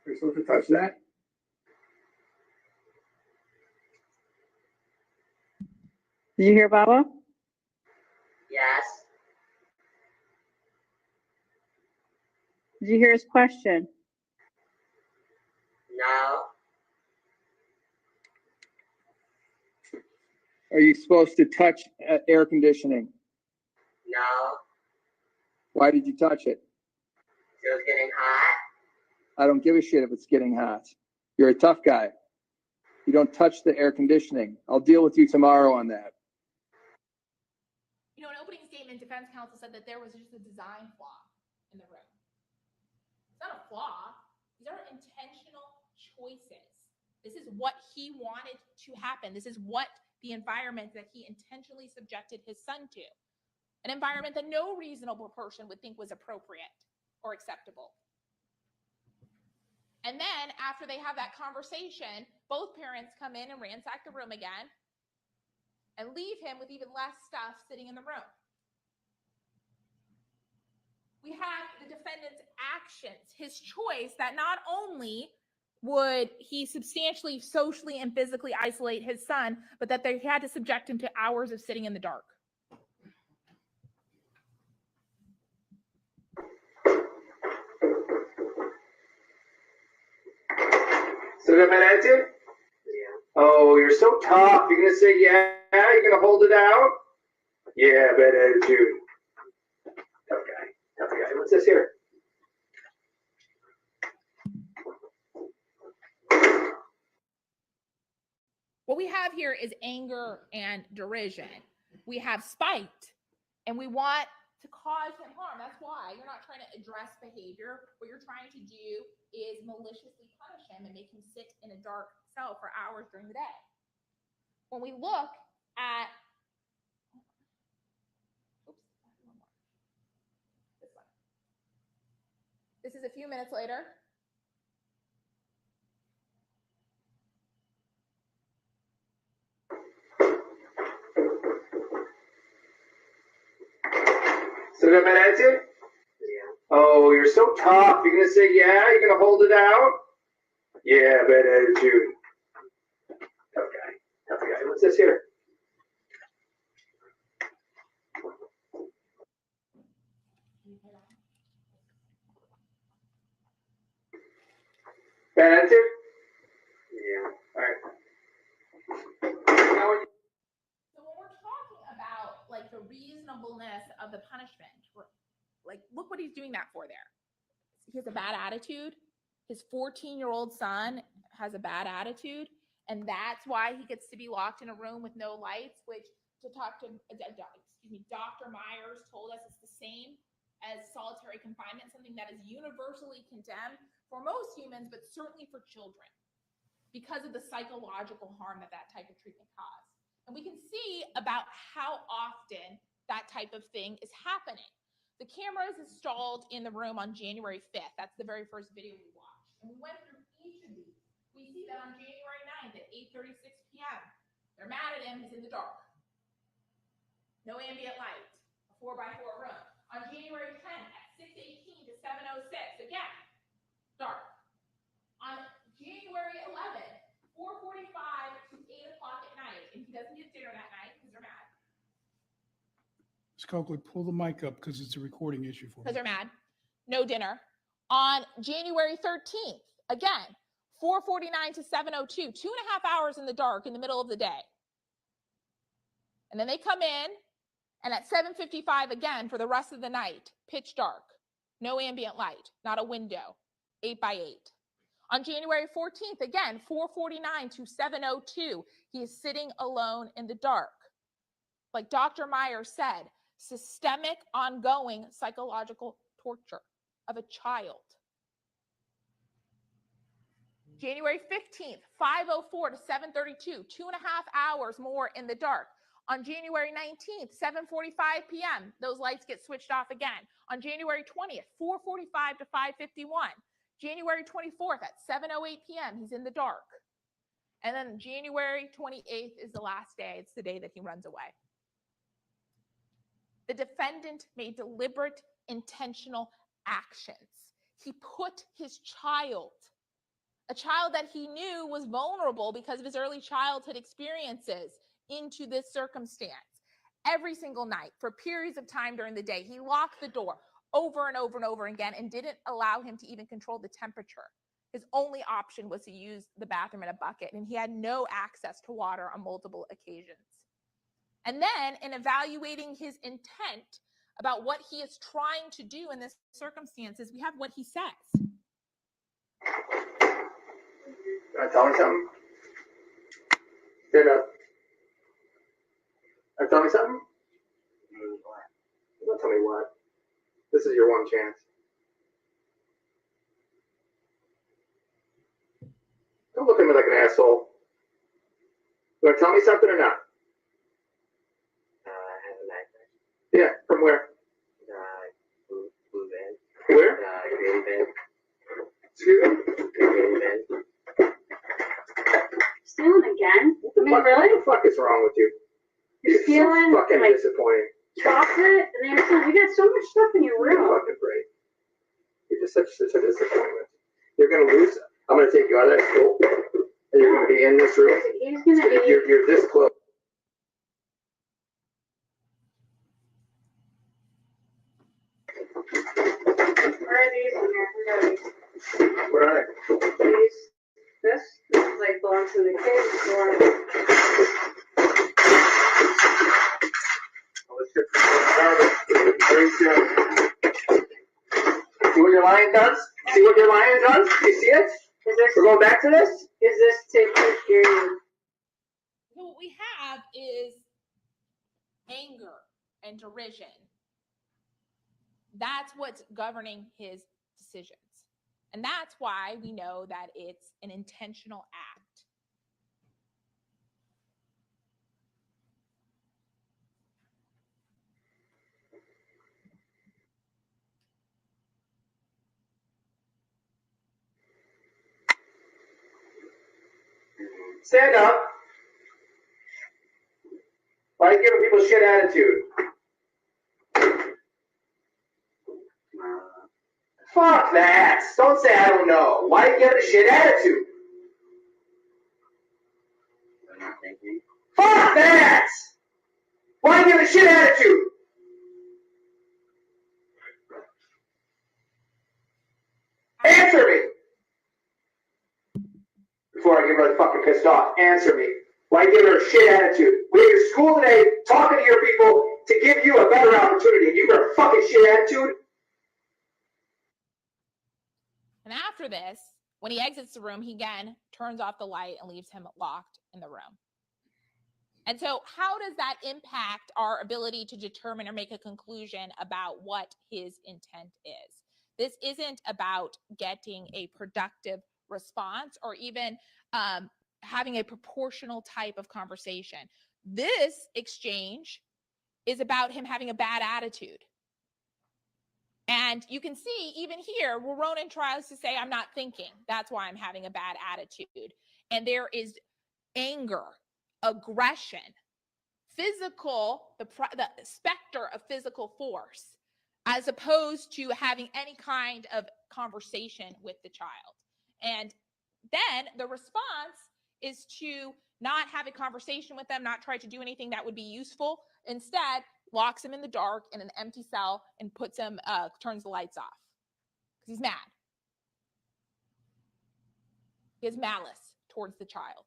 You're supposed to touch that? Did you hear Baba? Yes. Did you hear his question? No. Are you supposed to touch air conditioning? No. Why did you touch it? It was getting hot. I don't give a shit if it's getting hot. You're a tough guy. You don't touch the air conditioning. I'll deal with you tomorrow on that. You know, in opening statement, defense counsel said that there was just a design flaw in the room. It's not a flaw. These are intentional choices. This is what he wanted to happen. This is what the environment that he intentionally subjected his son to. An environment that no reasonable person would think was appropriate or acceptable. And then after they have that conversation, both parents come in and ransack the room again and leave him with even less stuff sitting in the room. We have the defendant's actions, his choice that not only would he substantially socially and physically isolate his son, but that they had to subject him to hours of sitting in the dark. So the attitude? Yeah. Oh, you're so tough. You're gonna say yeah? You're gonna hold it out? Yeah, bad attitude. Tough guy. Tough guy. What's this here? What we have here is anger and derision. We have spite, and we want to cause him harm. That's why you're not trying to address behavior. What you're trying to do is maliciously punish him and make him sit in a dark cell for hours during the day. When we look at, this is a few minutes later. So the attitude? Yeah. Oh, you're so tough. You're gonna say yeah? You're gonna hold it out? Yeah, bad attitude. Tough guy. Tough guy. What's this here? Bad attitude? Yeah. All right. So when we're talking about like the reasonableness of the punishment, like look what he's doing that for there. He has a bad attitude. His 14-year-old son has a bad attitude, and that's why he gets to be locked in a room with no lights, which to talk to Dr. Myers told us it's the same as solitary confinement, something that is universally condemned for most humans, but certainly for children, because of the psychological harm that that type of treatment caused. And we can see about how often that type of thing is happening. The camera is installed in the room on January 5th. That's the very first video we watched. And we went through each of these. We see that on January 9th at 8:36 p.m. They're mad at him. He's in the dark. No ambient light. A 4x4 room. On January 10th at 6:18 to 7:06. Again, dark. On January 11th, 4:45 to 8 o'clock at night, and he doesn't get dinner that night because they're mad. Ms. Coakley, pull the mic up because it's a recording issue for me. Because they're mad. No dinner. On January 13th, again, 4:49 to 7:02, 2.5 hours in the dark in the middle of the day. And then they come in, and at 7:55 again for the rest of the night, pitch dark, no ambient light, not a window, 8x8. On January 14th, again, 4:49 to 7:02, he is sitting alone in the dark. Like Dr. Myers said, systemic, ongoing psychological torture of a child. January 15th, 5:04 to 7:32, 2.5 hours more in the dark. On January 19th, 7:45 p.m., those lights get switched off again. On January 20th, 4:45 to 5:51. January 24th at 7:08 p.m., he's in the dark. And then January 28th is the last day. It's the day that he runs away. The defendant made deliberate, intentional actions. He put his child, a child that he knew was vulnerable because of his early childhood experiences, into this circumstance. Every single night, for periods of time during the day, he locked the door over and over and over again and didn't allow him to even control the temperature. His only option was to use the bathroom in a bucket, and he had no access to water on multiple occasions. And then in evaluating his intent about what he is trying to do in this circumstances, we have what he says. Tell me something. Stand up. Tell me something. Don't tell me what. This is your one chance. Don't look at me like an asshole. You want to tell me something or not? I have a nightmare. Yeah, from where? Blue van. Where? Green van. Excuse me? Green van. Stealing again? I mean, What really? the fuck is wrong with you? You're Stealing, so fucking like, disappointing. Chocolate? And there's some, you got so much stuff in your You're room. fucking great. You're just such a disappointment. You're gonna lose. I'm gonna take you out of that school, and you're gonna be in this room. He's gonna be. You're this close. Where are these in here? Where are these? What are they? These. This is like belongs to the kids store. Very soon. See what your lion does? See what your lion does? You see it? Is this? We're going back to this? Is this to your? So what we have is anger and derision. That's what's governing his decisions. And that's why we know that it's an intentional act. Stand up. Why are you giving people shit attitude? Fuck that. Don't say I don't know. Why are you giving a shit attitude? I'm not thinking. Fuck that. Why are you giving a shit attitude? Answer me. Before I get really fucking pissed off, answer me. Why are you giving her a shit attitude? We're at school today talking to your people to give you a better opportunity, and you got a fucking shit attitude? And after this, when he exits the room, he again turns off the light and leaves him locked in the room. And so how does that impact our ability to determine or make a conclusion about what his intent is? This isn't about getting a productive response or even having a proportional type of conversation. This exchange is about him having a bad attitude. And you can see even here, where Ronan tries to say, I'm not thinking. That's why I'm having a bad attitude. And there is anger, aggression, physical, the specter of physical force, as opposed to having any kind of conversation with the child. And then the response is to not have a conversation with them, not try to do anything that would be useful. Instead, locks him in the dark in an empty cell and puts him, turns the lights off because he's mad. He has malice towards the child.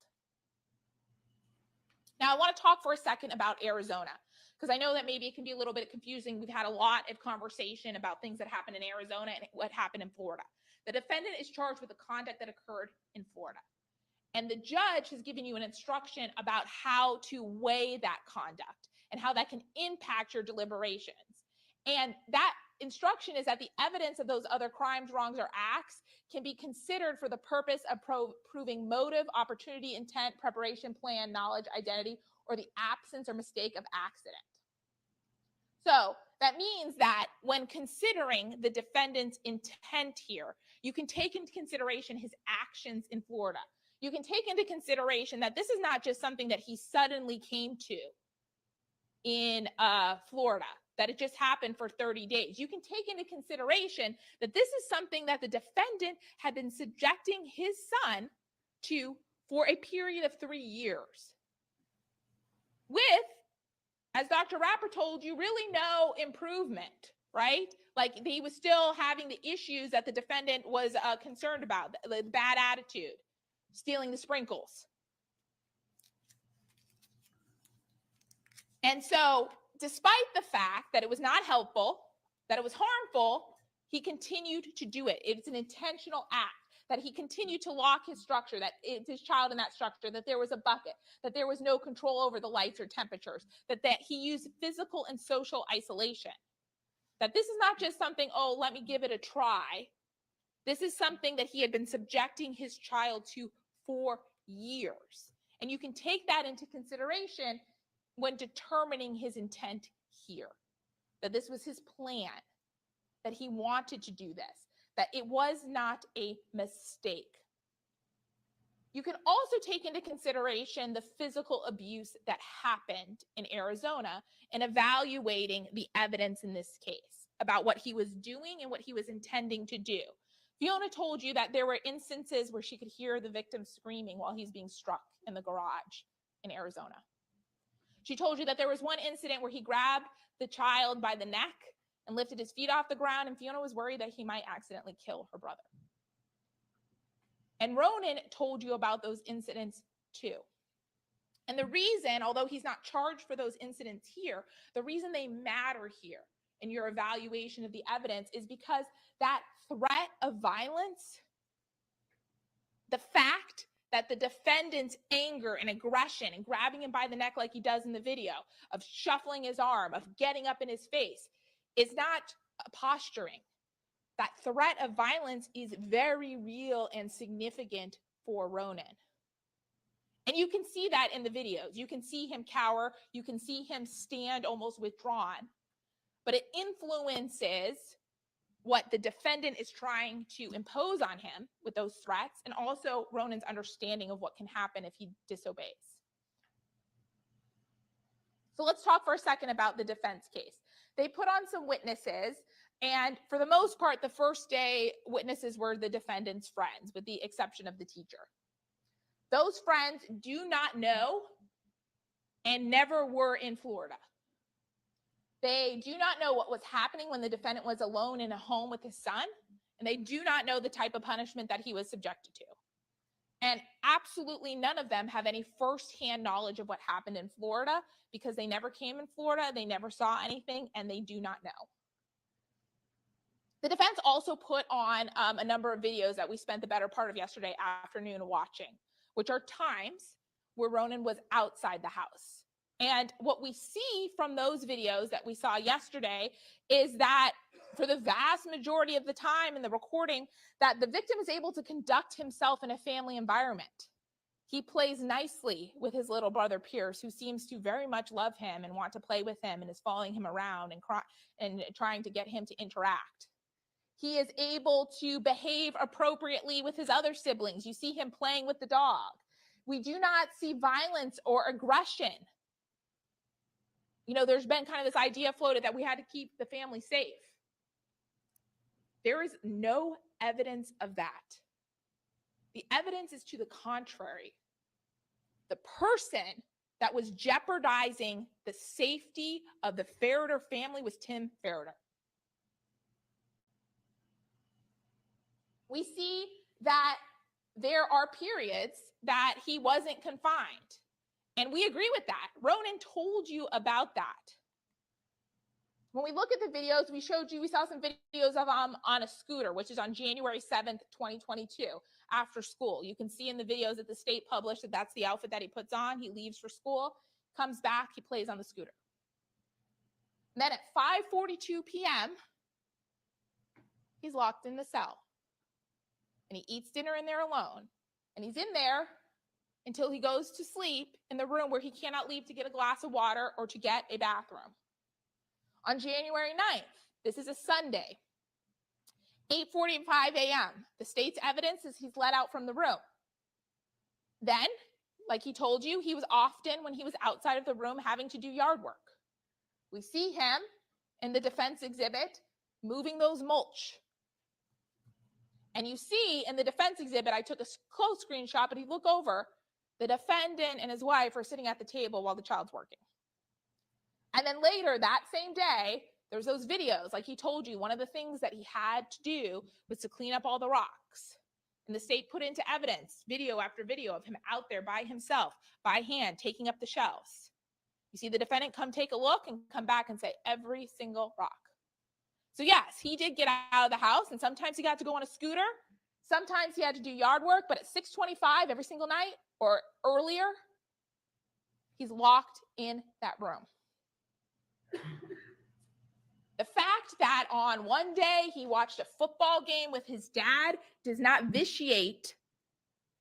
Now, I want to talk for a second about Arizona, because I know that maybe it can be a little bit confusing. We've had a lot of conversation about things that happened in Arizona and what happened in Florida. The defendant is charged with the conduct that occurred in Florida. And the judge has given you an instruction about how to weigh that conduct and how that can impact your deliberations. And that instruction is that the evidence of those other crimes, wrongs, or acts can be considered for the purpose of proving motive, opportunity, intent, preparation, plan, knowledge, identity, or the absence or mistake of accident. So that means that when considering the defendant's intent here, you can take into consideration his actions in Florida. You can take into consideration that this is not just something that he suddenly came to in Florida, that it just happened for 30 days. You can take into consideration that this is something that the defendant had been subjecting his son to for a period of 3 years. With, as Dr. Rapper told you, really no improvement, right? Like he was still having the issues that the defendant was concerned about, the bad attitude, stealing the sprinkles. And so, despite the fact that it was not helpful, that it was harmful, he continued to do it. It's an intentional act, that he continued to lock his structure, that it's his child in that structure, that there was a bucket, that there was no control over the lights or temperatures, that he used physical and social isolation. That this is not just something, oh, let me give it a try. This is something that he had been subjecting his child to for years. And you can take that into consideration when determining his intent here. That this was his plan, that he wanted to do this, that it was not a mistake. You can also take into consideration the physical abuse that happened in Arizona and evaluating the evidence in this case about what he was doing and what he was intending to do. Fiona told you that there were instances where she could hear the victim screaming while he's being struck in the garage in Arizona. She told you that there was one incident where he grabbed the child by the neck and lifted his feet off the ground, and Fiona was worried that he might accidentally kill her brother. And Ronan told you about those incidents too. And the reason, although he's not charged for those incidents here, the reason they matter here in your evaluation of the evidence is because that threat of violence, the fact that the defendant's anger and aggression and grabbing him by the neck like he does in the video, of shuffling his arm, of getting up in his face, is not posturing. That threat of violence is very real and significant for Ronan. And you can see that in the videos. You can see him cower. You can see him stand almost withdrawn. But it influences what the defendant is trying to impose on him with those threats, and also Ronan's understanding of what can happen if he disobeys. So let's talk for a second about the defense case. They put on some witnesses, and for the most part, the first day witnesses were the defendant's friends, with the exception of the teacher. Those friends do not know and never were in Florida. They do not know what was happening when the defendant was alone in a home with his son, and they do not know the type of punishment that he was subjected to. And absolutely none of them have any firsthand knowledge of what happened in Florida, because they never came in Florida, they never saw anything, and they do not know. The defense also put on a number of videos that we spent the better part of yesterday afternoon watching, which are times where Ronan was outside the house. And what we see from those videos that we saw yesterday is that for the vast majority of the time in the recording, that the victim is able to conduct himself in a family environment. He plays nicely with his little brother Pierce, who seems to very much love him and want to play with him and is following him around and trying to get him to interact. He is able to behave appropriately with his other siblings. You see him playing with the dog. We do not see violence or aggression. You know, there's been kind of this idea floated that we had to keep the family safe. There is no evidence of that. The evidence is to the contrary. The person that was jeopardizing the safety of the Ferriter family was Tim Ferriter. We see that there are periods that he wasn't confined. And we agree with that. Ronan told you about that. When we look at the videos, we saw some videos of him on a scooter, which is on January 7th, 2022, after school. You can see in the videos that the state published that that's the outfit that he puts on. He leaves for school, comes back, he plays on the scooter. And then at 5:42 p.m., he's locked in the cell. And he eats dinner in there alone. And he's in there until he goes to sleep in the room where he cannot leave to get a glass of water or to get a bathroom. On January 9th, this is a Sunday, 8:45 a.m., the state's evidence is he's let out from the room. Then, like he told you, he was often, when he was outside of the room, having to do yard work. We see him in the defense exhibit moving those mulch. And you see in the defense exhibit, I took a close screenshot, but you look over, the defendant and his wife are sitting at the table while the child's working. And then later that same day, there's those videos. Like he told you, one of the things that he had to do was to clean up all the rocks. And the state put into evidence, video after video of him out there by himself, by hand, taking up the shelves. You see the defendant come take a look and come back and say every single rock. So yes, he did get out of the house, and sometimes he got to go on a scooter. Sometimes he had to do yard work, but at 6:25 every single night or earlier, he's locked in that room. The fact that on one day, he watched a football game with his dad, does not vitiate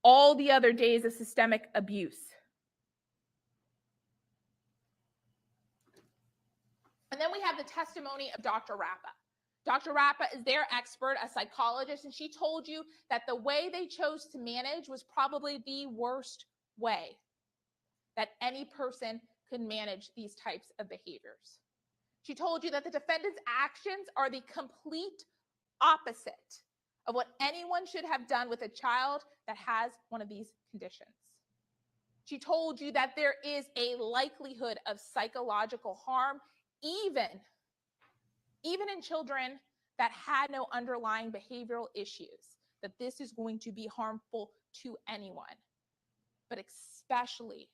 all the other days of systemic abuse. And then we have the testimony of Dr. Rappa. Dr. Rappa is their expert, a psychologist, and she told you that the way they chose to manage was probably the worst way that any person could manage these types of behaviors. She told you that the defendant's actions are the complete opposite of what anyone should have done with a child that has one of these conditions. She told you that there is a likelihood of psychological harm, even in children that had no underlying behavioral issues, that this is going to be harmful to anyone, but especially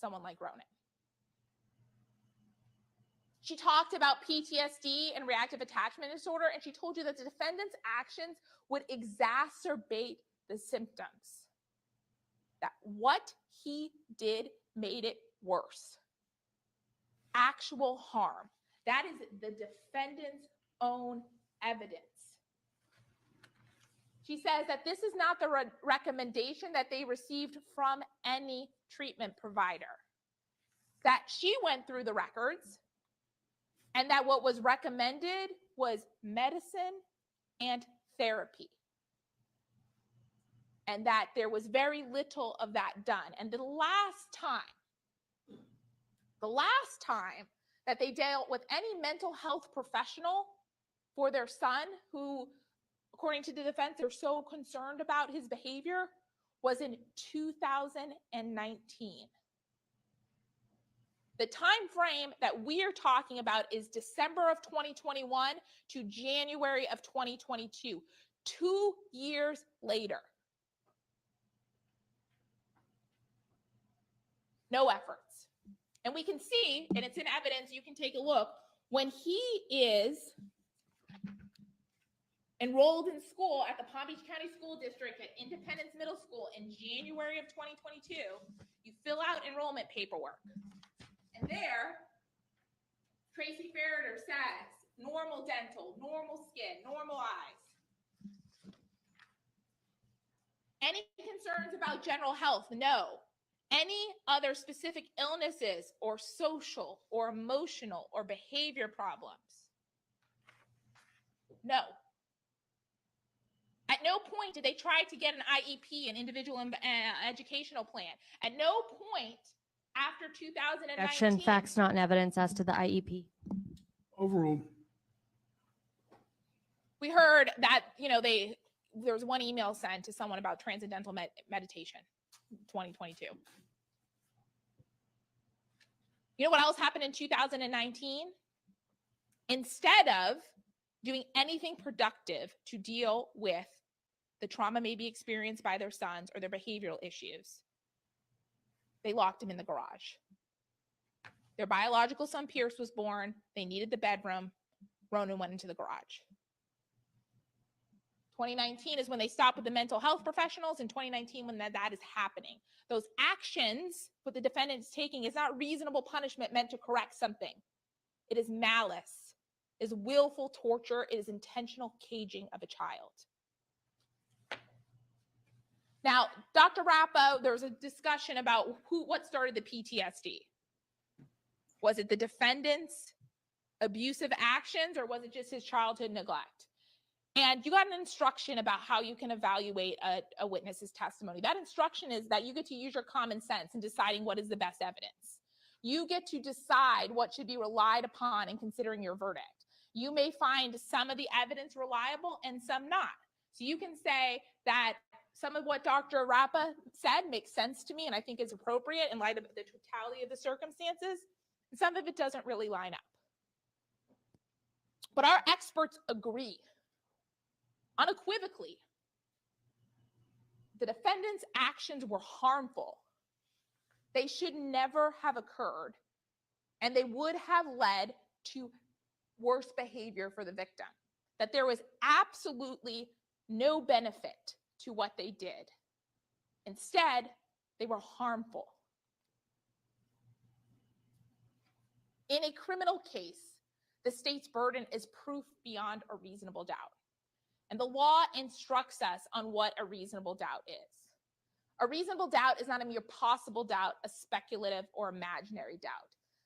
someone like Ronan. She talked about PTSD and reactive attachment disorder, and she told you that the defendant's actions would exacerbate the symptoms, that what he did made it worse. Actual harm. That is the defendant's own evidence. She says that this is not the recommendation that they received from any treatment provider, that she went through the records and that what was recommended was medicine and therapy, and that there was very little of that done. And the last time that they dealt with any mental health professional for their son, who, according to the defense, they're so concerned about his behavior, was in 2019. The time frame that we are talking about is December of 2021 to January of 2022, 2 years later. No efforts. And we can see, and it's in evidence, you can take a look, when he is enrolled in school at the Palm Beach County School District at Independence Middle School in January of 2022, you fill out enrollment paperwork. And there, Tracy Ferriter says, normal dental, normal skin, normal eyes. Any concerns about general health? No. Any other specific illnesses or social or emotional or behavior problems? No. At no point did they try to get an IEP, an individual educational plan. At no point after 2019. Objection, facts not in evidence as to the IEP. Overruled. We heard that, there was one email sent to someone about transcendental meditation, 2022. You know what else happened in 2019? Instead of doing anything productive to deal with the trauma maybe experienced by their sons or their behavioral issues, they locked him in the garage. Their biological son, Pierce, was born. They needed the bedroom. Ronan went into the garage. 2019 is when they stopped with the mental health professionals. In 2019, when that is happening. Those actions, what the defendant is taking, is not reasonable punishment meant to correct something. It is malice, it is willful torture, it is intentional caging of a child. Now, Dr. Rappa, there was a discussion about what started the PTSD. Was it the defendant's abusive actions, or was it just his childhood neglect? And you got an instruction about how you can evaluate a witness's testimony. That instruction is that you get to use your common sense in deciding what is the best evidence. You get to decide what should be relied upon in considering your verdict. You may find some of the evidence reliable and some not. So you can say that some of what Dr. Rappa said makes sense to me and I think is appropriate in light of the totality of the circumstances. And some of it doesn't really line up. But our experts agree unequivocally, the defendant's actions were harmful. They should never have occurred, and they would have led to worse behavior for the victim. That there was absolutely no benefit to what they did. Instead, they were harmful. In a criminal case, the state's burden is proof beyond a reasonable doubt. And the law instructs us on what a reasonable doubt is. A reasonable doubt is not a mere possible doubt, a speculative or imaginary doubt.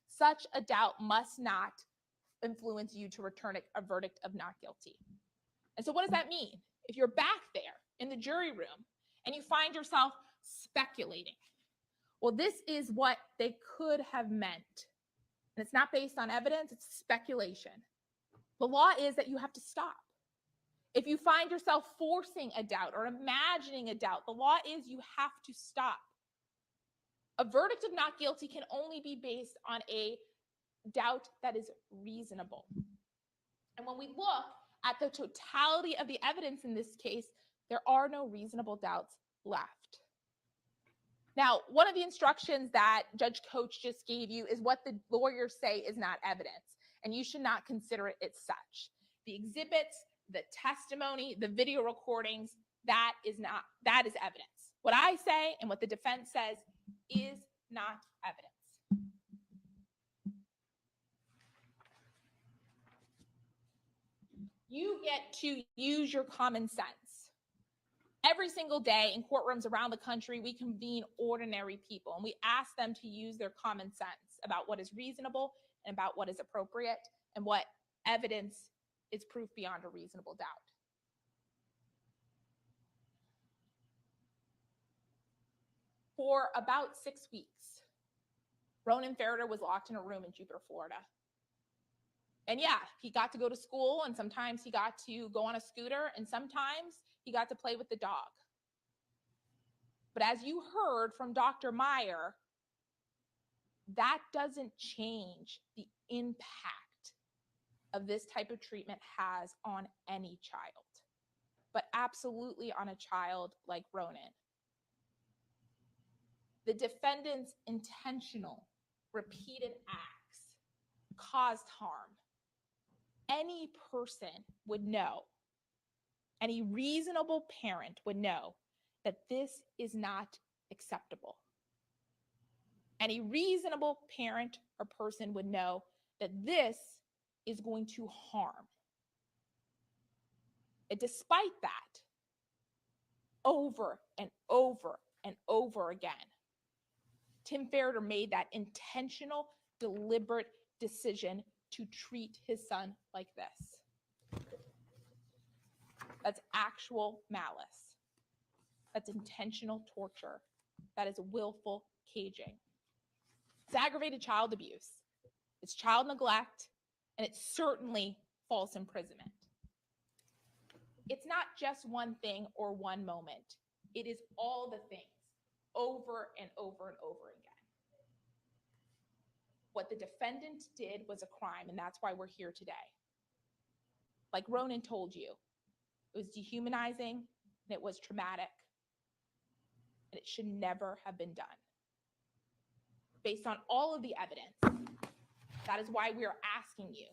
Such a doubt must not influence you to return a verdict of not guilty. And so what does that mean? If you're back there in the jury room and you find yourself speculating, well, this is what they could have meant. And it's not based on evidence, it's speculation. The law is that you have to stop. If you find yourself forcing a doubt or imagining a doubt, the law is you have to stop. A verdict of not guilty can only be based on a doubt that is reasonable. And when we look at the totality of the evidence in this case, there are no reasonable doubts left. Now, one of the instructions that Judge Coach just gave you is what the lawyers say is not evidence, and you should not consider it as such. The exhibits, the testimony, the video recordings, that is evidence. What I say and what the defense says is not evidence. You get to use your common sense. Every single day in courtrooms around the country, we convene ordinary people and we ask them to use their common sense about what is reasonable and about what is appropriate and what evidence is proof beyond a reasonable doubt. For about 6 weeks, Ronan Ferriter was locked in a room in Jupiter, Florida. And yeah, he got to go to school, and sometimes he got to go on a scooter, and sometimes he got to play with the dog. But as you heard from Dr. Meyer, that doesn't change the impact of this type of treatment has on any child, but absolutely on a child like Ronan. The defendant's intentional, repeated acts caused harm. Any person would know, any reasonable parent would know that this is not acceptable. Any reasonable parent or person would know that this is going to harm. And despite that, over and over and over again, Tim Ferriter made that intentional, deliberate decision to treat his son like this. That's actual malice. That's intentional torture. That is willful caging. It's aggravated child abuse. It's child neglect, and it's certainly false imprisonment. It's not just one thing or one moment. It is all the things over and over and over again. What the defendant did was a crime, and that's why we're here today. Like Ronan told you, it was dehumanizing, and it was traumatic, and it should never have been done. Based on all of the evidence, that is why we are asking you,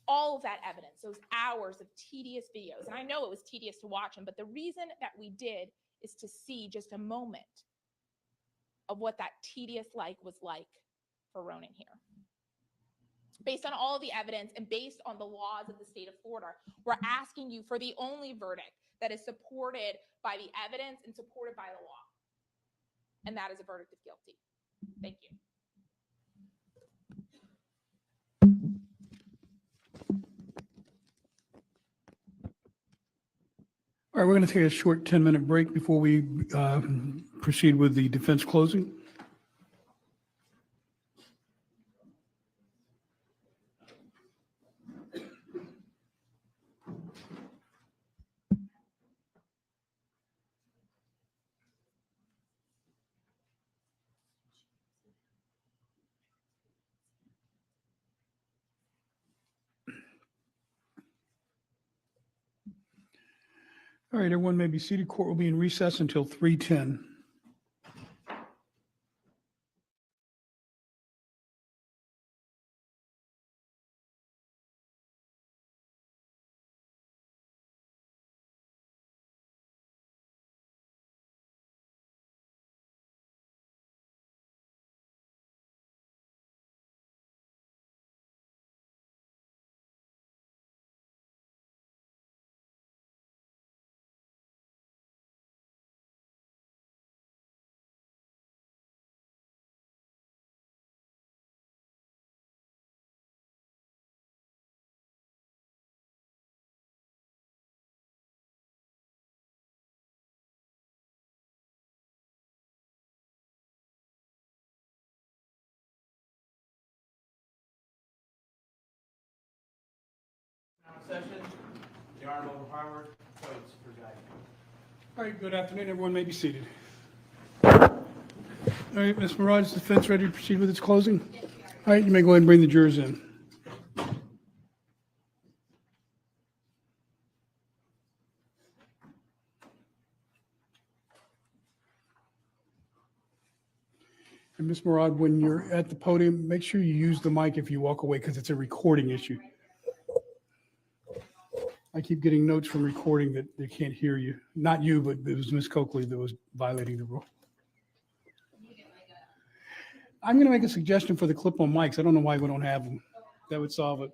all of that evidence, those hours of tedious videos, and I know it was tedious to watch them, but the reason that we did is to see just a moment of what that tedious life was like for Ronan here. Based on all of the evidence and based on the laws of the state of Florida, we're asking you for the only verdict that is supported by the evidence and supported by the law. And that is a verdict of guilty. Thank you. All right, we're going to take a short 10-minute break before we proceed with the defense closing. All right, everyone may be seated. Court will be in recess until 3:10. session. The Honorable Howard Coates presiding. All right, good afternoon. Everyone may be seated. All right, Ms. Murad, is the defense ready to proceed with its closing? All right, you may go ahead and bring the jurors in. And Ms. Murad, when you're at the podium, make sure you use the mic if you walk away because it's a recording issue. I keep getting notes from recording that they can't hear you. Not you, but it was Ms. Coakley that was violating the rule. I'm going to make a suggestion for the clip-on mics. I don't know why we don't have them. That would solve it.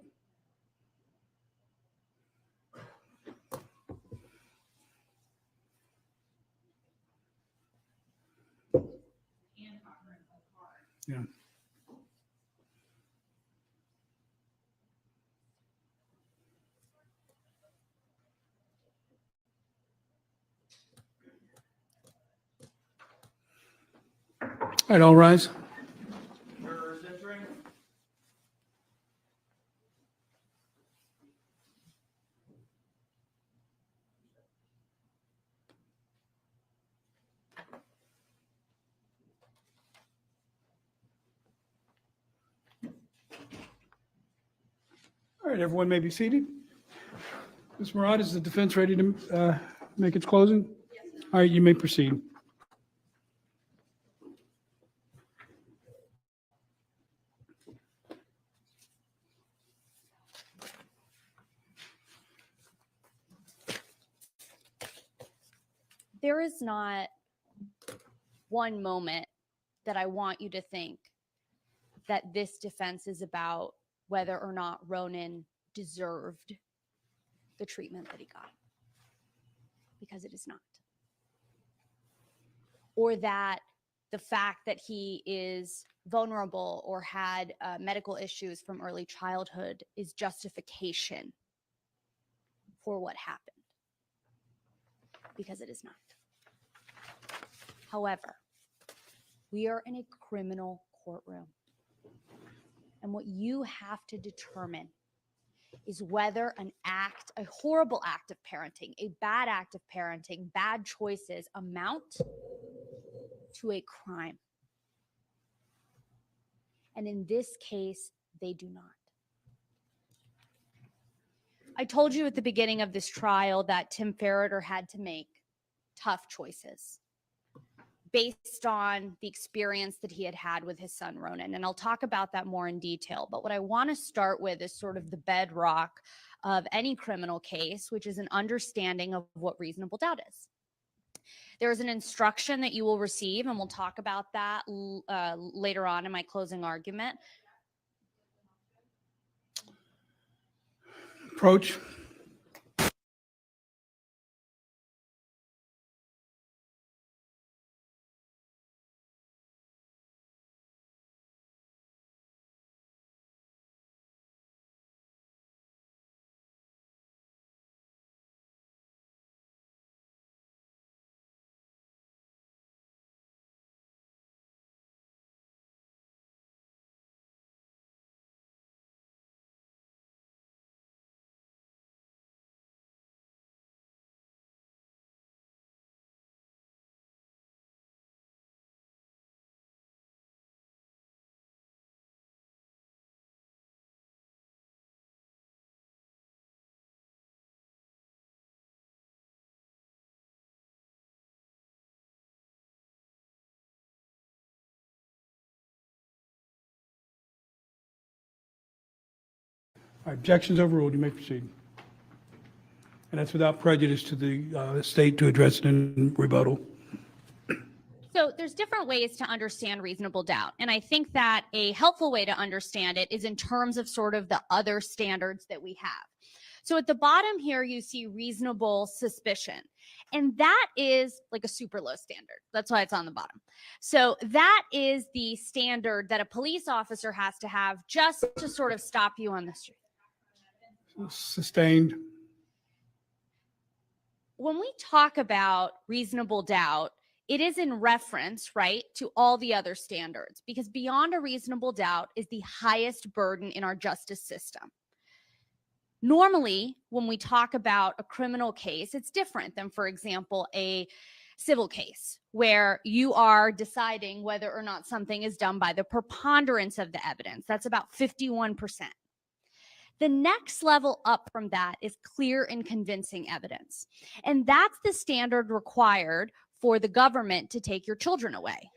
Yeah. All right, all rise. Jurors entering. All right, everyone may be seated. Ms. Murad, is the defense ready to make its closing? All right, you may proceed. There is not one moment that I want you to think that this defense is about whether or not Ronan deserved the treatment that he got, because it is not. Or that the fact that he is vulnerable or had medical issues from early childhood is justification for what happened, because it is not. However, we are in a criminal courtroom, and what you have to determine is whether an act, a horrible act of parenting, a bad act of parenting, bad choices amount to a crime. And in this case, they do not. I told you at the beginning of this trial that Tim Ferriter had to make tough choices based on the experience that he had had with his son, Ronan. And I'll talk about that more in detail. But what I want to start with is sort of the bedrock of any criminal case, which is an understanding of what reasonable doubt is. There is an instruction that you will receive, and we'll talk about that later on in my closing argument. Approach. Objections overruled. You may proceed. And that's without prejudice to the state to address it in rebuttal. So there's different ways to understand reasonable doubt. And I think that a helpful way to understand it is in terms of sort of the other standards that we have. So at the bottom here, you see reasonable suspicion. And that is like a super low standard. That's why it's on the bottom. So that is the standard that a police officer has to have just to sort of stop you on the street. Sustained. When we talk about reasonable doubt, it is in reference, right, to all the other standards, because beyond a reasonable doubt is the highest burden in our justice system. Normally, when we talk about a criminal case, it's different than, for example, a civil case where you are deciding whether or not something is done by the preponderance of the evidence. That's about 51%. The next level up from that is clear and convincing evidence. And that's the standard required for the government to take your children away.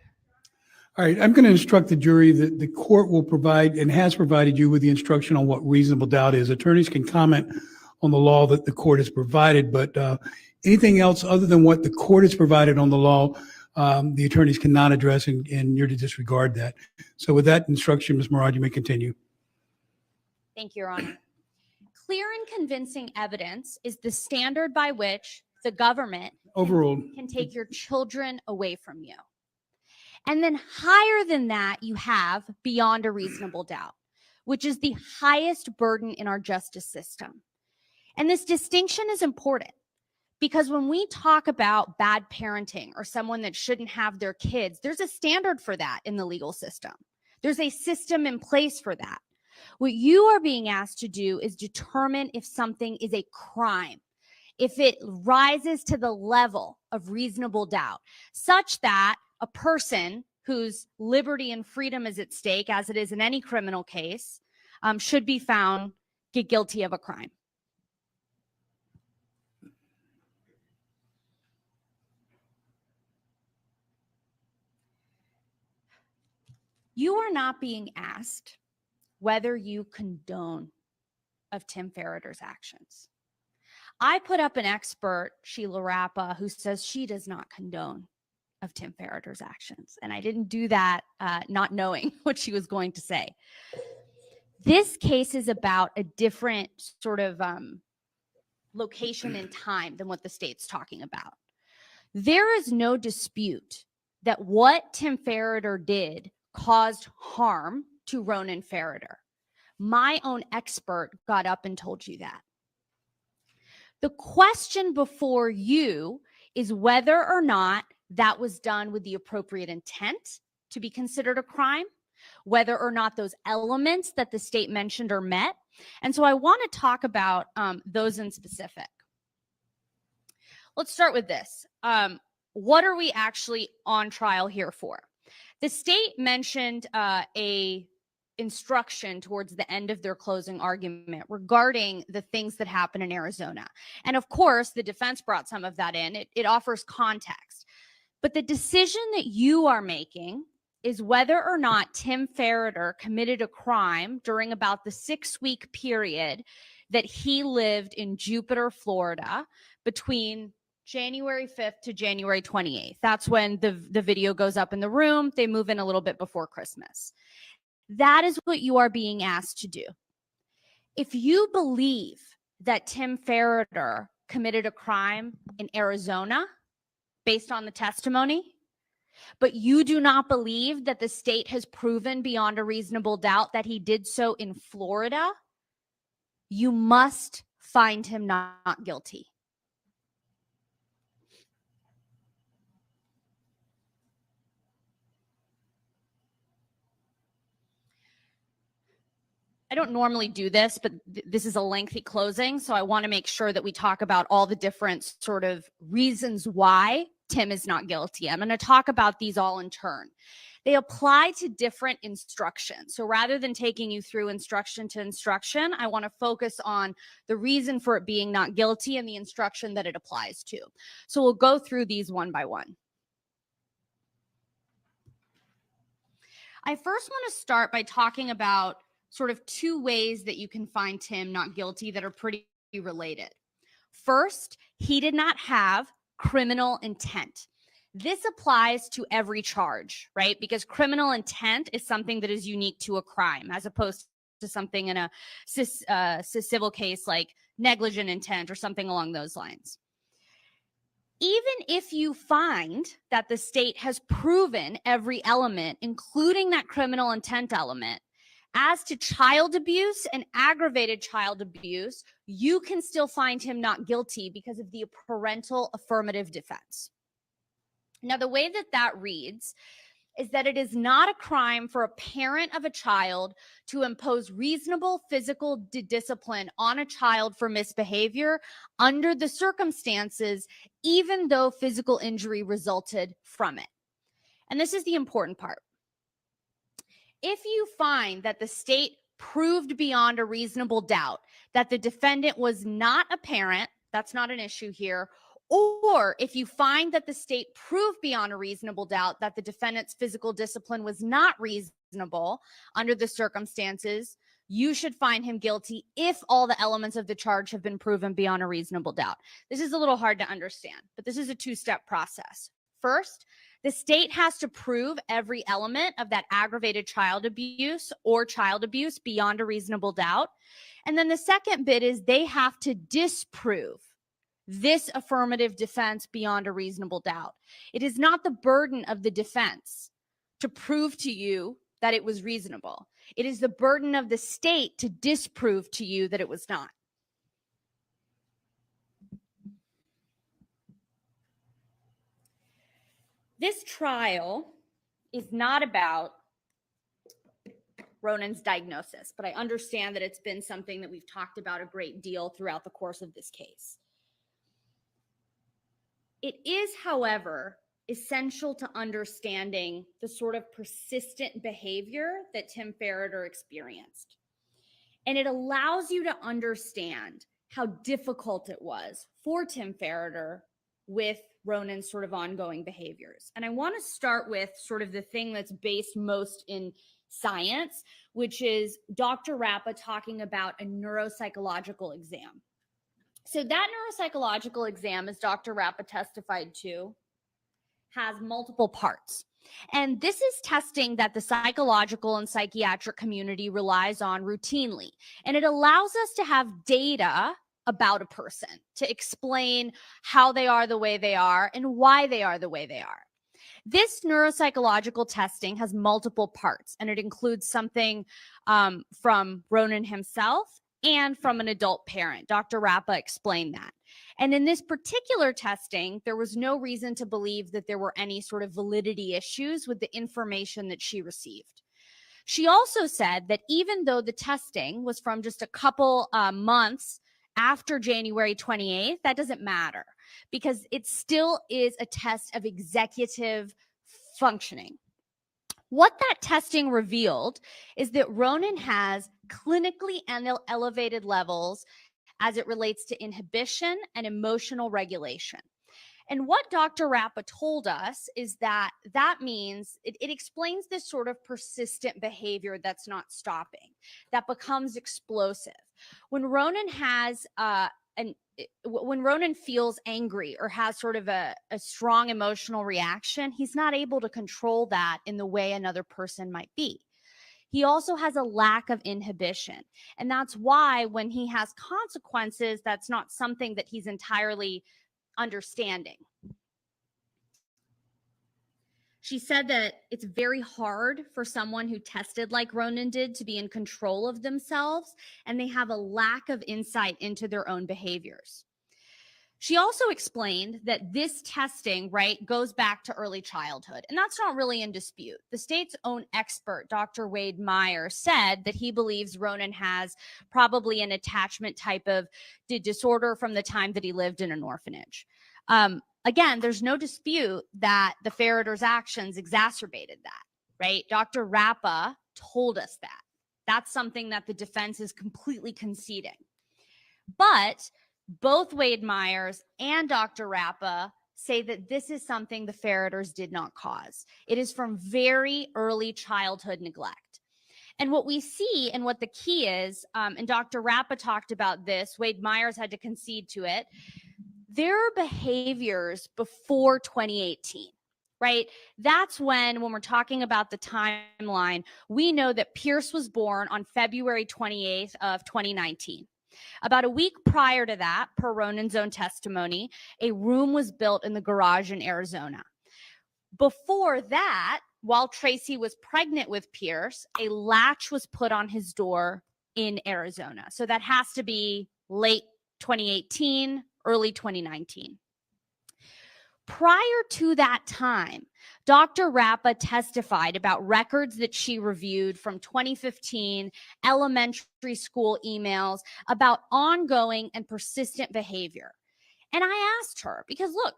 All right, I'm going to instruct the jury that the court will provide and has provided you with the instruction on what reasonable doubt is. Attorneys can comment on the law that the court has provided, but anything else other than what the court has provided on the law, the attorneys cannot address, and you're to disregard that. So with that instruction, Ms. Murad, you may continue. Thank you, Your Honor. Clear and convincing evidence is the standard by which the government Overruled. can take your children away from you. And then higher than that, you have beyond a reasonable doubt, which is the highest burden in our justice system. And this distinction is important because when we talk about bad parenting or someone that shouldn't have their kids, there's a standard for that in the legal system. There's a system in place for that. What you are being asked to do is determine if something is a crime, if it rises to the level of reasonable doubt, such that a person whose liberty and freedom is at stake, as it is in any criminal case, should be found guilty of a crime. You are not being asked whether you condone of Tim Ferriter's actions. I put up an expert, Sheila Rappa, who says she does not condone of Tim Ferriter's actions. And I didn't do that not knowing what she was going to say. This case is about a different sort of location and time than what the state's talking about. There is no dispute that what Tim Ferriter did caused harm to Ronan Ferriter. My own expert got up and told you that. The question before you is whether or not that was done with the appropriate intent to be considered a crime, whether or not those elements that the state mentioned are met. And so I want to talk about those in specific. Let's start with this. What are we actually on trial here for? The state mentioned a instruction towards the end of their closing argument regarding the things that happen in Arizona. And of course, the defense brought some of that in. It offers context. But the decision that you are making is whether or not Tim Ferriter committed a crime during about the 6-week period that he lived in Jupiter, Florida, between January 5th to January 28th. That's when the video goes up in the room. They move in a little bit before Christmas. That is what you are being asked to do. If you believe that Tim Ferriter committed a crime in Arizona based on the testimony, but you do not believe that the state has proven beyond a reasonable doubt that he did so in Florida, you must find him not guilty. I don't normally do this, but this is a lengthy closing, so I want to make sure that we talk about all the different sort of reasons why Tim is not guilty. I'm going to talk about these all in turn. They apply to different instructions. So rather than taking you through instruction to instruction, I want to focus on the reason for it being not guilty and the instruction that it applies to. So we'll go through these one by one. I first want to start by talking about sort of two ways that you can find Tim not guilty that are pretty related. First, he did not have criminal intent. This applies to every charge, right? Because criminal intent is something that is unique to a crime as opposed to something in a civil case like negligent intent or something along those lines. Even if you find that the state has proven every element, including that criminal intent element, as to child abuse and aggravated child abuse, you can still find him not guilty because of the parental affirmative defense. Now, the way that that reads is that it is not a crime for a parent of a child to impose reasonable physical discipline on a child for misbehavior under the circumstances, even though physical injury resulted from it. And this is the important part. If you find that the state proved beyond a reasonable doubt that the defendant was not a parent, that's not an issue here, or if you find that the state proved beyond a reasonable doubt that the defendant's physical discipline was not reasonable under the circumstances, you should find him guilty if all the elements of the charge have been proven beyond a reasonable doubt. This is a little hard to understand, but this is a two-step process. First, the state has to prove every element of that aggravated child abuse or child abuse beyond a reasonable doubt. And then the second bit is they have to disprove this affirmative defense beyond a reasonable doubt. It is not the burden of the defense to prove to you that it was reasonable. It is the burden of the state to disprove to you that it was not. This trial is not about Ronan's diagnosis, but I understand that it's been something that we've talked about a great deal throughout the course of this case. It is, however, essential to understanding the sort of persistent behavior that Tim Ferriter experienced. And it allows you to understand how difficult it was for Tim Ferriter with Ronan's sort of ongoing behaviors. And I want to start with sort of the thing that's based most in science, which is Dr. Rappa talking about a neuropsychological exam. So that neuropsychological exam, as Dr. Rappa testified to, has multiple parts. And this is testing that the psychological and psychiatric community relies on routinely. And it allows us to have data about a person to explain how they are the way they are and why they are the way they are. This neuropsychological testing has multiple parts, and it includes something from Ronan himself and from an adult parent. Dr. Rappa explained that. And in this particular testing, there was no reason to believe that there were any sort of validity issues with the information that she received. She also said that even though the testing was from just a couple months after January 28th, that doesn't matter because it still is a test of executive functioning. What that testing revealed is that Ronan has clinically elevated levels as it relates to inhibition and emotional regulation. And what Dr. Rappa told us is that that means it explains this sort of persistent behavior that's not stopping, that becomes explosive. When Ronan has when Ronan feels angry or has sort of a strong emotional reaction, he's not able to control that in the way another person might be. He also has a lack of inhibition. And that's why when he has consequences, that's not something that he's entirely understanding. She said that it's very hard for someone who tested like Ronan did to be in control of themselves, and they have a lack of insight into their own behaviors. She also explained that this testing, right, goes back to early childhood, and that's not really in dispute. The state's own expert, Dr. Wade Meyer, said that he believes Ronan has probably an attachment type of disorder from the time that he lived in an orphanage. Again, there's no dispute that the Ferriter's actions exacerbated that, right? Dr. Rappa told us that. That's something that the defense is completely conceding. But both Wade Myers and Dr. Rappa say that this is something the Ferriters did not cause. It is from very early childhood neglect. And what we see and what the key is, and Dr. Rappa talked about this, Wade Myers had to concede to it, their behaviors before 2018, right? That's when we're talking about the timeline, we know that Pierce was born on February 28th of 2019. About a week prior to that, per Ronan's own testimony, a room was built in the garage in Arizona. Before that, while Tracy was pregnant with Pierce, a latch was put on his door in Arizona. So that has to be late 2018, early 2019. Prior to that time, Dr. Rappa testified about records that she reviewed from 2015 elementary school emails about ongoing and persistent behavior. And I asked her, because look,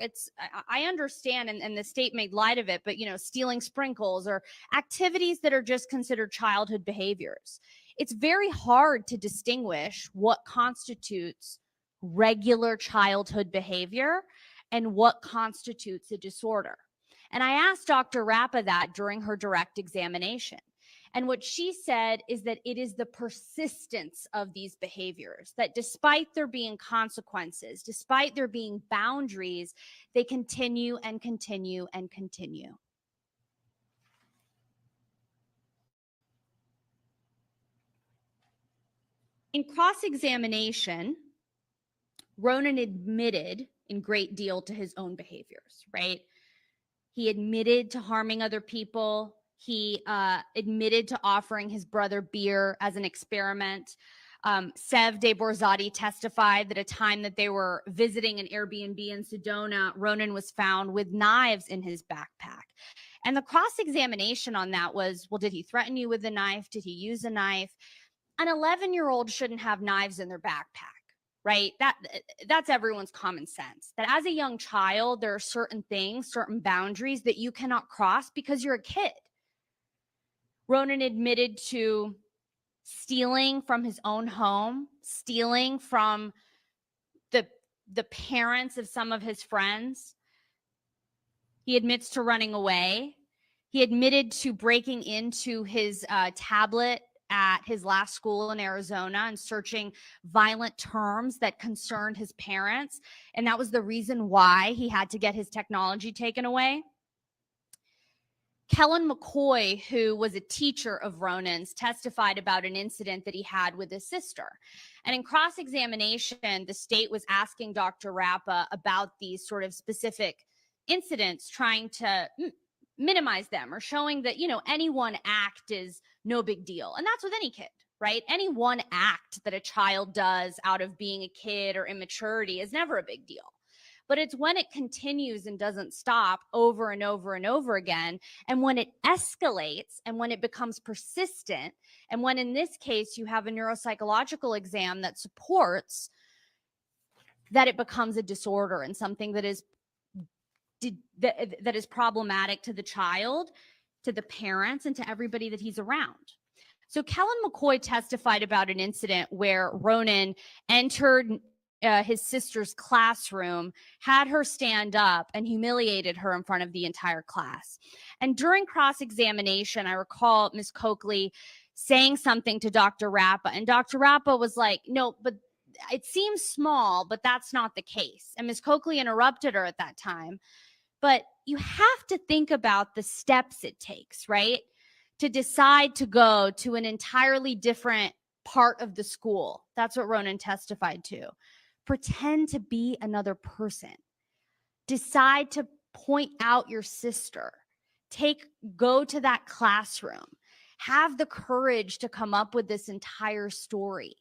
I understand, and the state made light of it, but stealing sprinkles or activities that are just considered childhood behaviors. It's very hard to distinguish what constitutes regular childhood behavior and what constitutes a disorder. And I asked Dr. Rappa that during her direct examination. And what she said is that it is the persistence of these behaviors, that despite there being consequences, despite there being boundaries, they continue and continue and continue. In cross-examination, Ronan admitted in great deal to his own behaviors, right? He admitted to harming other people. He admitted to offering his brother beer as an experiment. Sev de Borzati testified that a time that they were visiting an Airbnb in Sedona, Ronan was found with knives in his backpack. And the cross-examination on that was, well, did he threaten you with a knife? Did he use a knife? An 11-year-old shouldn't have knives in their backpack. Right? That's everyone's common sense. That as a young child, there are certain things, certain boundaries that you cannot cross because you're a kid. Ronan admitted to stealing from his own home, stealing from the parents of some of his friends. He admits to running away. He admitted to breaking into his tablet at his last school in Arizona and searching violent terms that concerned his parents. And that was the reason why he had to get his technology taken away. Kellen McCoy, who was a teacher of Ronan's, testified about an incident that he had with his sister. And in cross-examination, the state was asking Dr. Rappa about these sort of specific incidents, trying to minimize them or showing that, any one act is no big deal. And that's with any kid, right? Any one act that a child does out of being a kid or immaturity is never a big deal. But it's when it continues and doesn't stop over and over and over again, and when it escalates and when it becomes persistent, and when in this case you have a neuropsychological exam that supports that it becomes a disorder and something that is problematic to the child, to the parents, and to everybody that he's around. So Kellen McCoy testified about an incident where Ronan entered his sister's classroom, had her stand up, and humiliated her in front of the entire class. And during cross-examination, I recall Ms. Coakley saying something to Dr. Rappa, and Dr. Rappa was like, no, but it seems small, but that's not the case. And Ms. Coakley interrupted her at that time. But you have to think about the steps it takes, right? To decide to go to an entirely different part of the school. That's what Ronan testified to. Pretend to be another person. Decide to point out your sister. Go to that classroom. Have the courage to come up with this entire story.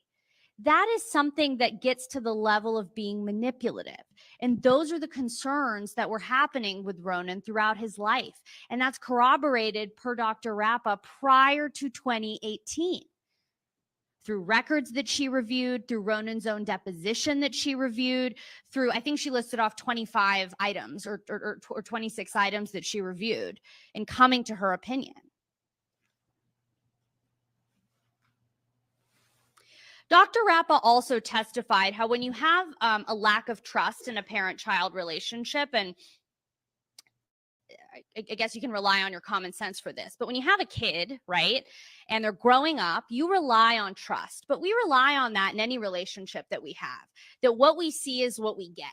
That is something that gets to the level of being manipulative. And those are the concerns that were happening with Ronan throughout his life. And that's corroborated per Dr. Rappa prior to 2018. Through records that she reviewed, through Ronan's own deposition that she reviewed, through, I think she listed off 25 items or 26 items that she reviewed in coming to her opinion. Dr. Rappa also testified how when you have a lack of trust in a parent-child relationship, and I guess you can rely on your common sense for this, but when you have a kid, right, and they're growing up, you rely on trust. But we rely on that in any relationship that we have, that what we see is what we get,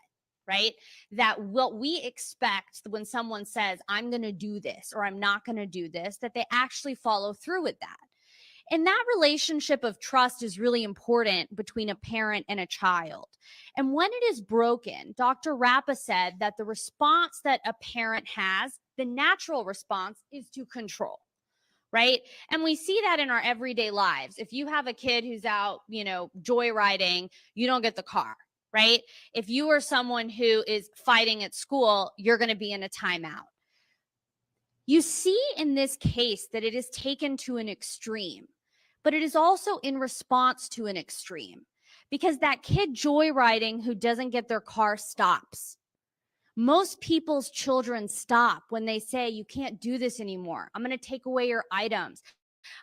right? That what we expect when someone says, I'm going to do this or I'm not going to do this, that they actually follow through with that. And that relationship of trust is really important between a parent and a child. And when it is broken, Dr. Rappa said that the response that a parent has, the natural response, is to control, right? And we see that in our everyday lives. If you have a kid who's out, joyriding, you don't get the car, right? If you are someone who is fighting at school, you're going to be in a timeout. You see in this case that it is taken to an extreme, but it is also in response to an extreme because that kid joyriding who doesn't get their car stops. Most people's children stop when they say, you can't do this anymore. I'm going to take away your items.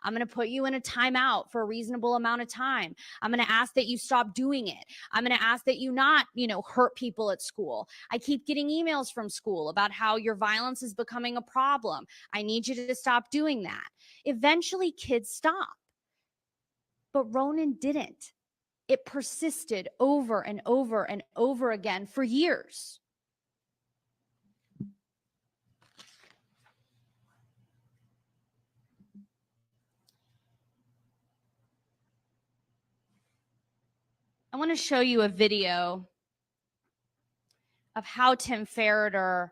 I'm going to put you in a timeout for a reasonable amount of time. I'm going to ask that you stop doing it. I'm going to ask that you not, hurt people at school. I keep getting emails from school about how your violence is becoming a problem. I need you to stop doing that. Eventually, kids stop. But Ronan didn't. It persisted over and over and over again for years. I want to show you a video of how Tim Ferriter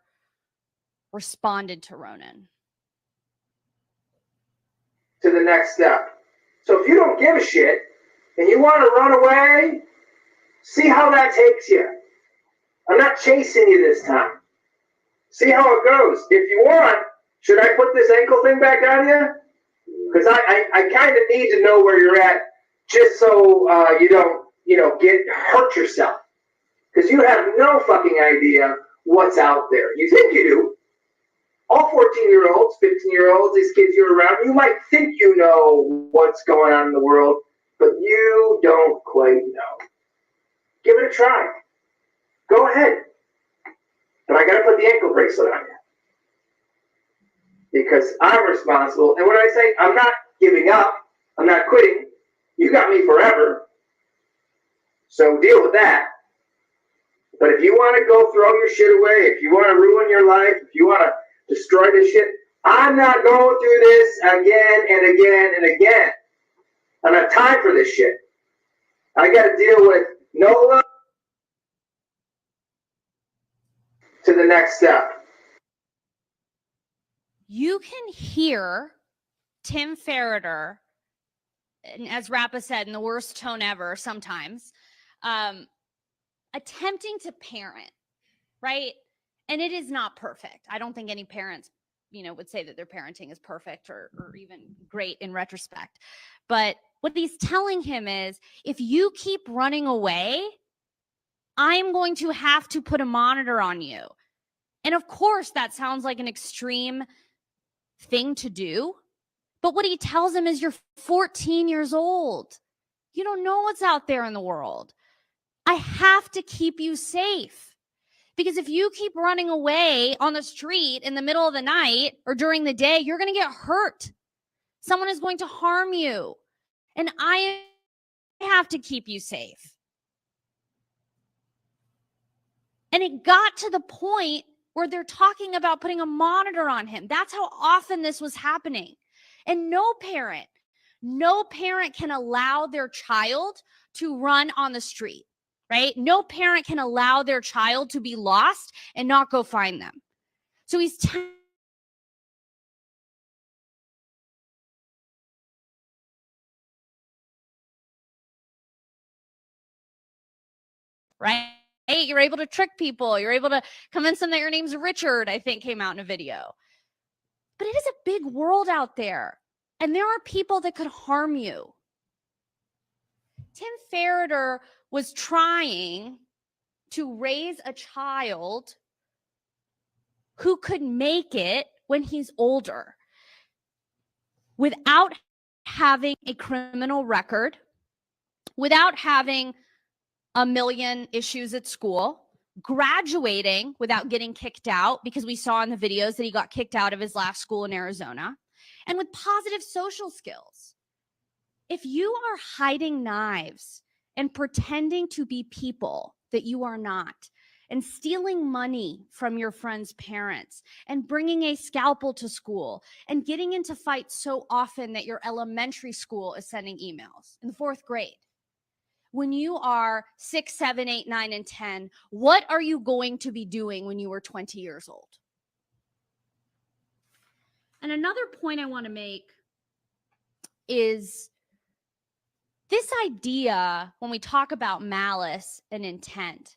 responded to Ronan. To the next step. So if you don't give a shit and you want to run away, see how that takes you. I'm not chasing you this time. See how it goes. If you want, should I put this ankle thing back on you? Because I kind of need to know where you're at, just so you don't get hurt yourself. Because you have no fucking idea what's out there. You think you do. All 14-year-olds, 15-year-olds, these kids you're around, you might think you know what's going on in the world, but you don't quite know. Give it a try. Go ahead. But I gotta put the ankle bracelet on you. Because I'm responsible. And when I say I'm not giving up, I'm not quitting, you got me forever. So deal with that. But if you want to go throw your shit away, if you want to ruin your life, if you want to destroy this shit, I'm not going through this again and again and again. I don't have time for this shit. I got to deal with Nola to the next step. You can hear Tim Ferriter, and as Rappa said, in the worst tone ever sometimes, attempting to parent, right? And it is not perfect. I don't think any parents, would say that their parenting is perfect or even great in retrospect. But what he's telling him is, if you keep running away, I'm going to have to put a monitor on you. And of course, that sounds like an extreme thing to do. But what he tells him is, you're 14 years old. You don't know what's out there in the world. I have to keep you safe. Because if you keep running away on the street in the middle of the night or during the day, you're going to get hurt. Someone is going to harm you. And I have to keep you safe. And it got to the point where they're talking about putting a monitor on him. That's how often this was happening. And no parent can allow their child to run on the street, right? No parent can allow their child to be lost and not go find them. So he's right? You're able to trick people. You're able to convince them that your name's Richard, I think came out in a video. But it is a big world out there. And there are people that could harm you. Tim Ferriter was trying to raise a child who could make it when he's older without having a criminal record, without having a million issues at school, graduating without getting kicked out, because we saw in the videos that he got kicked out of his last school in Arizona, and with positive social skills. If you are hiding knives and pretending to be people that you are not, and stealing money from your friends' parents, and bringing a scalpel to school, and getting into fights so often that your elementary school is sending emails in the 4th grade, when you are 6, 7, 8, 9, and 10, what are you going to be doing when you are 20 years old? And another point I want to make is This idea, when we talk about malice and intent,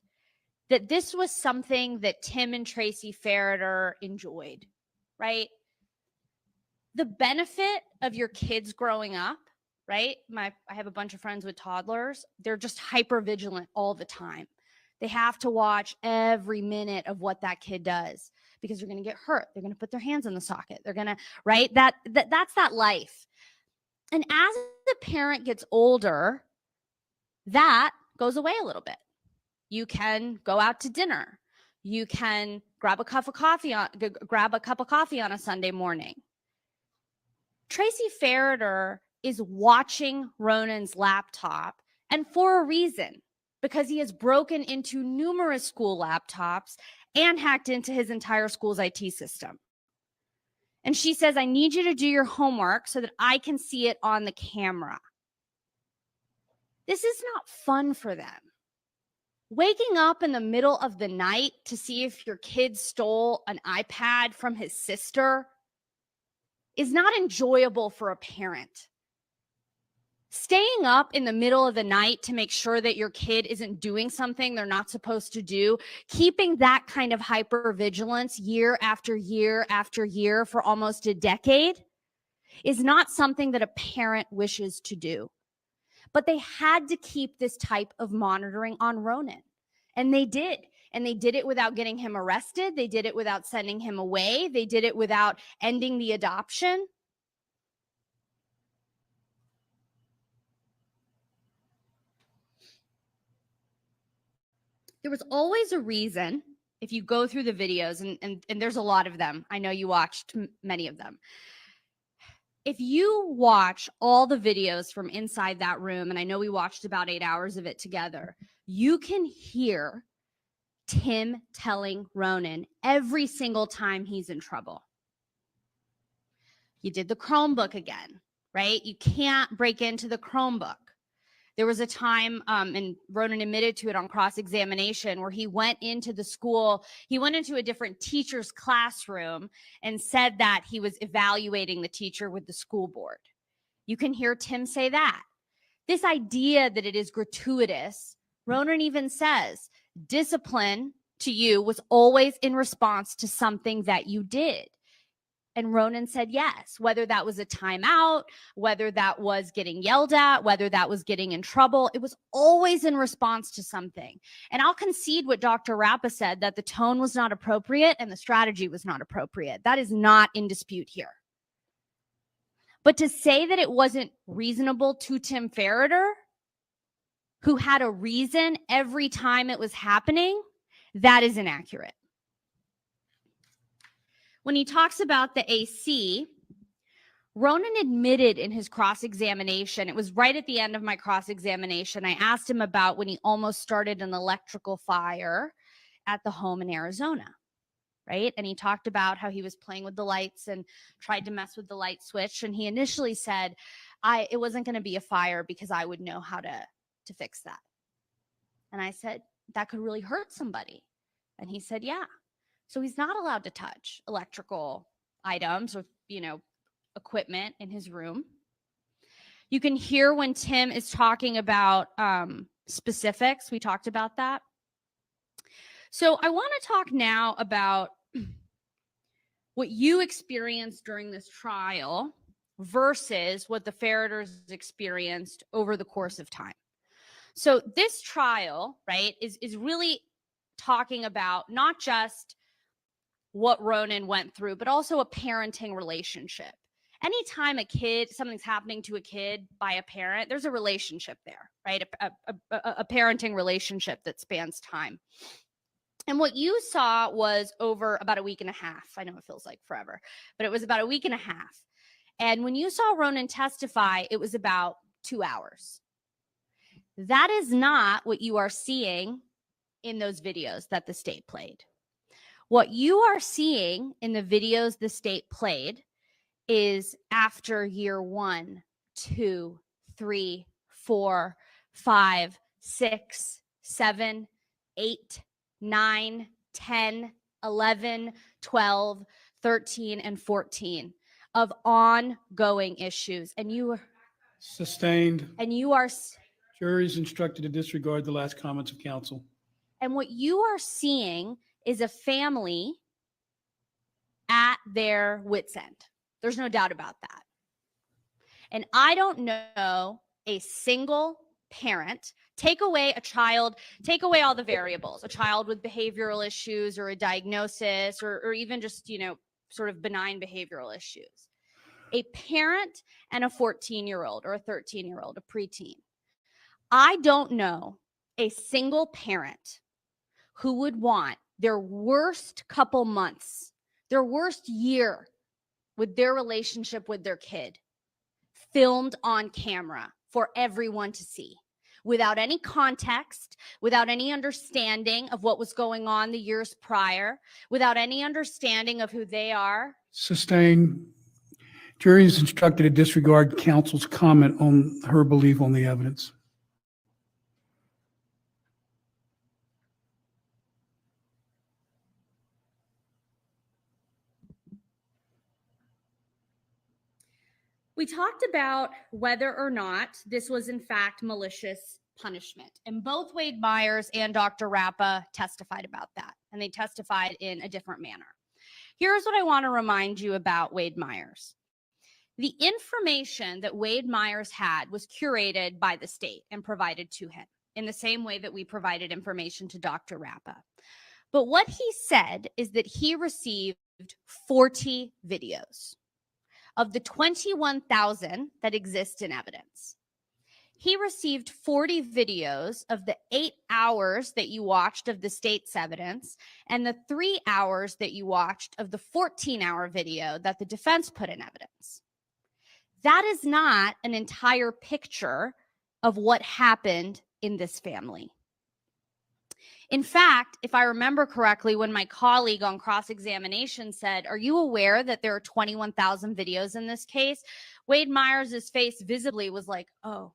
that this was something that Tim and Tracy Ferriter enjoyed, right? The benefit of your kids growing up, right? I have a bunch of friends with toddlers. They're just hyper vigilant all the time. They have to watch every minute of what that kid does because they're going to get hurt. They're going to put their hands in the socket. They're going to, right? That's that life. And as the parent gets older, that goes away a little bit. You can go out to dinner. You can grab a cup of coffee on a Sunday morning. Tracy Ferriter is watching Ronan's laptop, and for a reason, because he has broken into numerous school laptops and hacked into his entire school's IT system. And she says, I need you to do your homework so that I can see it on the camera. This is not fun for them. Waking up in the middle of the night to see if your kid stole an iPad from his sister is not enjoyable for a parent. Staying up in the middle of the night to make sure that your kid isn't doing something they're not supposed to do, keeping that kind of hypervigilance year after year after year for almost a decade is not something that a parent wishes to do. But they had to keep this type of monitoring on Ronan. And they did. And they did it without getting him arrested. They did it without sending him away. They did it without ending the adoption. There was always a reason, if you go through the videos, and there's a lot of them. I know you watched many of them. If you watch all the videos from inside that room, and I know we watched about 8 hours of it together, you can hear Tim telling Ronan every single time he's in trouble. You did the Chromebook again, right? You can't break into the Chromebook. There was a time, and Ronan admitted to it on cross-examination, where he went into the school, he went into a different teacher's classroom and said that he was evaluating the teacher with the school board. You can hear Tim say that. This idea that it is gratuitous, Ronan even says, discipline to you was always in response to something that you did. And Ronan said yes, whether that was a timeout, whether that was getting yelled at, whether that was getting in trouble, it was always in response to something. And I'll concede what Dr. Rappa said, that the tone was not appropriate and the strategy was not appropriate. That is not in dispute here. But to say that it wasn't reasonable to Tim Ferriter, who had a reason every time it was happening, that is inaccurate. When he talks about the AC, Ronan admitted in his cross-examination, it was right at the end of my cross-examination, I asked him about when he almost started an electrical fire at the home in Arizona, right? And he talked about how he was playing with the lights and tried to mess with the light switch. And he initially said, it wasn't going to be a fire because I would know how to fix that. And I said, that could really hurt somebody. And he said, yeah. So he's not allowed to touch electrical items or, equipment in his room. You can hear when Tim is talking about specifics. We talked about that. So I want to talk now about what you experienced during this trial versus what the Ferriters experienced over the course of time. So this trial, right, is really talking about not just what Ronan went through, but also a parenting relationship. Anytime something's happening to a kid by a parent, there's a relationship there, right? A parenting relationship that spans time. And what you saw was over about a week and a half. I know it feels like forever, but it was about a week and a half. And when you saw Ronan testify, it was about 2 hours. That is not what you are seeing in those videos that the state played. What you are seeing in the videos the state played is after year 1, 2, 3, 4, 5, 6, 7, 8, 9, 10, 11, 12, 13, and 14 of ongoing issues. And Sustained. And you are, Jury is instructed to disregard the last comments of counsel. and what you are seeing is a family at their wits' end. There's no doubt about that. And I don't know a single parent, take away a child, take away all the variables, a child with behavioral issues or a diagnosis or even just, sort of benign behavioral issues. A parent and a 14-year-old or a 13-year-old, a preteen. I don't know a single parent who would want their worst couple months, their worst year with their relationship with their kid filmed on camera for everyone to see without any context, without any understanding of what was going on the years prior, without any understanding of who they are. Sustained. Jury is instructed to disregard counsel's comment on her belief on the evidence. We talked about whether or not this was in fact malicious punishment. And both Wade Myers and Dr. Rappa testified about that. And they testified in a different manner. Here's what I want to remind you about Wade Myers. The information that Wade Myers had was curated by the state and provided to him in the same way that we provided information to Dr. Rappa. But what he said is that he received 40 videos of the 21,000 that exist in evidence. He received 40 videos of the 8 hours that you watched of the state's evidence and the 3 hours that you watched of the 14-hour video that the defense put in evidence. That is not an entire picture of what happened in this family. In fact, if I remember correctly, when my colleague on cross-examination said, "Are you aware that there are 21,000 videos in this case?" Wade Myers' face visibly was like, "Oh,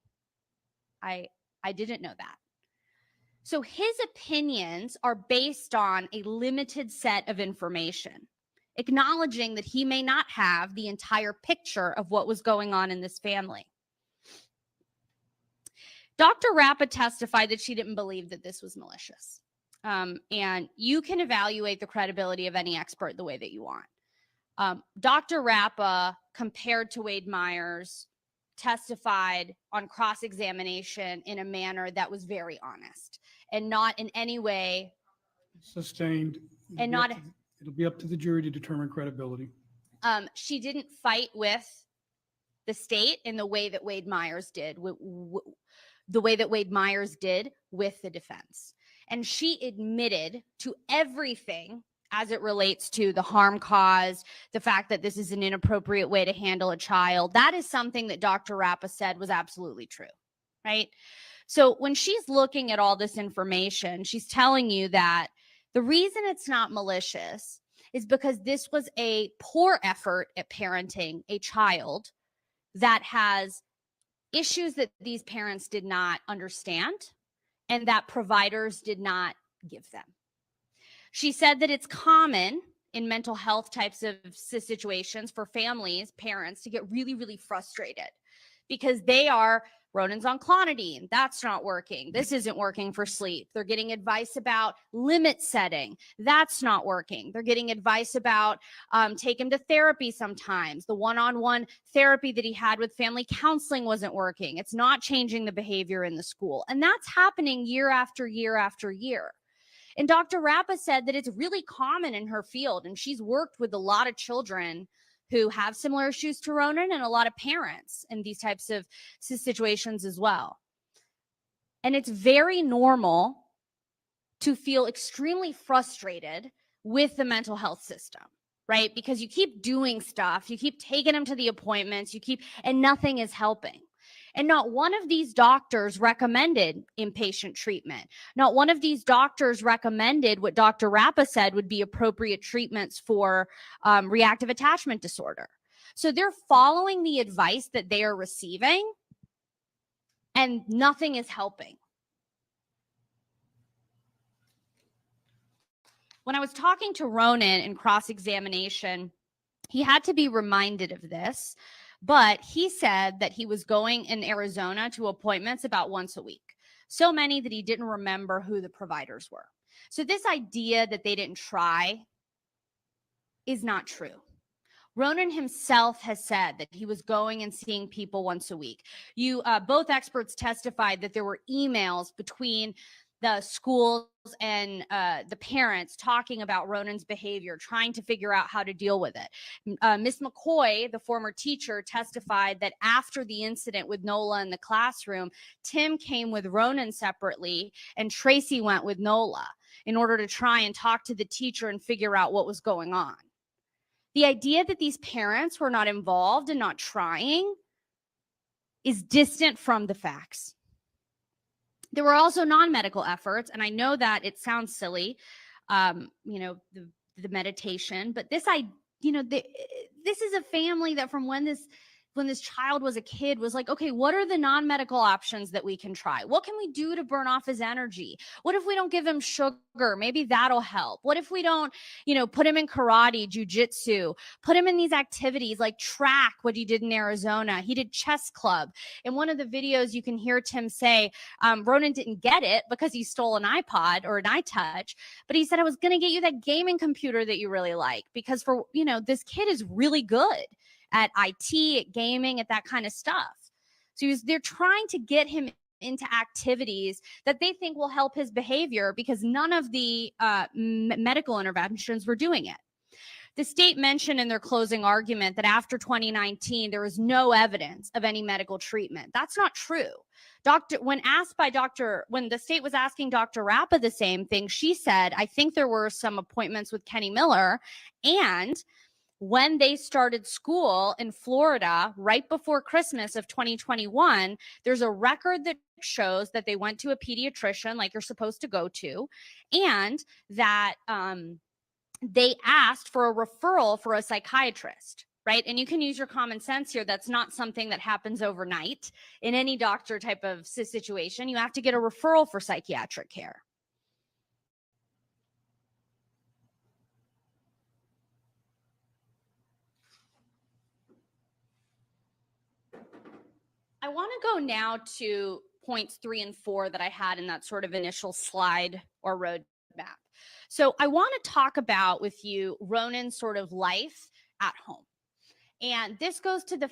I didn't know that." So his opinions are based on a limited set of information, acknowledging that he may not have the entire picture of what was going on in this family. Dr. Rappa testified that she didn't believe that this was malicious. And you can evaluate the credibility of any expert the way that you want. Dr. Rappa, compared to Wade Myers, testified on cross-examination in a manner that was very honest and not in any way Sustained. and not It'll be up to the jury to determine credibility. she didn't fight with the state in the way that Wade Myers did, the way that Wade Myers did with the defense. And she admitted to everything as it relates to the harm caused, the fact that this is an inappropriate way to handle a child. That is something that Dr. Rappa said was absolutely true, right? So when she's looking at all this information, she's telling you that the reason it's not malicious is because this was a poor effort at parenting a child that has issues that these parents did not understand and that providers did not give them. She said that it's common in mental health types of situations for families, parents to get really, really frustrated because they are Ronan's on clonidine. That's not working. This isn't working for sleep. They're getting advice about limit setting. That's not working. They're getting advice about take him to therapy sometimes. The one-on-one therapy that he had with family counseling wasn't working. It's not changing the behavior in the school. And that's happening year after year after year. And Dr. Rappa said that it's really common in her field, and she's worked with a lot of children who have similar issues to Ronan and a lot of parents in these types of situations as well. And it's very normal to feel extremely frustrated with the mental health system, right? Because you keep doing stuff, you keep taking them to the appointments, and nothing is helping. And not one of these doctors recommended inpatient treatment. Not one of these doctors recommended what Dr. Rappa said would be appropriate treatments for reactive attachment disorder. So they're following the advice that they are receiving, and nothing is helping. When I was talking to Ronan in cross-examination, he had to be reminded of this But he said that he was going in Arizona to appointments about once a week. So many that he didn't remember who the providers were. So this idea that they didn't try is not true. Ronan himself has said that he was going and seeing people once a week. Both experts testified that there were emails between the schools and the parents talking about Ronan's behavior, trying to figure out how to deal with it. Miss McCoy, the former teacher, testified that after the incident with Nola in the classroom, Tim came with Ronan separately and Tracy went with Nola in order to try and talk to the teacher and figure out what was going on. The idea that these parents were not involved and not trying is distant from the facts. There were also non-medical efforts, and I know that it sounds silly, the meditation, but this is a family that from when this child was a kid was like, okay, what are the non-medical options that we can try? What can we do to burn off his energy? What if we don't give him sugar? Maybe that'll help. What if we don't, put him in karate, jujitsu, put him in these activities like track, what he did in Arizona. He did chess club. In one of the videos, you can hear Tim say, Ronan didn't get it because he stole an iPod or an iTouch, but he said, I was going to get you that gaming computer that you really like because this kid is really good at IT, at gaming, at that kind of stuff. So they're trying to get him into activities that they think will help his behavior because none of the medical interventions were doing it. The state mentioned in their closing argument that after 2019, there was no evidence of any medical treatment. That's not true. When the state was asking Dr. Rappa the same thing, she said, I think there were some appointments with Kenny Miller, and when they started school in Florida right before Christmas of 2021, there's a record that shows that they went to a pediatrician like you're supposed to go to, and that they asked for a referral for a psychiatrist, right? And you can use your common sense here. That's not something that happens overnight in any doctor type of situation. You have to get a referral for psychiatric care. I want to go now to points 3 and 4 that I had in that sort of initial slide or roadmap. So I want to talk about with you Ronan's sort of life at home. And this goes to the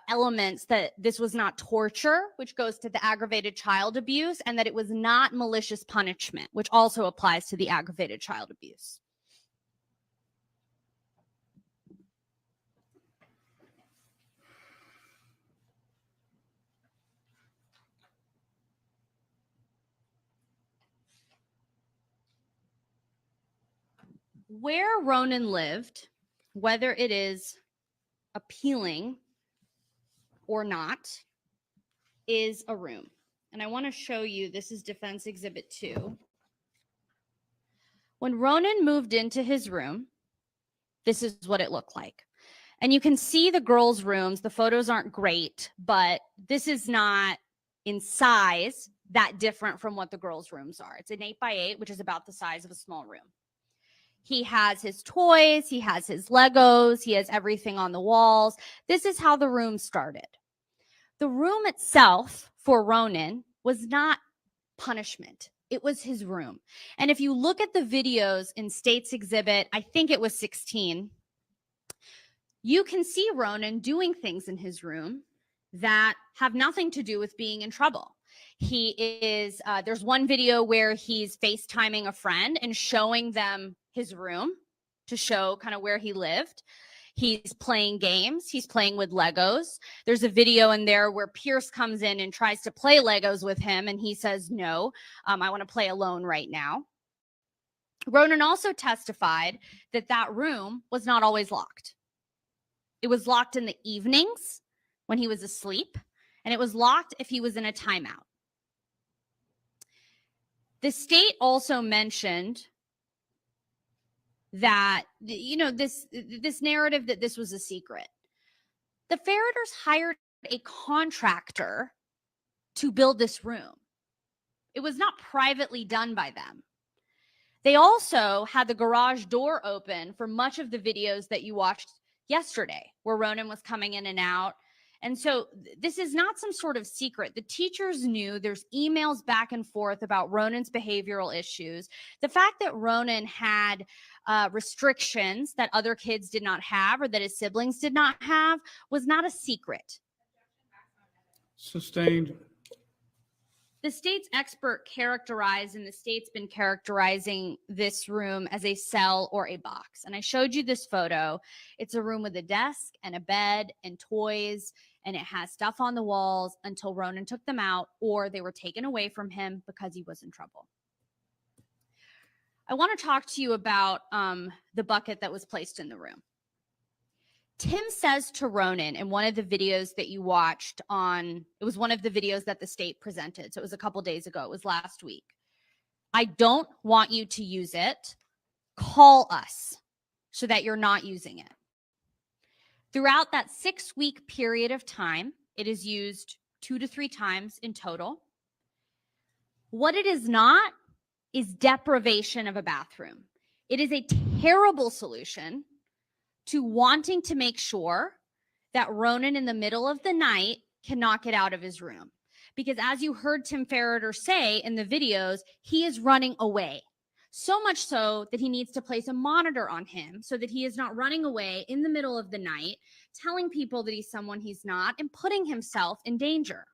elements that this was not torture, which goes to the aggravated child abuse, and that it was not malicious punishment, which also applies to the aggravated child abuse. Where Ronan lived, whether it is appealing or not, is a room. And I want to show you, this is Defense Exhibit 2. When Ronan moved into his room, this is what it looked like. And you can see the girls' rooms. The photos aren't great, but this is not in size that different from what the girls' rooms are. It's an 8x8, which is about the size of a small room. He has his toys, he has his Legos, he has everything on the walls. This is how the room started. The room itself for Ronan was not punishment. It was his room. And if you look at the videos in State's Exhibit, I think it was 16, you can see Ronan doing things in his room that have nothing to do with being in trouble. He is, there's one video where he's FaceTiming a friend and showing them his room to show kind of where he lived. He's playing games. He's playing with Legos. There's a video in there where Pierce comes in and tries to play Legos with him, and he says, no, I want to play alone right now. Ronan also testified that that room was not always locked. It was locked in the evenings when he was asleep, and it was locked if he was in a timeout. The state also mentioned that, this narrative that this was a secret. The Ferriters hired a contractor to build this room. It was not privately done by them. They also had the garage door open for much of the videos that you watched yesterday where Ronan was coming in and out. And so this is not some sort of secret. The teachers knew. There's emails back and forth about Ronan's behavioral issues. The fact that Ronan had restrictions that other kids did not have or that his siblings did not have was not a secret. Sustained. The state's expert characterized, and the state's been characterizing this room as a cell or a box. And I showed you this photo. It's a room with a desk and a bed and toys, and it has stuff on the walls until Ronan took them out or they were taken away from him because he was in trouble. I want to talk to you about the bucket that was placed in the room. Tim says to Ronan in one of the videos that you watched it was one of the videos that the state presented. So it was a couple days ago. It was last week. I don't want you to use it. Call us so that you're not using it. Throughout that 6-week period of time, it is used 2 to 3 times in total. What it is not is deprivation of a bathroom. It is a terrible solution to wanting to make sure that Ronan in the middle of the night cannot get out of his room. Because as you heard Tim Ferriter say in the videos, he is running away. So much so that he needs to place a monitor on him so that he is not running away in the middle of the night, telling people that he's someone he's not, and putting himself in danger.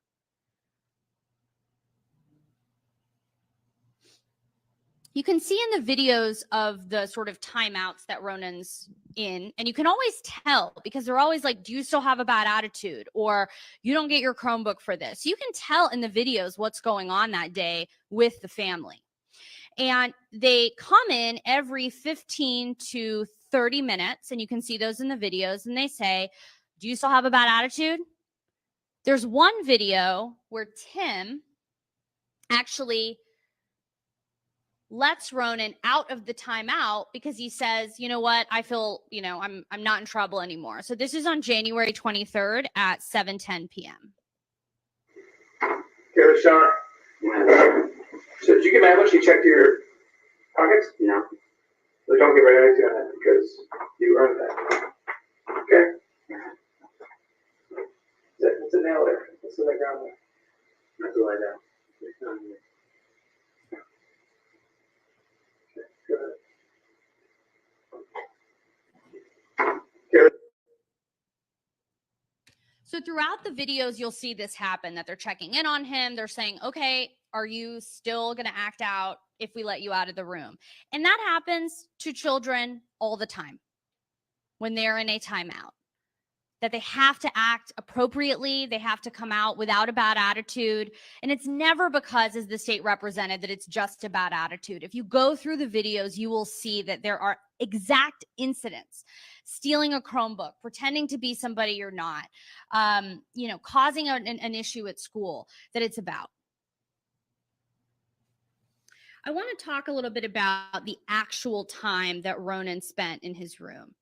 You can see in the videos of the sort of timeouts that Ronan's in, and you can always tell because they're always like, do you still have a bad attitude? Or you don't get your Chromebook for this. You can tell in the videos what's going on that day with the family. And they come in every 15 to 30 minutes, and you can see those in the videos, and they say, do you still have a bad attitude? There's one video where Tim actually lets Ronan out of the timeout because he says, you know what, I feel, I'm not in trouble anymore. So this is on January 23rd at 7:10 p.m. Okay, Sean. So did you get mad when she checked your pockets? No. So don't get ready to do that because you earned that. Okay? It's a nail there. It's in the ground there. That's what I know. Good. Good. So throughout the videos, you'll see this happen, that they're checking in on him. They're saying, okay, are you still going to act out if we let you out of the room? And that happens to children all the time when they're in a timeout, that they have to act appropriately. They have to come out without a bad attitude. And it's never because, as the state represented, that it's just a bad attitude. If you go through the videos, you will see that there are exact incidents: stealing a Chromebook, pretending to be somebody you're not, causing an issue at school, that it's about. I want to talk a little bit about the actual time that Ronan spent in his room.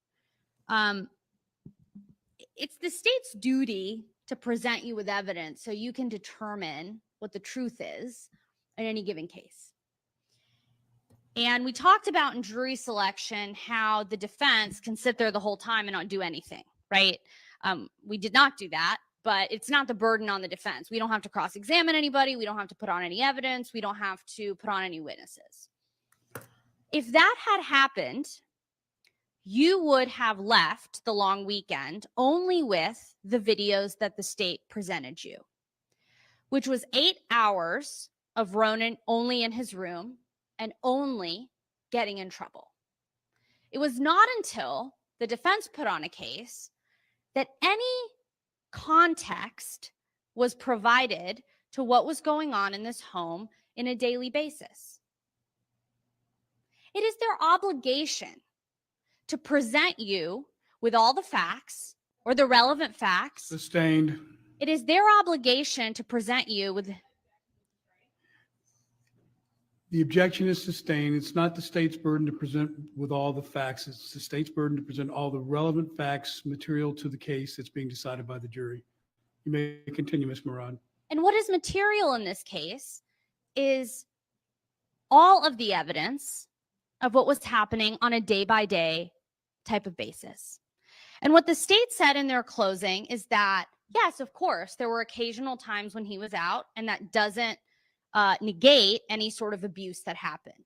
It's the state's duty to present you with evidence so you can determine what the truth is in any given case. And we talked about in jury selection how the defense can sit there the whole time and not do anything, right? We did not do that, but it's not the burden on the defense. We don't have to cross-examine anybody. We don't have to put on any evidence. We don't have to put on any witnesses. If that had happened, you would have left the long weekend only with the videos that the state presented you, which was 8 hours of Ronan only in his room and only getting in trouble. It was not until the defense put on a case that any context was provided to what was going on in this home in a daily basis. It is their obligation to present you with all the facts or the relevant facts. Sustained. It is their obligation to present you with. The objection is sustained. It's not the state's burden to present with all the facts. It's the state's burden to present all the relevant facts, material to the case that's being decided by the jury. You may continue, Ms. Murad. And what is material in this case is all of the evidence of what was happening on a day-by-day type of basis. And what the state said in their closing is that, yes, of course, there were occasional times when he was out, and that doesn't negate any sort of abuse that happened.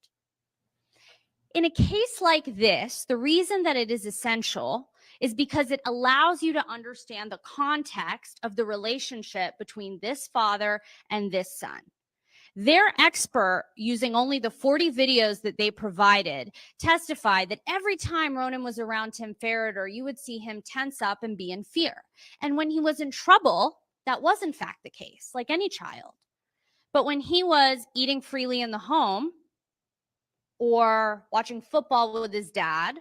In a case like this, the reason that it is essential is because it allows you to understand the context of the relationship between this father and this son. Their expert, using only the 40 videos that they provided, testified that every time Ronan was around Tim Ferriter, you would see him tense up and be in fear. And when he was in trouble, that was in fact the case, like any child. But when he was eating freely in the home, or watching football with his dad,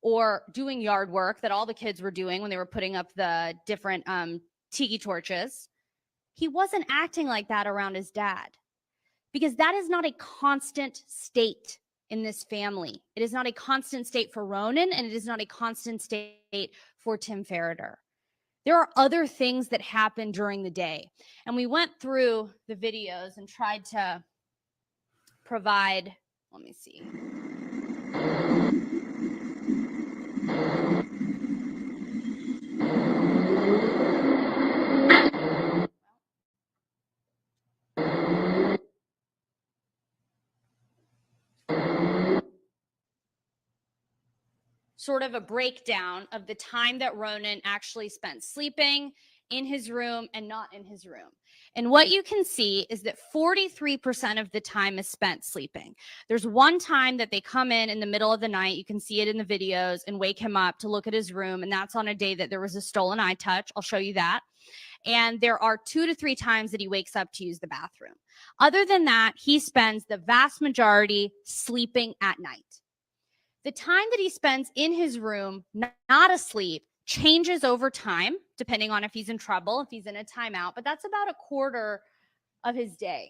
or doing yard work that all the kids were doing when they were putting up the different tiki torches, he wasn't acting like that around his dad. Because that is not a constant state in this family. It is not a constant state for Ronan, and it is not a constant state for Tim Ferriter. There are other things that happen during the day. And we went through the videos and tried to provide, let me see. Sort of a breakdown of the time that Ronan actually spent sleeping in his room and not in his room. And what you can see is that 43% of the time is spent sleeping. There's one time that they come in the middle of the night, you can see it in the videos, and wake him up to look at his room. And that's on a day that there was a stolen eye touch. I'll show you that. And there are 2 to 3 times that he wakes up to use the bathroom. Other than that, he spends the vast majority sleeping at night. The time that he spends in his room, not asleep, changes over time, depending on if he's in trouble, if he's in a timeout, but that's about a quarter of his day.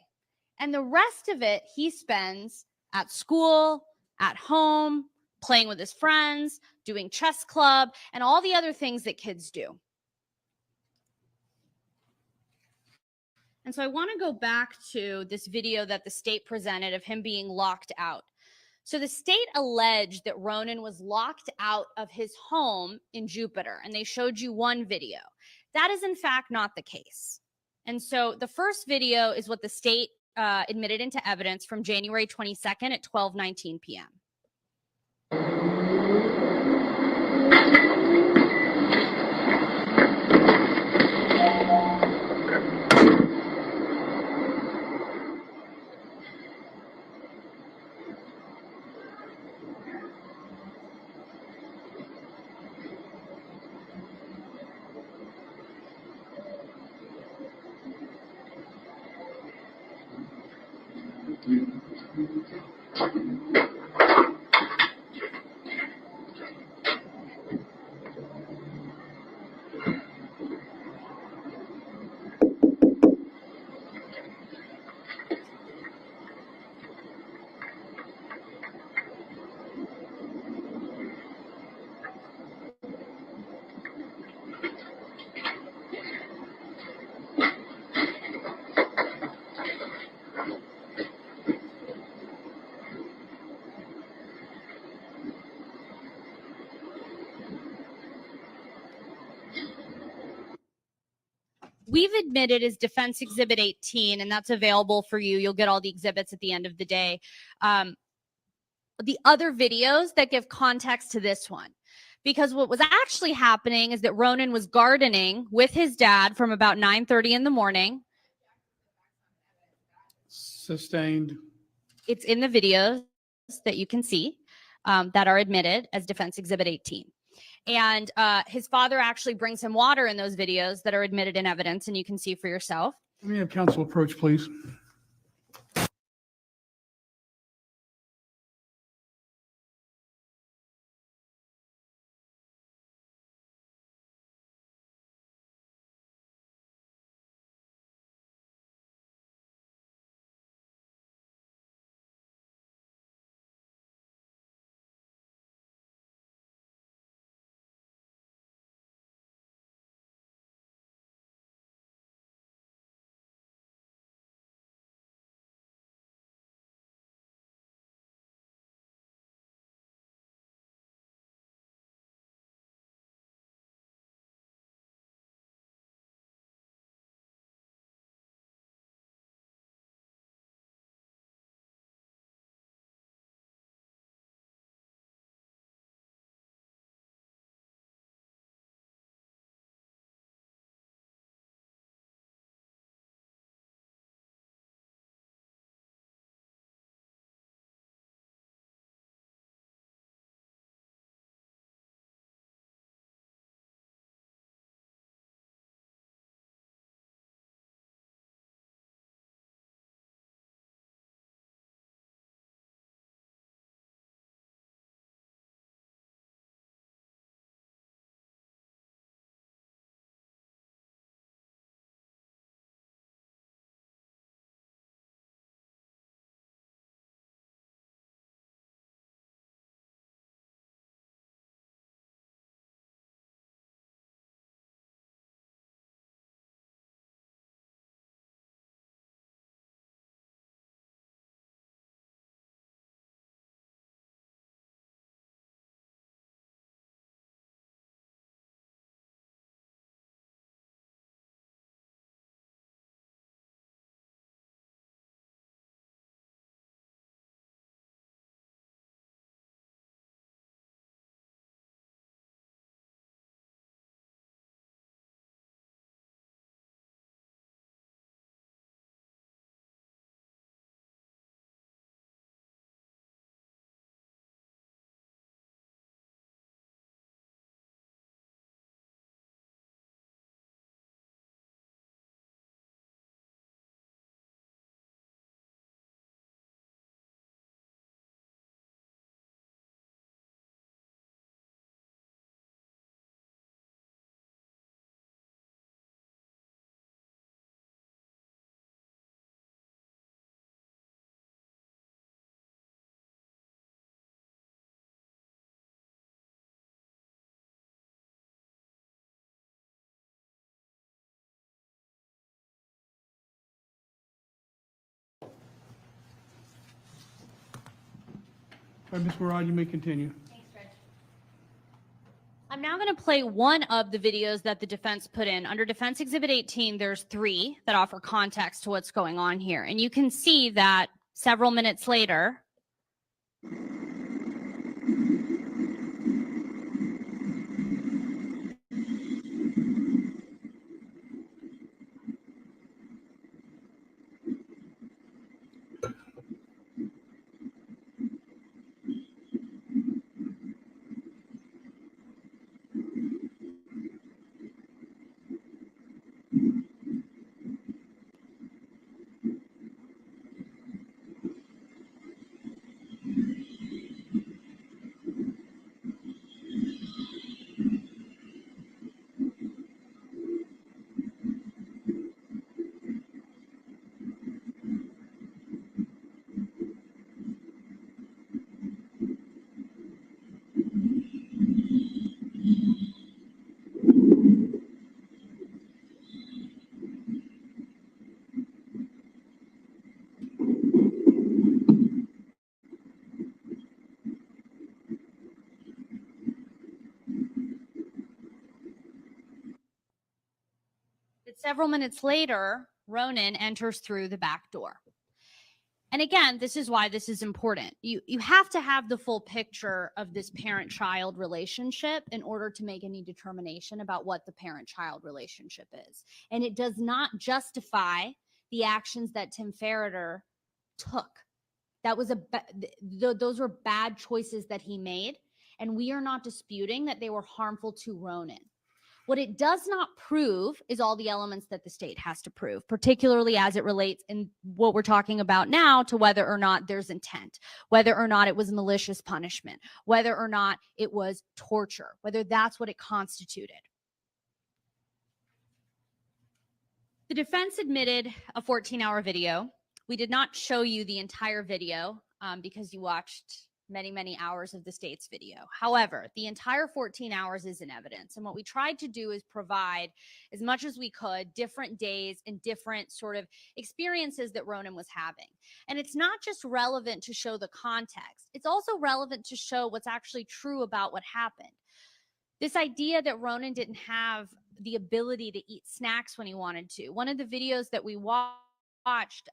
And the rest of it, he spends at school, at home, playing with his friends, doing chess club, and all the other things that kids do. And so I want to go back to this video that the state presented of him being locked out. So the state alleged that Ronan was locked out of his home in Jupiter, and they showed you one video. That is in fact not the case. And so the first video is what the state admitted into evidence from January 22nd at 12:19 p.m. We've admitted as Defense Exhibit 18, and that's available for you. You'll get all the exhibits at the end of the day. The other videos that give context to this one. Because what was actually happening is that Ronan was gardening with his dad from about 9:30 in the morning. Sustained. It's in the videos that you can see that are admitted as Defense Exhibit 18. And his father actually brings him water in those videos that are admitted in evidence, and you can see for yourself. Let me have counsel approach, please. All right, Ms. Murad, you may continue. I'm now going to play one of the videos that the defense put in. Under Defense Exhibit 18, there's 3 that offer context to what's going on here. And you can see that several minutes later, several minutes later, Ronan enters through the back door. And again, this is why this is important. You have to have the full picture of this parent-child relationship in order to make any determination about what the parent-child relationship is. And it does not justify the actions that Tim Ferriter took. That was those were bad choices that he made, and we are not disputing that they were harmful to Ronan. What it does not prove is all the elements that the state has to prove, particularly as it relates in what we're talking about now to whether or not there's intent, whether or not it was malicious punishment, whether or not it was torture, whether that's what it constituted. The defense admitted a 14-hour video. We did not show you the entire video because you watched many hours of the state's video. However, the entire 14 hours is in evidence. And what we tried to do is provide, as much as we could, different days and different sort of experiences that Ronan was having. And it's not just relevant to show the context. It's also relevant to show what's actually true about what happened. This idea that Ronan didn't have the ability to eat snacks when he wanted to. One of the videos that we watched,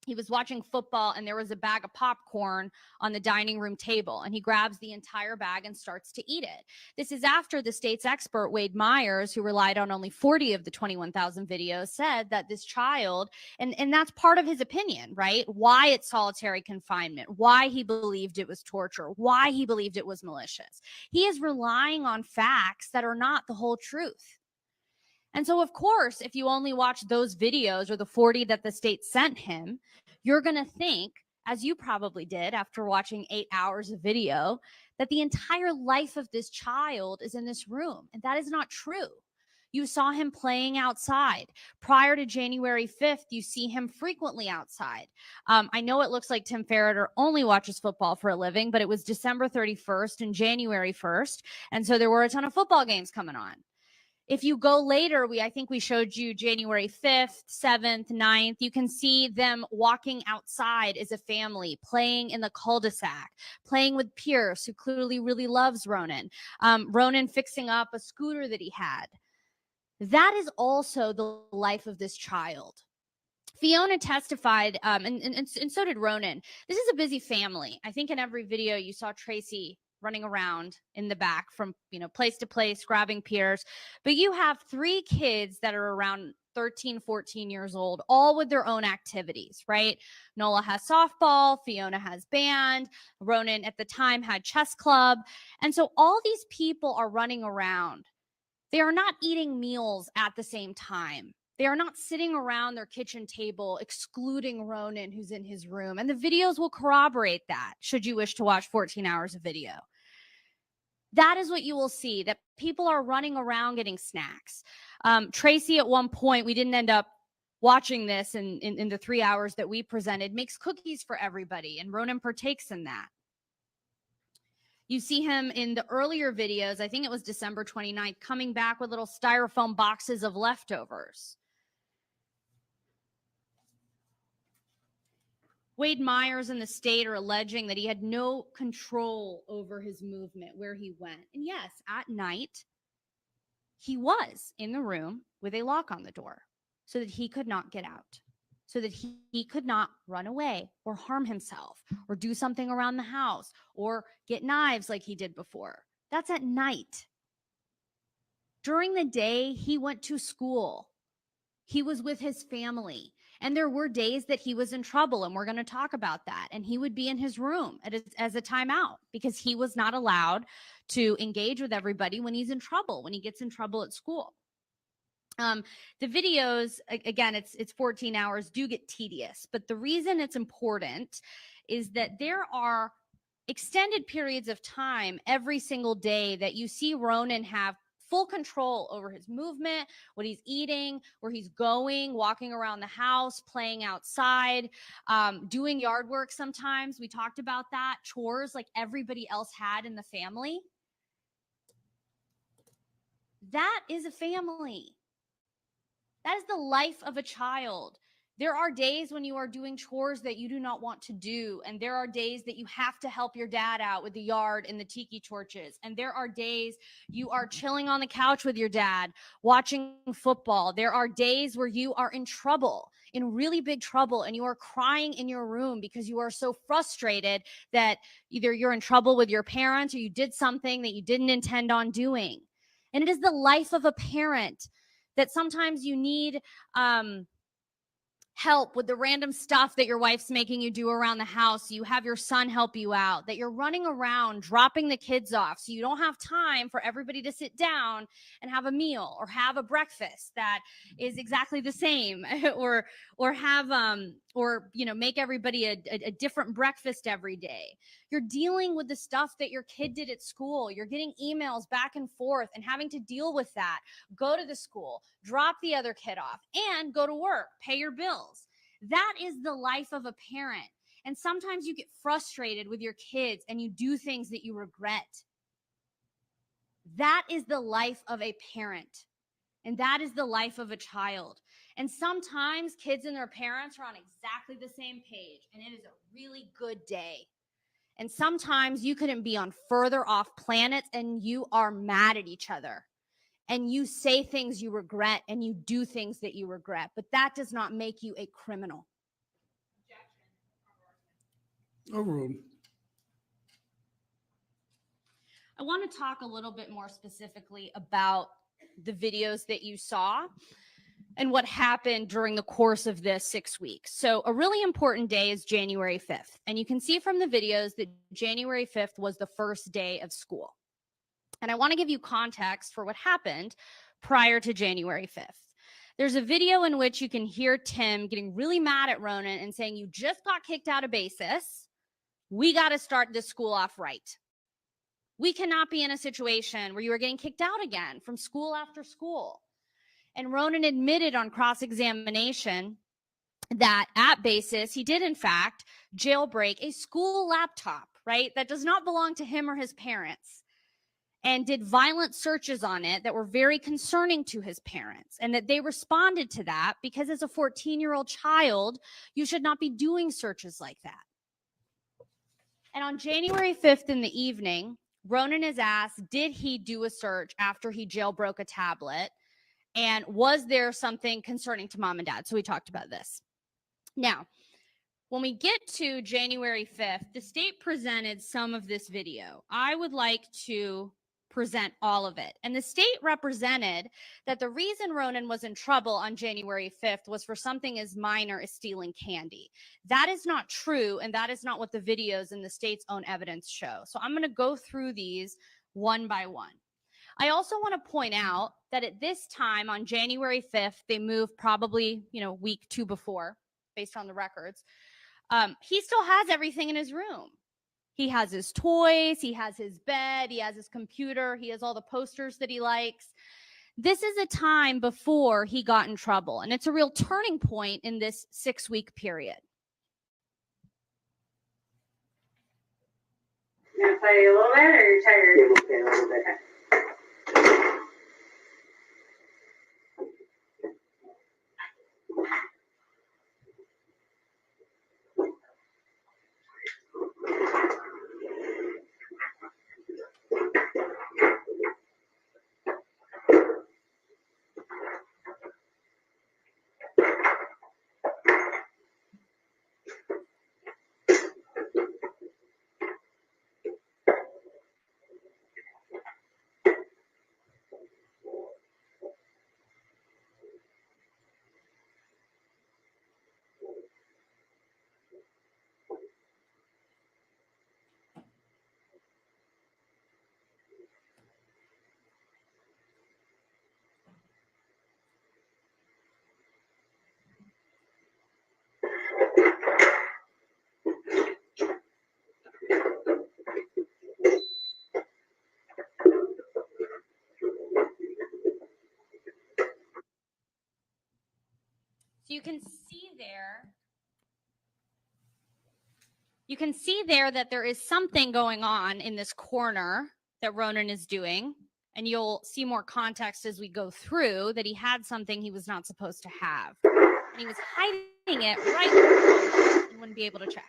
he was watching football and there was a bag of popcorn on the dining room table and he grabs the entire bag and starts to eat it. This is after the state's expert, Wade Myers, who relied on only 40 of the 21,000 videos, said that this child, and that's part of his opinion, right? Why it's solitary confinement, why he believed it was torture, why he believed it was malicious. He is relying on facts that are not the whole truth. And so, of course, if you only watch those videos or the 40 that the state sent him, you're going to think, as you probably did after watching 8 hours of video, that the entire life of this child is in this room. And that is not true. You saw him playing outside. Prior to January 5th, you see him frequently outside. I know it looks like Tim Ferriter only watches football for a living, but it was December 31st and January 1st. And so there were a ton of football games coming on. If you go later, I think we showed you January 5th, 7th, 9th. You can see them walking outside as a family, playing in the cul-de-sac, playing with Pierce, who clearly really loves Ronan. Ronan fixing up a scooter that he had. That is also the life of this child. Fiona testified, and so did Ronan. This is a busy family. I think in every video you saw Tracy running around in the back from place to place, grabbing Pierce. But you have 3 kids that are around 13, 14 years old, all with their own activities, right? Nola has softball, Fiona has band, Ronan at the time had chess club. And so all these people are running around. They are not eating meals at the same time. They are not sitting around their kitchen table, excluding Ronan, who's in his room. And the videos will corroborate that, should you wish to watch 14 hours of video. That is what you will see, that people are running around getting snacks. Tracy, at one point, we didn't end up watching this in the 3 hours that we presented, makes cookies for everybody, and Ronan partakes in that. You see him in the earlier videos, I think it was December 29th, coming back with little styrofoam boxes of leftovers. Wade Myers and the state are alleging that he had no control over his movement, where he went. And yes, at night, he was in the room with a lock on the door so that he could not get out, so that he could not run away or harm himself or do something around the house or get knives like he did before. That's at night. During the day, he went to school. He was with his family. And there were days that he was in trouble, and we're going to talk about that. And he would be in his room as a timeout because he was not allowed to engage with everybody when he's in trouble, when he gets in trouble at school. The videos, again, it's 14 hours, do get tedious. But the reason it's important is that there are extended periods of time every single day that you see Ronan have full control over his movement, what he's eating, where he's going, walking around the house, playing outside, doing yard work sometimes. We talked about that, chores like everybody else had in the family. That is a family. That is the life of a child. There are days when you are doing chores that you do not want to do. And there are days that you have to help your dad out with the yard and the tiki torches. And there are days you are chilling on the couch with your dad, watching football. There are days where you are in trouble, in really big trouble, and you are crying in your room because you are so frustrated that either you're in trouble with your parents or you did something that you didn't intend on doing. And it is the life of a parent that sometimes you need help with the random stuff that your wife's making you do around the house. You have your son help you out, that you're running around dropping the kids off so you don't have time for everybody to sit down and have a meal or have a breakfast that is exactly the same or have or make everybody a different breakfast every day. You're dealing with the stuff that your kid did at school. You're getting emails back and forth and having to deal with that. Go to the school, drop the other kid off, and go to work, pay your bills. That is the life of a parent. And sometimes you get frustrated with your kids and you do things that you regret. That is the life of a parent. And that is the life of a child. And sometimes kids and their parents are on exactly the same page, and it is a really good day. And sometimes you couldn't be on further off planets and you are mad at each other. And you say things you regret and you do things that you regret. But that does not make you a criminal. Overruled. I want to talk a little bit more specifically about the videos that you saw and what happened during the course of this 6 weeks. So a really important day is January 5th. And you can see from the videos that January 5th was the first day of school. And I want to give you context for what happened prior to January 5th. There's a video in which you can hear Tim getting really mad at Ronan and saying, you just got kicked out of basis. We got to start this school off right. We cannot be in a situation where you are getting kicked out again from school after school. And Ronan admitted on cross-examination that at basis, he did in fact jailbreak a school laptop, right? That does not belong to him or his parents, and did violent searches on it that were very concerning to his parents, and that they responded to that because as a 14-year-old child, you should not be doing searches like that. And on January 5th in the evening, Ronan is asked, did he do a search after he jailbroke a tablet? And was there something concerning to mom and dad? So we talked about this. Now, when we get to January 5th, the state presented some of this video. I would like to present all of it. And the state represented that the reason Ronan was in trouble on January 5th was for something as minor as stealing candy. That is not true, and that is not what the videos and the state's own evidence show. So I'm going to go through these one by one. I also want to point out that at this time on January 5th, they moved probably, week 2 before, based on the records. He still has everything in his room. He has his toys, he has his bed, he has his computer, he has all the posters that he likes. This is a time before he got in trouble, and it's a real turning point in this 6-week period. You gonna play a little bit, or you're tired? Yeah, we'll play a little bit. So you can see there. You can see there that there is something going on in this corner that Ronan is doing. And you'll see more context as we go through that he had something he was not supposed to have. And he was hiding it right and wouldn't be able to check.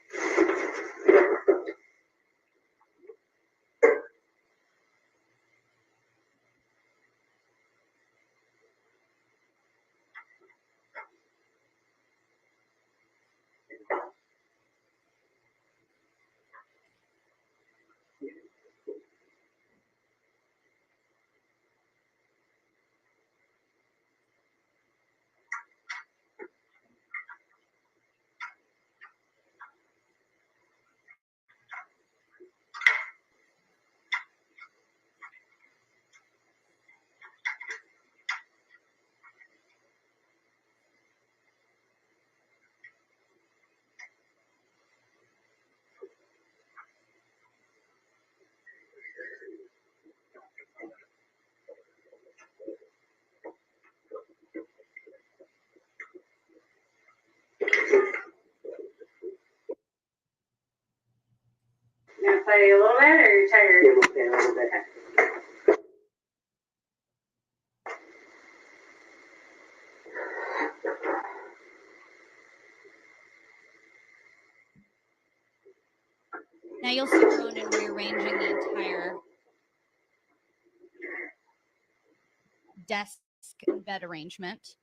You gonna play a little bit, or you're tired? Yeah, we'll play a little bit. Now you'll see Ronan rearranging the entire desk and bed arrangement.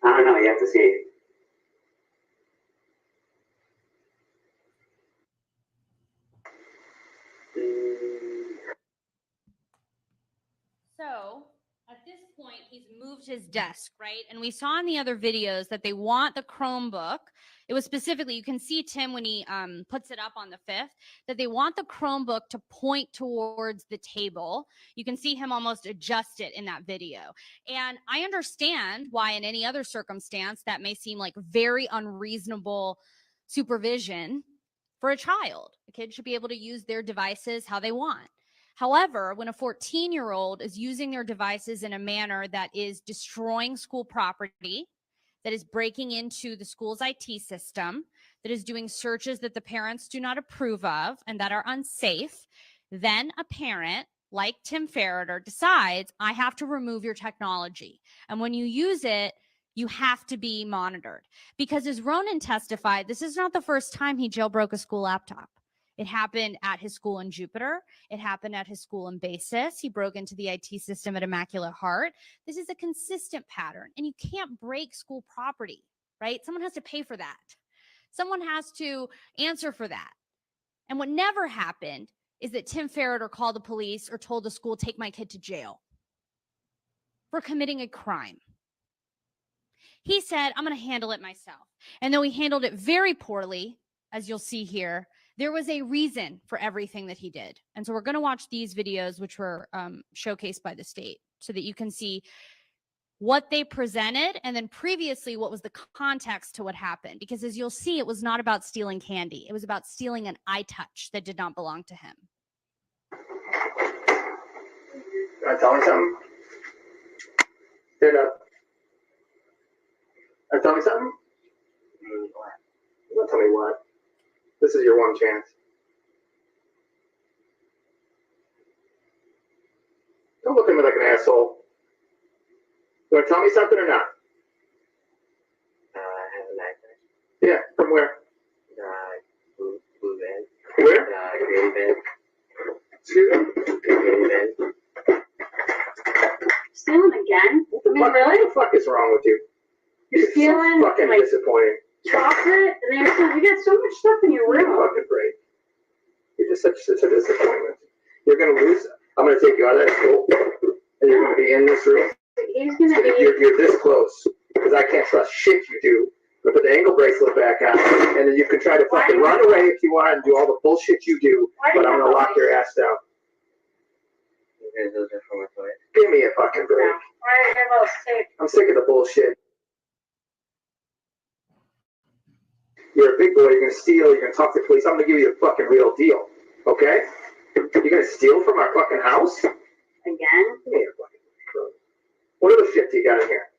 I don't know, you have to see. So at this point, he's moved his desk, right? And we saw in the other videos that they want the Chromebook. It was specifically, you can see Tim when he puts it up on the 5th, that they want the Chromebook to point towards the table. You can see him almost adjust it in that video. And I understand why in any other circumstance that may seem like very unreasonable supervision for a child. A kid should be able to use their devices how they want. However, when a 14-year-old is using their devices in a manner that is destroying school property, that is breaking into the school's IT system, that is doing searches that the parents do not approve of and that are unsafe, then a parent like Tim Ferriter decides, I have to remove your technology. And when you use it, you have to be monitored. Because as Ronan testified, this is not the first time he jailbroke a school laptop. It happened at his school in Jupiter. It happened at his school in Basis. He broke into the IT system at Immaculate Heart. This is a consistent pattern, and you can't break school property, right? Someone has to pay for that. Someone has to answer for that. And what never happened is that Tim Ferriter called the police or told the school, take my kid to jail for committing a crime. He said, I'm going to handle it myself. And though he handled it very poorly, as you'll see here, there was a reason for everything that he did. And so we're going to watch these videos, which were showcased by the state, so that you can see what they presented and then previously what was the context to what happened. Because as you'll see, it was not about stealing candy. It was about stealing an eye touch that did not belong to him. You want to tell me something? Stand up. Tell me something? You want to tell me what? This is your one chance. Don't look at me like an asshole. You want to tell me something or not? I have an accent. Yeah, from where? Blue bed. Where? Green bed. Excuse me? Green bed. Stealing again? What the fuck is wrong with you? You're stealing so fucking like disappointing. chocolate, and you got so much stuff in your room. Fucking break. You're just such a disappointment. You're gonna lose. I'm gonna take you out of that school, and you're gonna be in this room. He's gonna be. You're this close because I can't trust shit you do. But put the ankle bracelet back on, and then you can try to fucking run away if you want and do all the bullshit you do. But I'm gonna lock your ass down. You guys are different with it. Give me a fucking break. Why are you both sick? I'm sick of the bullshit. You're a big boy, you're gonna steal, you're gonna talk to the police. I'm gonna give you the fucking real deal, okay? You're gonna steal from our fucking house? Again? Give me a fucking break. What other shit do you got in here?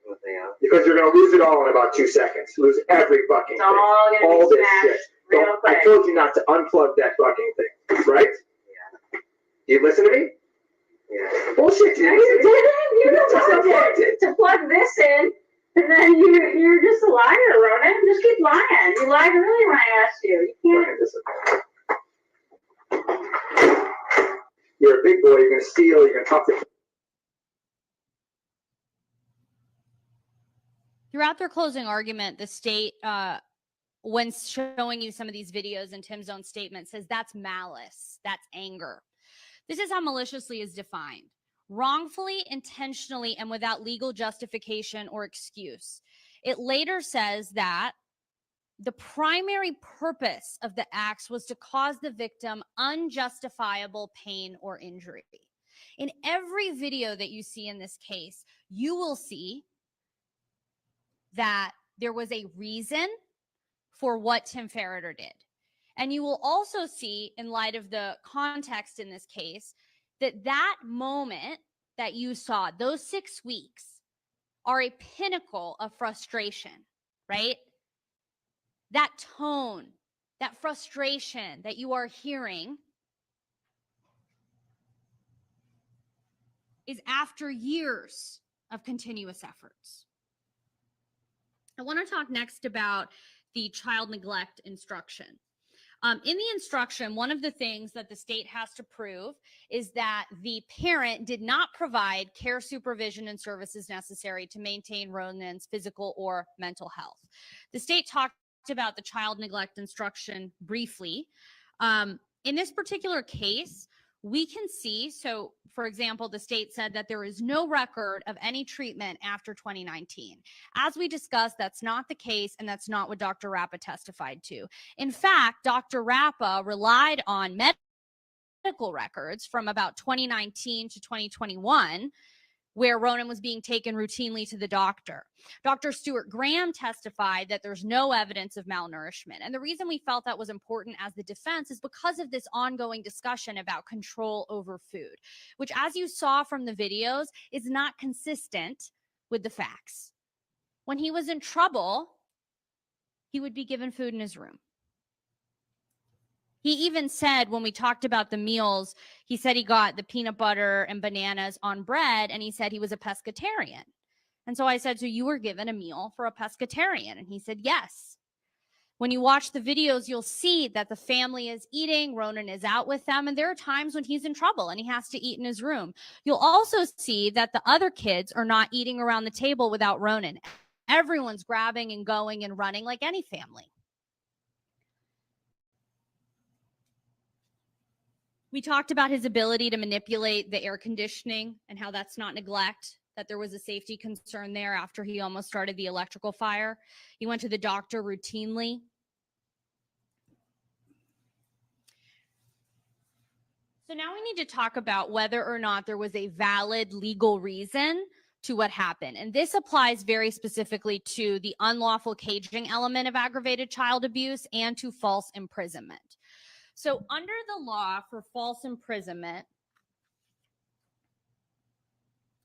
Nothing else. Because you're gonna lose it all in about 2 seconds. Lose every fucking It's thing. all gonna All be this smashed shit. real Don't, quick. I told you not to unplug that fucking thing, right? Yeah. You listen to me? Yeah. Bullshit, No, you you listen to me? didn't. You just told unplugged it. to plug this in, and then you're just a liar, Ronan. Just keep lying. You lied earlier when I asked you. You can't. Fucking disappointing. You're a big boy, you're gonna steal, you're gonna talk to. Throughout their closing argument, the state, when showing you some of these videos in Tim's own statement, says that's malice, that's anger. This is how maliciously is defined: wrongfully, intentionally, and without legal justification or excuse. It later says that the primary purpose of the acts was to cause the victim unjustifiable pain or injury. In every video that you see in this case, you will see that there was a reason for what Tim Ferriter did. And you will also see, in light of the context in this case, that that moment that you saw, those 6 weeks, are a pinnacle of frustration, right? That tone, that frustration that you are hearing is after years of continuous efforts. I want to talk next about the child neglect instruction. In the instruction, one of the things that the state has to prove is that the parent did not provide care, supervision, and services necessary to maintain Ronan's physical or mental health. The state talked about the child neglect instruction briefly. In this particular case, we can see, so for example, the state said that there is no record of any treatment after 2019. As we discussed, that's not the case, and that's not what Dr. Rappa testified to. In fact, Dr. Rappa relied on medical records from about 2019 to 2021, where Ronan was being taken routinely to the doctor. Dr. Stuart Graham testified that there's no evidence of malnourishment. And the reason we felt that was important as the defense is because of this ongoing discussion about control over food, which, as you saw from the videos, is not consistent with the facts. When he was in trouble, he would be given food in his room. He even said, when we talked about the meals, he said he got the peanut butter and bananas on bread, and he said he was a pescatarian. And so I said, so you were given a meal for a pescatarian? And he said, yes. When you watch the videos, you'll see that the family is eating, Ronan is out with them, and there are times when he's in trouble and he has to eat in his room. You'll also see that the other kids are not eating around the table without Ronan. Everyone's grabbing and going and running like any family. We talked about his ability to manipulate the air conditioning and how that's not neglect, that there was a safety concern there after he almost started the electrical fire. He went to the doctor routinely. So now we need to talk about whether or not there was a valid legal reason to what happened. And this applies very specifically to the unlawful caging element of aggravated child abuse and to false imprisonment. So under the law for false imprisonment,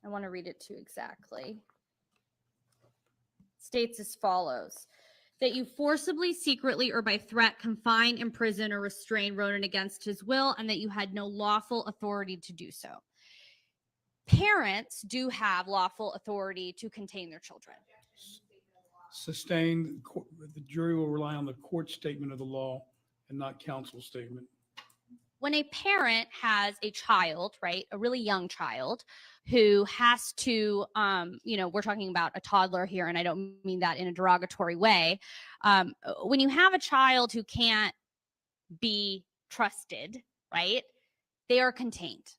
I want to read it to you exactly. States as follows: that you forcibly, secretly, or by threat confine, imprison, or restrain Ronan against his will, and that you had no lawful authority to do so. Parents do have lawful authority to contain their children. Sustained, the jury will rely on the court statement of the law and not counsel's statement. When a parent has a child, right, a really young child who has to, we're talking about a toddler here, and I don't mean that in a derogatory way. When you have a child who can't be trusted, right, they are contained.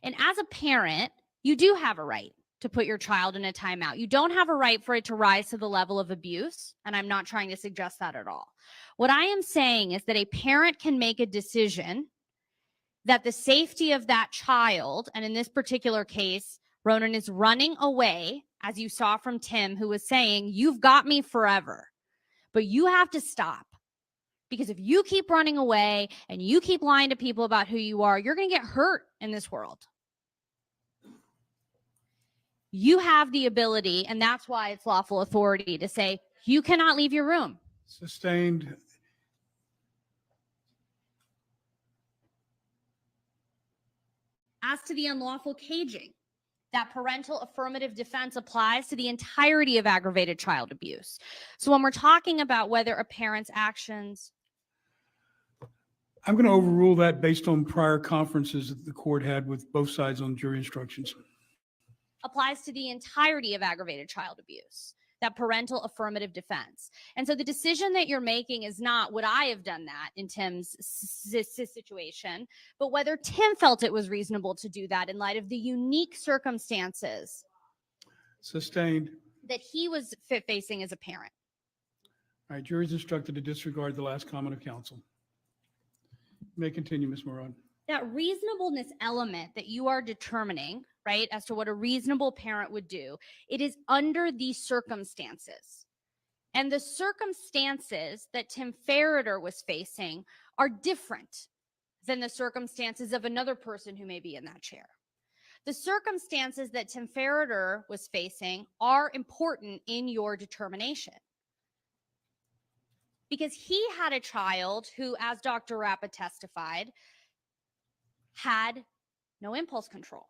And as a parent, you do have a right to put your child in a timeout. You don't have a right for it to rise to the level of abuse, and I'm not trying to suggest that at all. What I am saying is that a parent can make a decision that the safety of that child, and in this particular case, Ronan is running away, as you saw from Tim, who was saying, you've got me forever, but you have to stop. Because if you keep running away and you keep lying to people about who you are, you're going to get hurt in this world. You have the ability, and that's why it's lawful authority, to say, you cannot leave your room. Sustained. As to the unlawful caging, that parental affirmative defense applies to the entirety of aggravated child abuse. So when we're talking about whether a parent's actions... I'm going to overrule that based on prior conferences that the court had with both sides on jury instructions. applies to the entirety of aggravated child abuse, that parental affirmative defense. And so the decision that you're making is not, would I have done that in Tim's situation, but whether Tim felt it was reasonable to do that in light of the unique circumstances Sustained. that he was facing as a parent. All right, jury's instructed to disregard the last comment of counsel. You may continue, Ms. Moran. That reasonableness element that you are determining, right, as to what a reasonable parent would do, it is under these circumstances. And the circumstances that Tim Ferriter was facing are different than the circumstances of another person who may be in that chair. The circumstances that Tim Ferriter was facing are important in your determination. Because he had a child who, as Dr. Rappa testified, had no impulse control,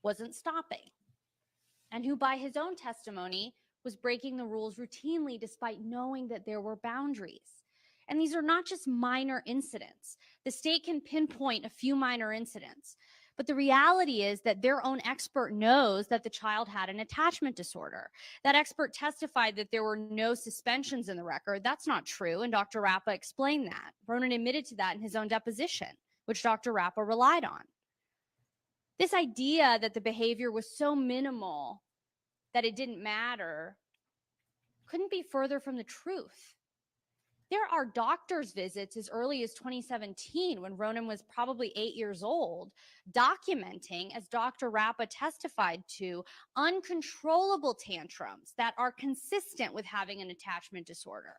wasn't stopping, and who by his own testimony was breaking the rules routinely despite knowing that there were boundaries. And these are not just minor incidents. The state can pinpoint a few minor incidents, but the reality is that their own expert knows that the child had an attachment disorder. That expert testified that there were no suspensions in the record. That's not true, and Dr. Rappa explained that. Ronan admitted to that in his own deposition, which Dr. Rappa relied on. This idea that the behavior was so minimal that it didn't matter couldn't be further from the truth. There are doctor's visits as early as 2017, when Ronan was probably 8 years old, documenting, as Dr. Rappa testified to, uncontrollable tantrums that are consistent with having an attachment disorder,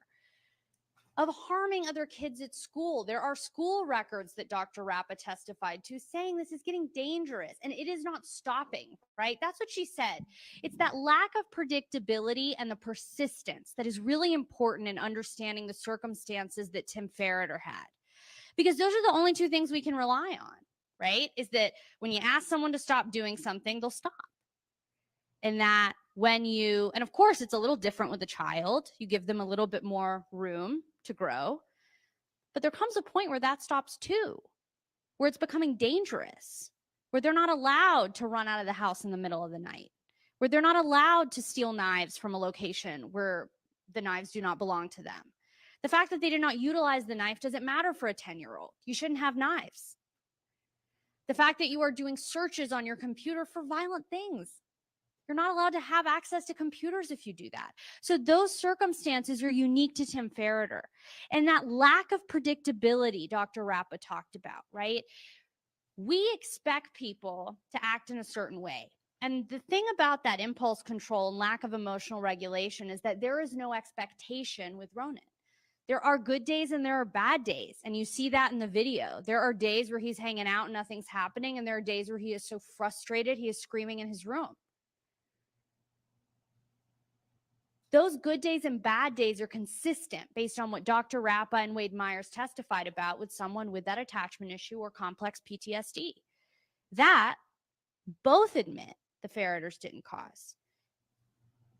of harming other kids at school. There are school records that Dr. Rappa testified to saying this is getting dangerous and it is not stopping, right? That's what she said. It's that lack of predictability and the persistence that is really important in understanding the circumstances that Tim Ferriter had. Because those are the only two things we can rely on, right? Is that when you ask someone to stop doing something, they'll stop. And that when you, and of course it's a little different with a child, you give them a little bit more room to grow, but there comes a point where that stops too, where it's becoming dangerous, where they're not allowed to run out of the house in the middle of the night, where they're not allowed to steal knives from a location where the knives do not belong to them. The fact that they did not utilize the knife doesn't matter for a 10-year-old. You shouldn't have knives. The fact that you are doing searches on your computer for violent things, you're not allowed to have access to computers if you do that. So those circumstances are unique to Tim Ferriter. And that lack of predictability Dr. Rappa talked about, right? We expect people to act in a certain way. And the thing about that impulse control and lack of emotional regulation is that there is no expectation with Ronan. There are good days and there are bad days. And you see that in the video. There are days where he's hanging out and nothing's happening. And there are days where he is so frustrated, he is screaming in his room. Those good days and bad days are consistent based on what Dr. Rappa and Wade Myers testified about with someone with that attachment issue or complex PTSD. That both admit the Ferriters didn't cause.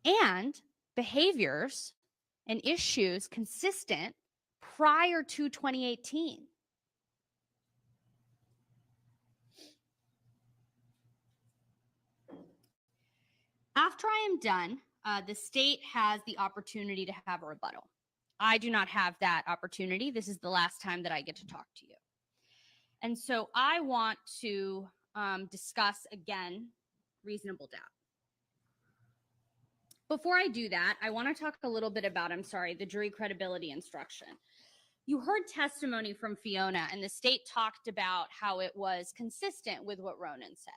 And behaviors and issues consistent prior to 2018. After I am done, the state has the opportunity to have a rebuttal. I do not have that opportunity. This is the last time that I get to talk to you. And so I want to discuss again reasonable doubt. Before I do that, I want to talk a little bit about, the jury credibility instruction. You heard testimony from Fiona, and the state talked about how it was consistent with what Ronan said.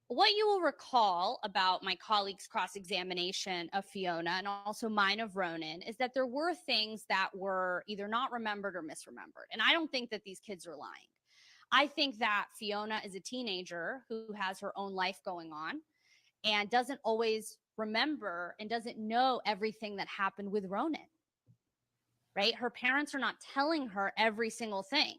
What you will recall about my colleague's cross-examination of Fiona and also mine of Ronan is that there were things that were either not remembered or misremembered. And I don't think that these kids are lying. I think that Fiona is a teenager who has her own life going on and doesn't always remember and doesn't know everything that happened with Ronan, right? Her parents are not telling her every single thing.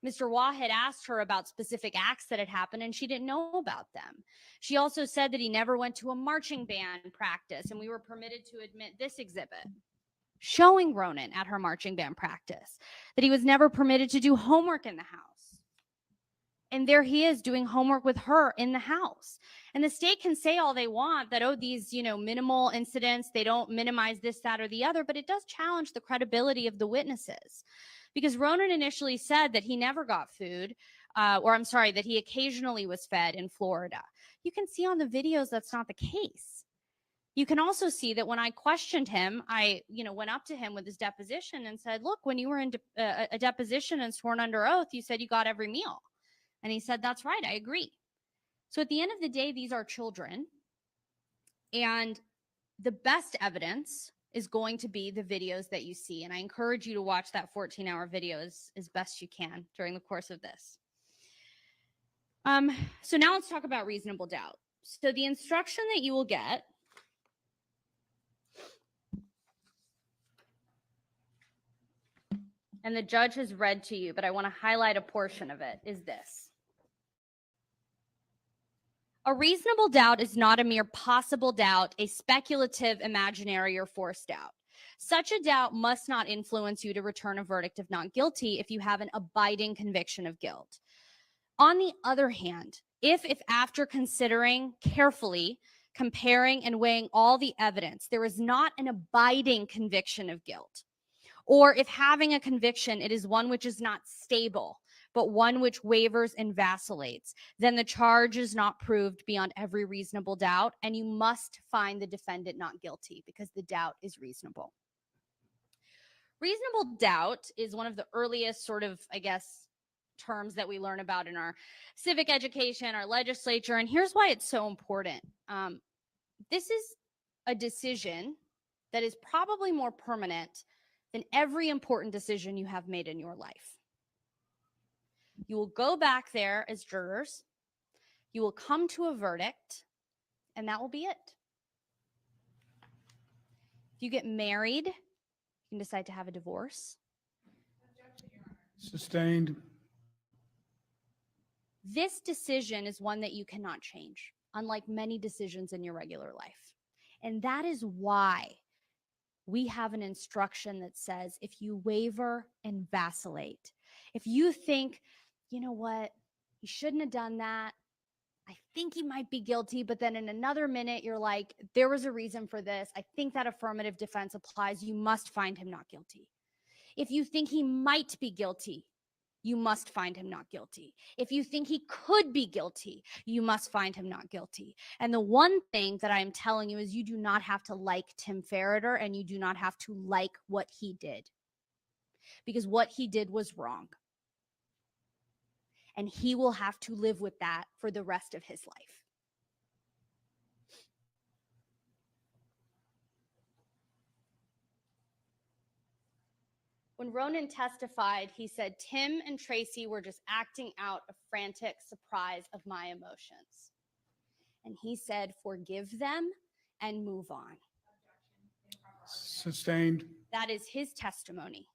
Mr. Waugh had asked her about specific acts that had happened, and she didn't know about them. She also said that he never went to a marching band practice, and we were permitted to admit this exhibit showing Ronan at her marching band practice, that he was never permitted to do homework in the house. And there he is doing homework with her in the house. And the state can say all they want that, oh, these, minimal incidents, they don't minimize this, that, or the other, but it does challenge the credibility of the witnesses. Because Ronan initially said that he never got food, that he occasionally was fed in Florida. You can see on the videos that's not the case. You can also see that when I questioned him, I went up to him with his deposition and said, look, when you were in a deposition and sworn under oath, you said you got every meal. And he said, that's right, I agree. So at the end of the day, these are children. And the best evidence is going to be the videos that you see. And I encourage you to watch that 14-hour video as best you can during the course of this. So now let's talk about reasonable doubt. So the instruction that you will get and the judge has read to you, but I want to highlight a portion of it, is this. A reasonable doubt is not a mere possible doubt, a speculative, imaginary, or forced doubt. Such a doubt must not influence you to return a verdict of not guilty if you have an abiding conviction of guilt. On the other hand, if after considering carefully, comparing and weighing all the evidence, there is not an abiding conviction of guilt, or if having a conviction, it is one which is not stable, but one which wavers and vacillates, then the charge is not proved beyond every reasonable doubt, and you must find the defendant not guilty because the doubt is reasonable. Reasonable doubt is one of the earliest terms that we learn about in our civic education, our legislature, and here's why it's so important. This is a decision that is probably more permanent than every important decision you have made in your life. You will go back there as jurors, you will come to a verdict, and that will be it. If you get married, you can decide to have a divorce. Sustained. This decision is one that you cannot change. unlike many decisions in your regular life. And that is why we have an instruction that says if you waver and vacillate, if you think, you know what, he shouldn't have done that, I think he might be guilty, but then in another minute, you're like, there was a reason for this. I think that affirmative defense applies. You must find him not guilty. If you think he might be guilty, you must find him not guilty. If you think he could be guilty, you must find him not guilty. And the one thing that I'm telling you is you do not have to like Tim Ferriter, and you do not have to like what he did, because what he did was wrong. And he will have to live with that for the rest of his life. When Ronan testified, he said, Tim and Tracy were just acting out a frantic surprise of my emotions. And he said, forgive them and move on. Sustained. That is his testimony.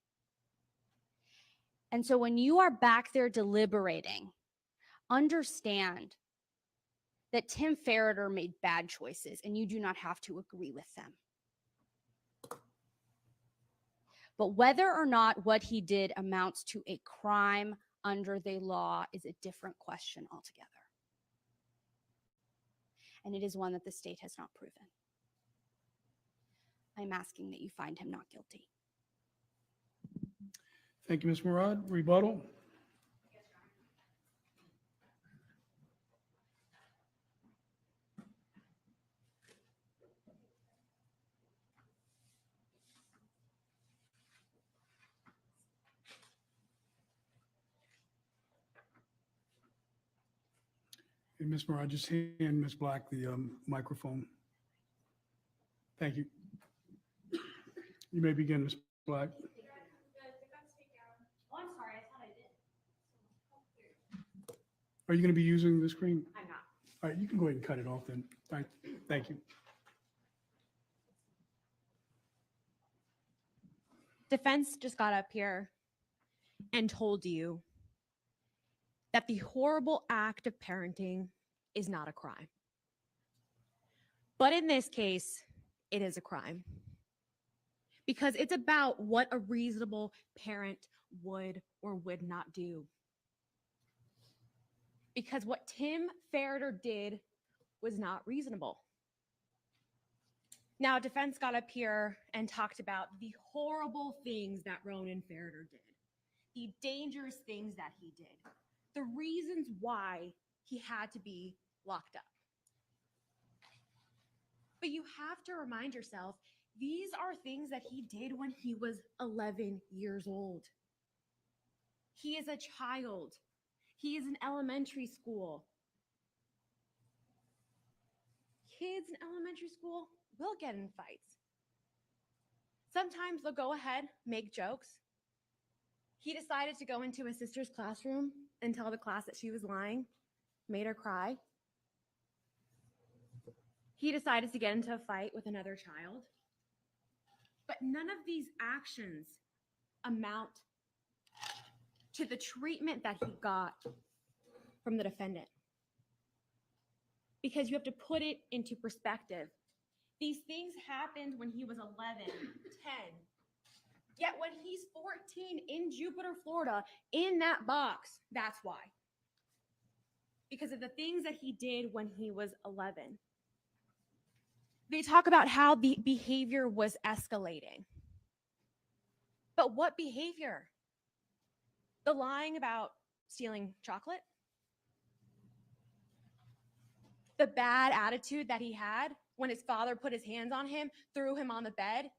And so when you are back there deliberating, understand that Tim Ferriter made bad choices and you do not have to agree with them. But whether or not what he did amounts to a crime under the law is a different question altogether. And it is one that the state has not proven. I'm asking that you find him not guilty. Thank you, Ms. Murad. Rebuttal? Hey, Ms. Murad, just hand Ms. Black the microphone. Thank you. You may begin, Ms. Black. Oh, I'm sorry. I thought I did. Are you going to be using the screen? I'm not. All right, you can go ahead and cut it off then. Thank you. Defense just got up here and told you that the horrible act of parenting is not a crime. But in this case, it is a crime. Because it's about what a reasonable parent would or would not do. Because what Tim Ferriter did was not reasonable. Now, defense got up here and talked about the horrible things that Ronan Ferriter did, the dangerous things that he did, the reasons why he had to be locked up. But you have to remind yourself, these are things that he did when he was 11 years old. He is a child. He is in elementary school. Kids in elementary school will get in fights. Sometimes they'll go ahead, make jokes. He decided to go into his sister's classroom and tell the class that she was lying, made her cry. He decided to get into a fight with another child. But none of these actions amount to the treatment that he got from the defendant. Because you have to put it into perspective. These things happened when he was 11, 10. Yet when he's 14 in Jupiter, Florida, in that box, that's why. Because of the things that he did when he was 11. They talk about how the behavior was escalating. But what behavior? The lying about stealing chocolate? The bad attitude that he had when his father put his hands on him, threw him on the bed?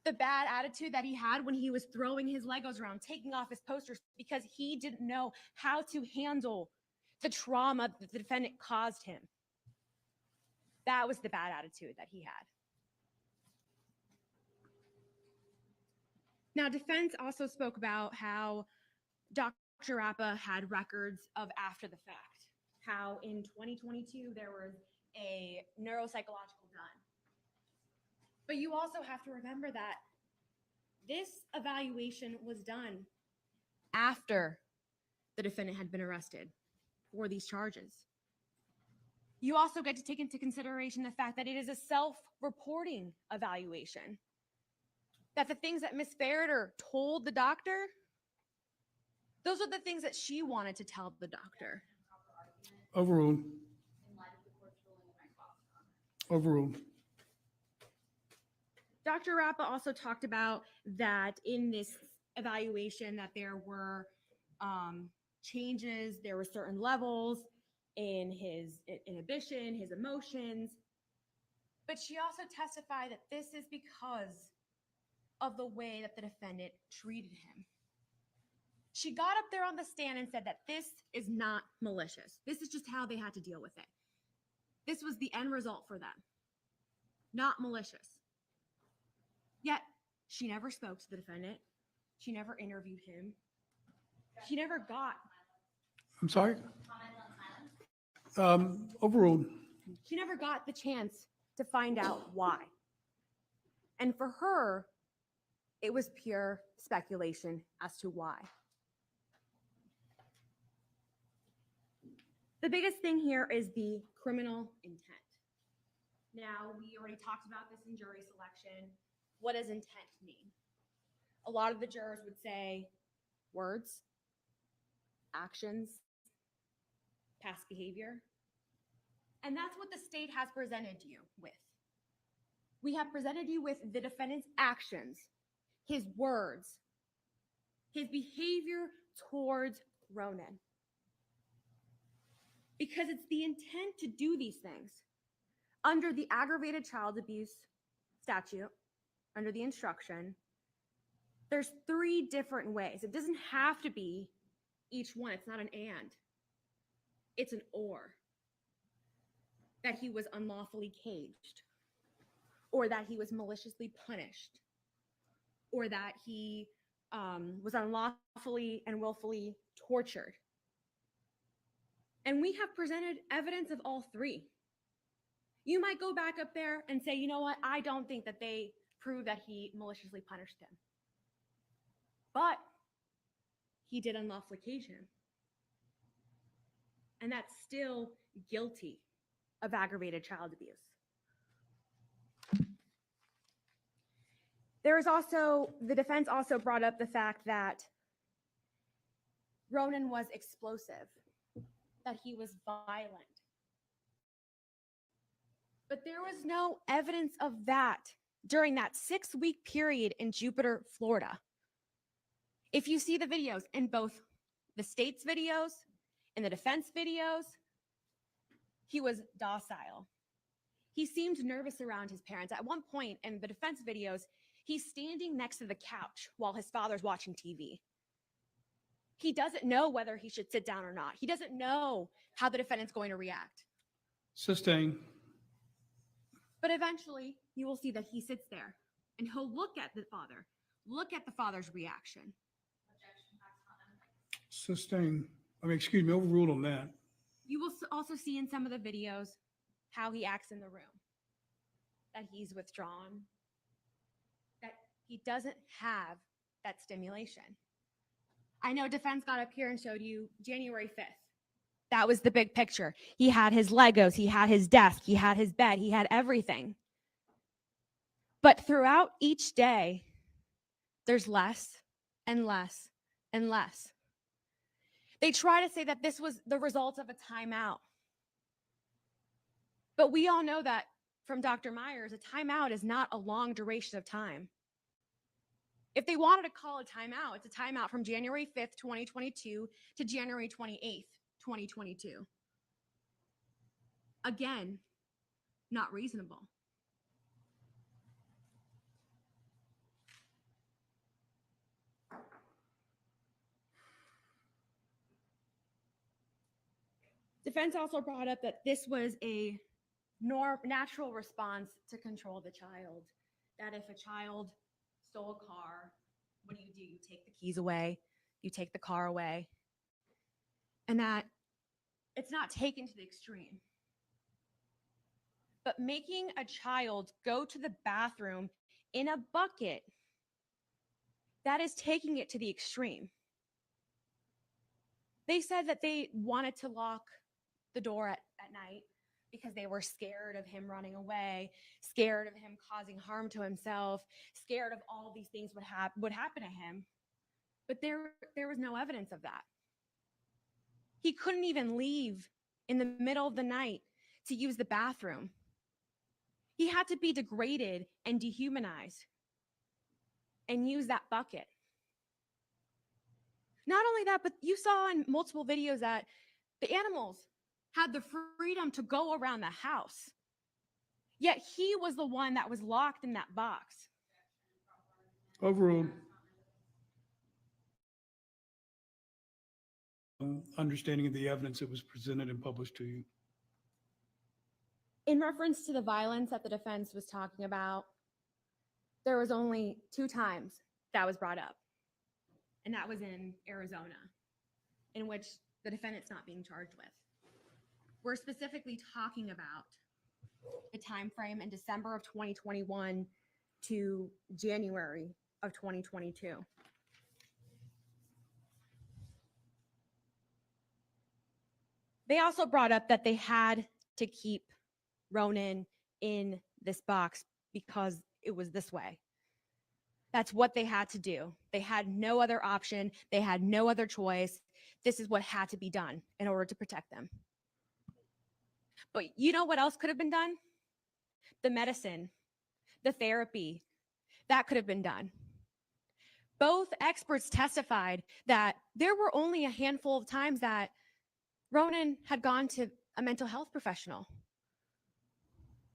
The bad attitude that he had when he was throwing his Legos around, taking off his posters because he didn't know how to handle the trauma that the defendant caused him. That was the bad attitude that he had. Now, defense also spoke about how Dr. Rappa had records of after the fact, how in 2022 there was a neuropsychological done. But you also have to remember that this evaluation was done after the defendant had been arrested for these charges. You also get to take into consideration the fact that it is a self-reporting evaluation. That the things that Miss Ferriter told the doctor, those are the things that she wanted to tell the doctor. Overruled. Overruled. Dr. Rappa also talked about that in this evaluation that there were changes, there were certain levels in his inhibition, his emotions. But she also testified that this is because of the way that the defendant treated him. She got up there on the stand and said that this is not malicious. This is just how they had to deal with it. This was the end result for them, not malicious. Yet, she never spoke to the defendant. She never interviewed him. She never got. I'm sorry? Overruled. She never got the chance to find out why. And for her, it was pure speculation as to why. The biggest thing here is the criminal intent. Now, we already talked about this in jury selection. What does intent mean? A lot of the jurors would say words, actions, past behavior. And that's what the state has presented you with. We have presented you with the defendant's actions, his words, his behavior towards Ronan. Because it's the intent to do these things. Under the aggravated child abuse statute, under the instruction, there's 3 different ways. It doesn't have to be each one. It's not an and. It's an or. That he was unlawfully caged, or that he was maliciously punished, or that he was unlawfully and willfully tortured. And we have presented evidence of all 3. You might go back up there and say, you know what, I don't think that they prove that he maliciously punished him. But he did unlawfully cage him. And that's still guilty of aggravated child abuse. There is also, the defense also brought up the fact that Ronan was explosive, that he was violent. But there was no evidence of that during that 6-week period in Jupiter, Florida. If you see the videos in both the state's videos and the defense videos, he was docile. He seemed nervous around his parents. At one point in the defense videos, he's standing next to the couch while his father's watching TV. He doesn't know whether he should sit down or not. He doesn't know how the defendant's going to react. Sustain. But eventually, you will see that he sits there and he'll look at the father's reaction. Sustain. I mean, excuse me, overruled on that. You will also see in some of the videos how he acts in the room, that he's withdrawn, that he doesn't have that stimulation. I know defense got up here and showed you January 5th. That was the big picture. He had his Legos, he had his desk, he had his bed, he had everything. But throughout each day, there's less and less and less. They try to say that this was the result of a timeout. But we all know that from Dr. Myers, a timeout is not a long duration of time. If they wanted to call a timeout, it's a timeout from January 5th, 2022 to January 28th, 2022. Again, not reasonable. Defense also brought up that this was a natural response to control the child. That if a child stole a car, what do? You take the keys away, you take the car away. And that it's not taken to the extreme. But making a child go to the bathroom in a bucket, that is taking it to the extreme. They said that they wanted to lock the door at night because they were scared of him running away, scared of him causing harm to himself, scared of all these things would happen to him. But there was no evidence of that. He couldn't even leave in the middle of the night to use the bathroom. He had to be degraded and dehumanized and use that bucket. Not only that, but you saw in multiple videos that the animals had the freedom to go around the house. Yet he was the one that was locked in that box. Overruled. Understanding of the evidence that was presented and published to you. In reference to the violence that the defense was talking about, there was only 2 times that was brought up. And that was in Arizona, in which the defendant's not being charged with. We're specifically talking about the time frame in December of 2021 to January of 2022. They also brought up that they had to keep Ronan in this box because it was this way. That's what they had to do. They had no other option. They had no other choice. This is what had to be done in order to protect them. But you know what else could have been done? The medicine, the therapy, that could have been done. Both experts testified that there were only a handful of times that Ronan had gone to a mental health professional.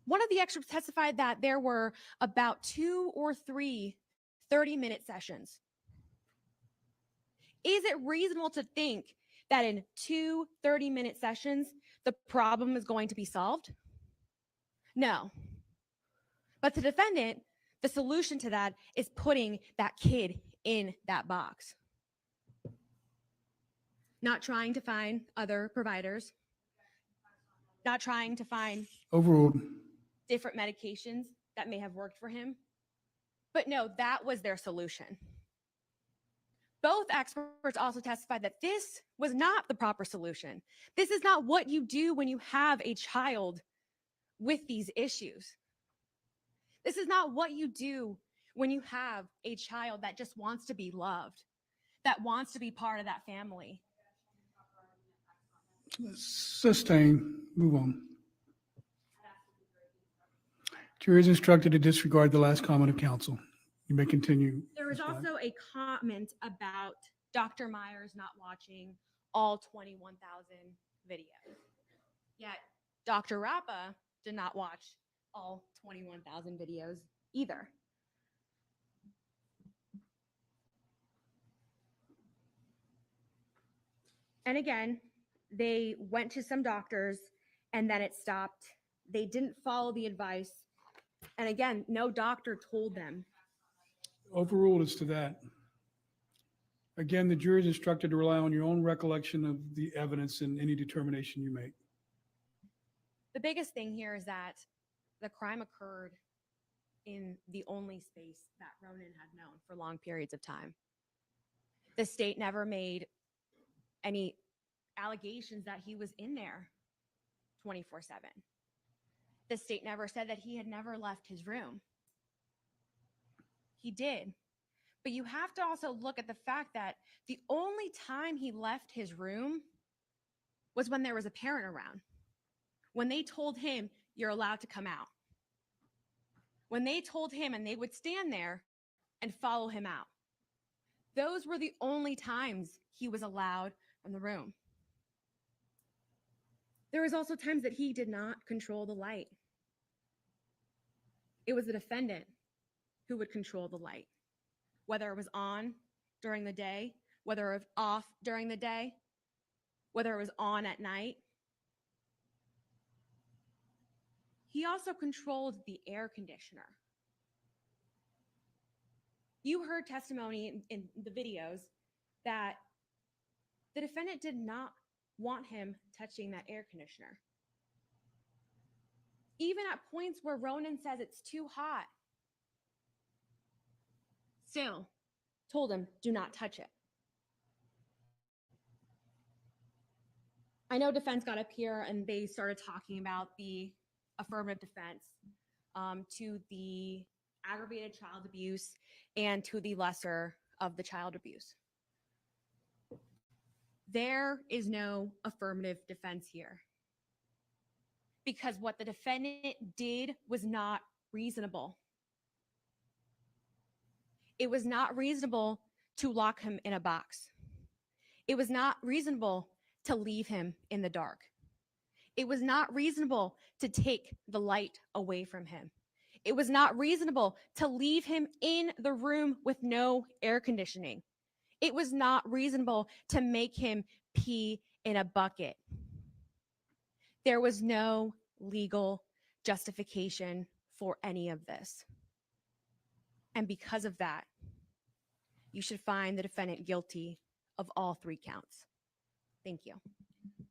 One of the experts testified that there were about 2 or 3 30-minute sessions. Is it reasonable to think that in 2 30-minute sessions, the problem is going to be solved? No. But the defendant, the solution to that is putting that kid in that box. Not trying to find other providers, not trying to find Overruled. different medications that may have worked for him. But no, that was their solution. Both experts also testified that this was not the proper solution. This is not what you do when you have a child with these issues. This is not what you do when you have a child that just wants to be loved, that wants to be part of that family. Sustain. Move on. Jury is instructed to disregard the last comment of counsel. You may continue. There was Ms. Black. also a comment about Dr. Myers not watching all 21,000 videos. Yet Dr. Rappa did not watch all 21,000 videos either. And again, they went to some doctors and then it stopped. They didn't follow the advice. And again, no doctor told them. Overruled as to that. Again, the jury is instructed to rely on your own recollection of the evidence in any determination you make. The biggest thing here is that the crime occurred in the only space that Ronan had known for long periods of time. The state never made any allegations that he was in there 24/7. The state never said that he had never left his room. He did. But you have to also look at the fact that the only time he left his room was when there was a parent around. When they told him, you're allowed to come out. When they told him and they would stand there and follow him out. Those were the only times he was allowed from the room. There was also times that he did not control the light. It was the defendant who would control the light, whether it was on during the day, whether it was off during the day, whether it was on at night. He also controlled the air conditioner. You heard testimony in the videos that the defendant did not want him touching that air conditioner. Even at points where Ronan says it's too hot, still told him, do not touch it. I know defense got up here and they started talking about the affirmative defense to the aggravated child abuse and to the lesser of the child abuse. There is no affirmative defense here because what the defendant did was not reasonable. It was not reasonable to lock him in a box. It was not reasonable to leave him in the dark. It was not reasonable to take the light away from him. It was not reasonable to leave him in the room with no air conditioning. It was not reasonable to make him pee in a bucket. There was no legal justification for any of this. And because of that, you should find the defendant guilty of all 3 counts. Thank you.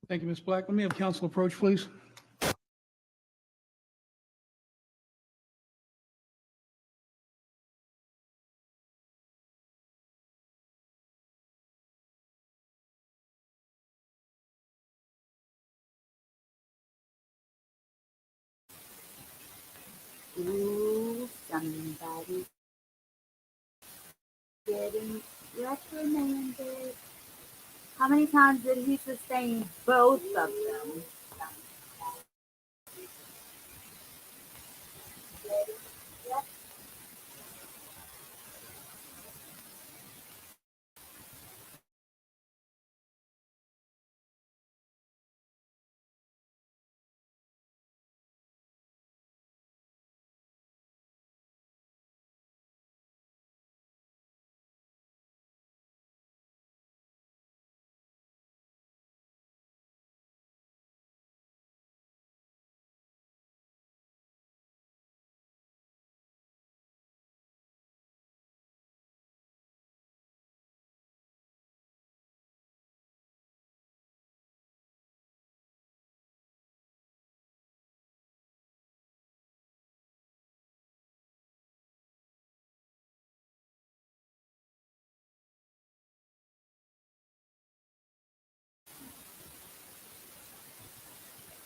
Thank you, Ms. Black. Let me have counsel approach, please. Ooh, somebody getting reprimanded. How many times did he sustain both of them?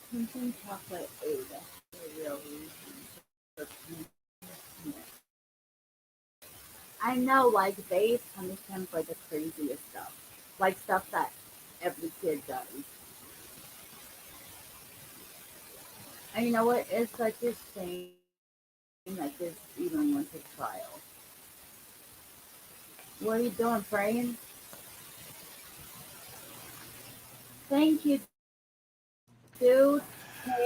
Crimson chocolate Ada. Real reason. I know, like, they punish him for the craziest stuff. Like, stuff that every kid does. And you know what? It's such a shame that this even went to trial. What are you doing, praying? Thank you, dude.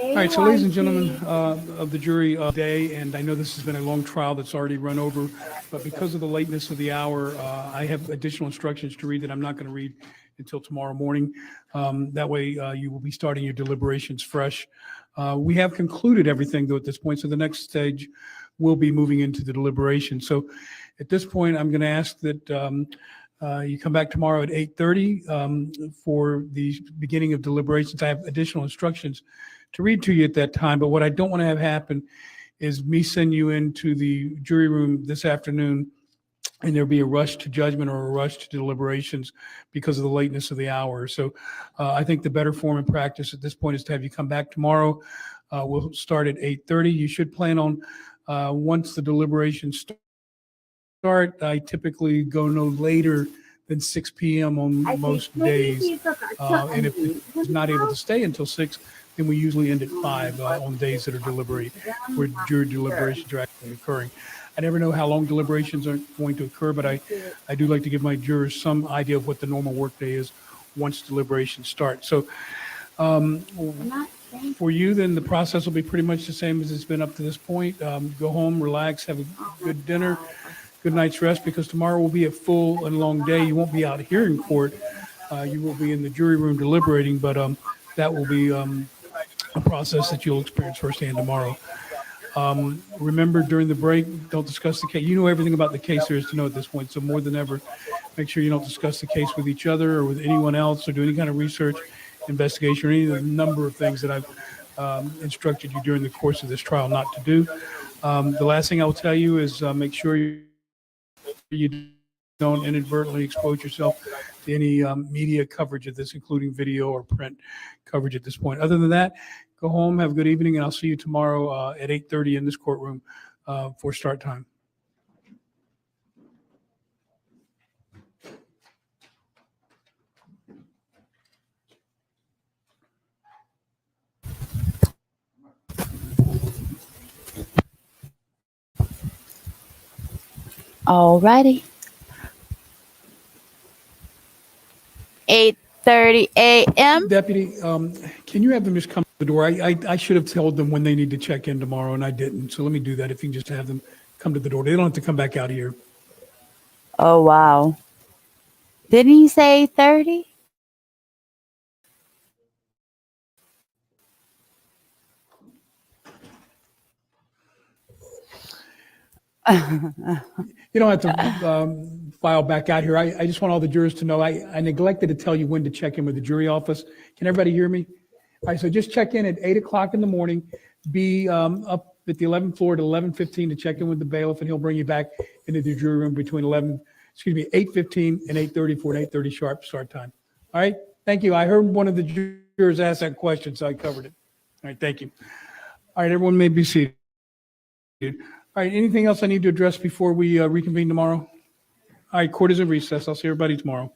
All right, so ladies and gentlemen of the jury day, and I know this has been a long trial that's already run over, but because of the lateness of the hour, I have additional instructions to read that I'm not going to read until tomorrow morning. That way you will be starting your deliberations fresh. We have concluded everything, though, at this point, so the next stage will be moving into the deliberation. So at this point, I'm going to ask that you come back tomorrow at 8:30 for the beginning of deliberations. I have additional instructions to read to you at that time, but what I don't want to have happen is me send you into the jury room this afternoon and there'll be a rush to judgment or a rush to deliberations because of the lateness of the hour. So I think the better form and practice at this point is to have you come back tomorrow. We'll start at 8:30. You should plan on, once the deliberations start, I typically go no later than 6 p.m. on most days. And if it's not able to stay until 6, then we usually end at 5 on days that are where jury deliberations are actually occurring. I never know how long deliberations are going to occur, but I do like to give my jurors some idea of what the normal workday is once deliberations start. So for you, then the process will be pretty much the same as it's been up to this point. Go home, relax, have a good dinner, good night's rest, because tomorrow will be a full and long day. You won't be out here in court. You will be in the jury room deliberating, but that will be a process that you'll experience firsthand tomorrow. Remember, during the break, don't discuss the case. You know everything about the case there is to know at this point, so more than ever, make sure you don't discuss the case with each other or with anyone else, or do any kind of research, investigation, or any of the number of things that I've instructed you during the course of this trial not to do. The last thing I will tell you is make sure you don't inadvertently expose yourself to any media coverage of this, including video or print coverage at this point. Other than that, go home, have a good evening, and I'll see you tomorrow at 8:30 in this courtroom for start time. Alrighty. 8:30 a.m. Deputy, can you have them just come to the door? I should have told them when they need to check in tomorrow, and I didn't. So let me do that. If you can just have them come to the door. They don't have to come back out here. Oh, wow. Didn't he say 30? You don't have to file back out here. I just want all the jurors to know I neglected to tell you when to check in with the jury office. Can everybody hear me? All right, so just check in at 8 o'clock in the morning. Be up at the 11th floor at 11:15 to check in with the bailiff, and he'll bring you back into the jury room between 8:15 and 8:30 for an 8:30 sharp start time. All right, thank you. I heard one of the jurors ask that question, so I covered it. All right, thank you. All right, everyone may be seated. All right, anything else I need to address before we reconvene tomorrow? All right, court is in recess. I'll see everybody tomorrow.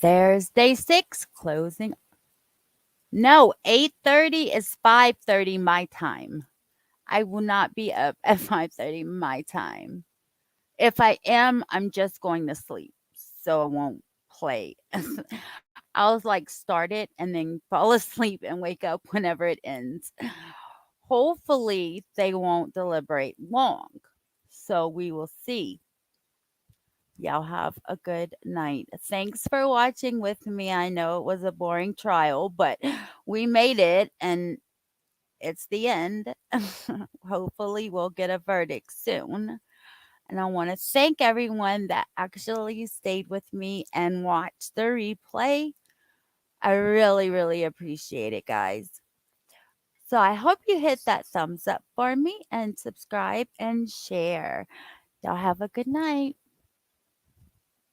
Thursday 6 closing. No, 8:30 is 5:30 my time. I will not be up at 5:30 my time. If I am, I'm just going to sleep, so I won't play. I'll like start it and then fall asleep and wake up whenever it ends. Hopefully, they won't deliberate long. So we will see. Y'all have a good night. Thanks for watching with me. I know it was a boring trial, but we made it and it's the end. Hopefully, we'll get a verdict soon. And I want to thank everyone that actually stayed with me and watched the replay. I really, really appreciate it, guys. So I hope you hit that thumbs up for me and subscribe and share. Y'all have a good night.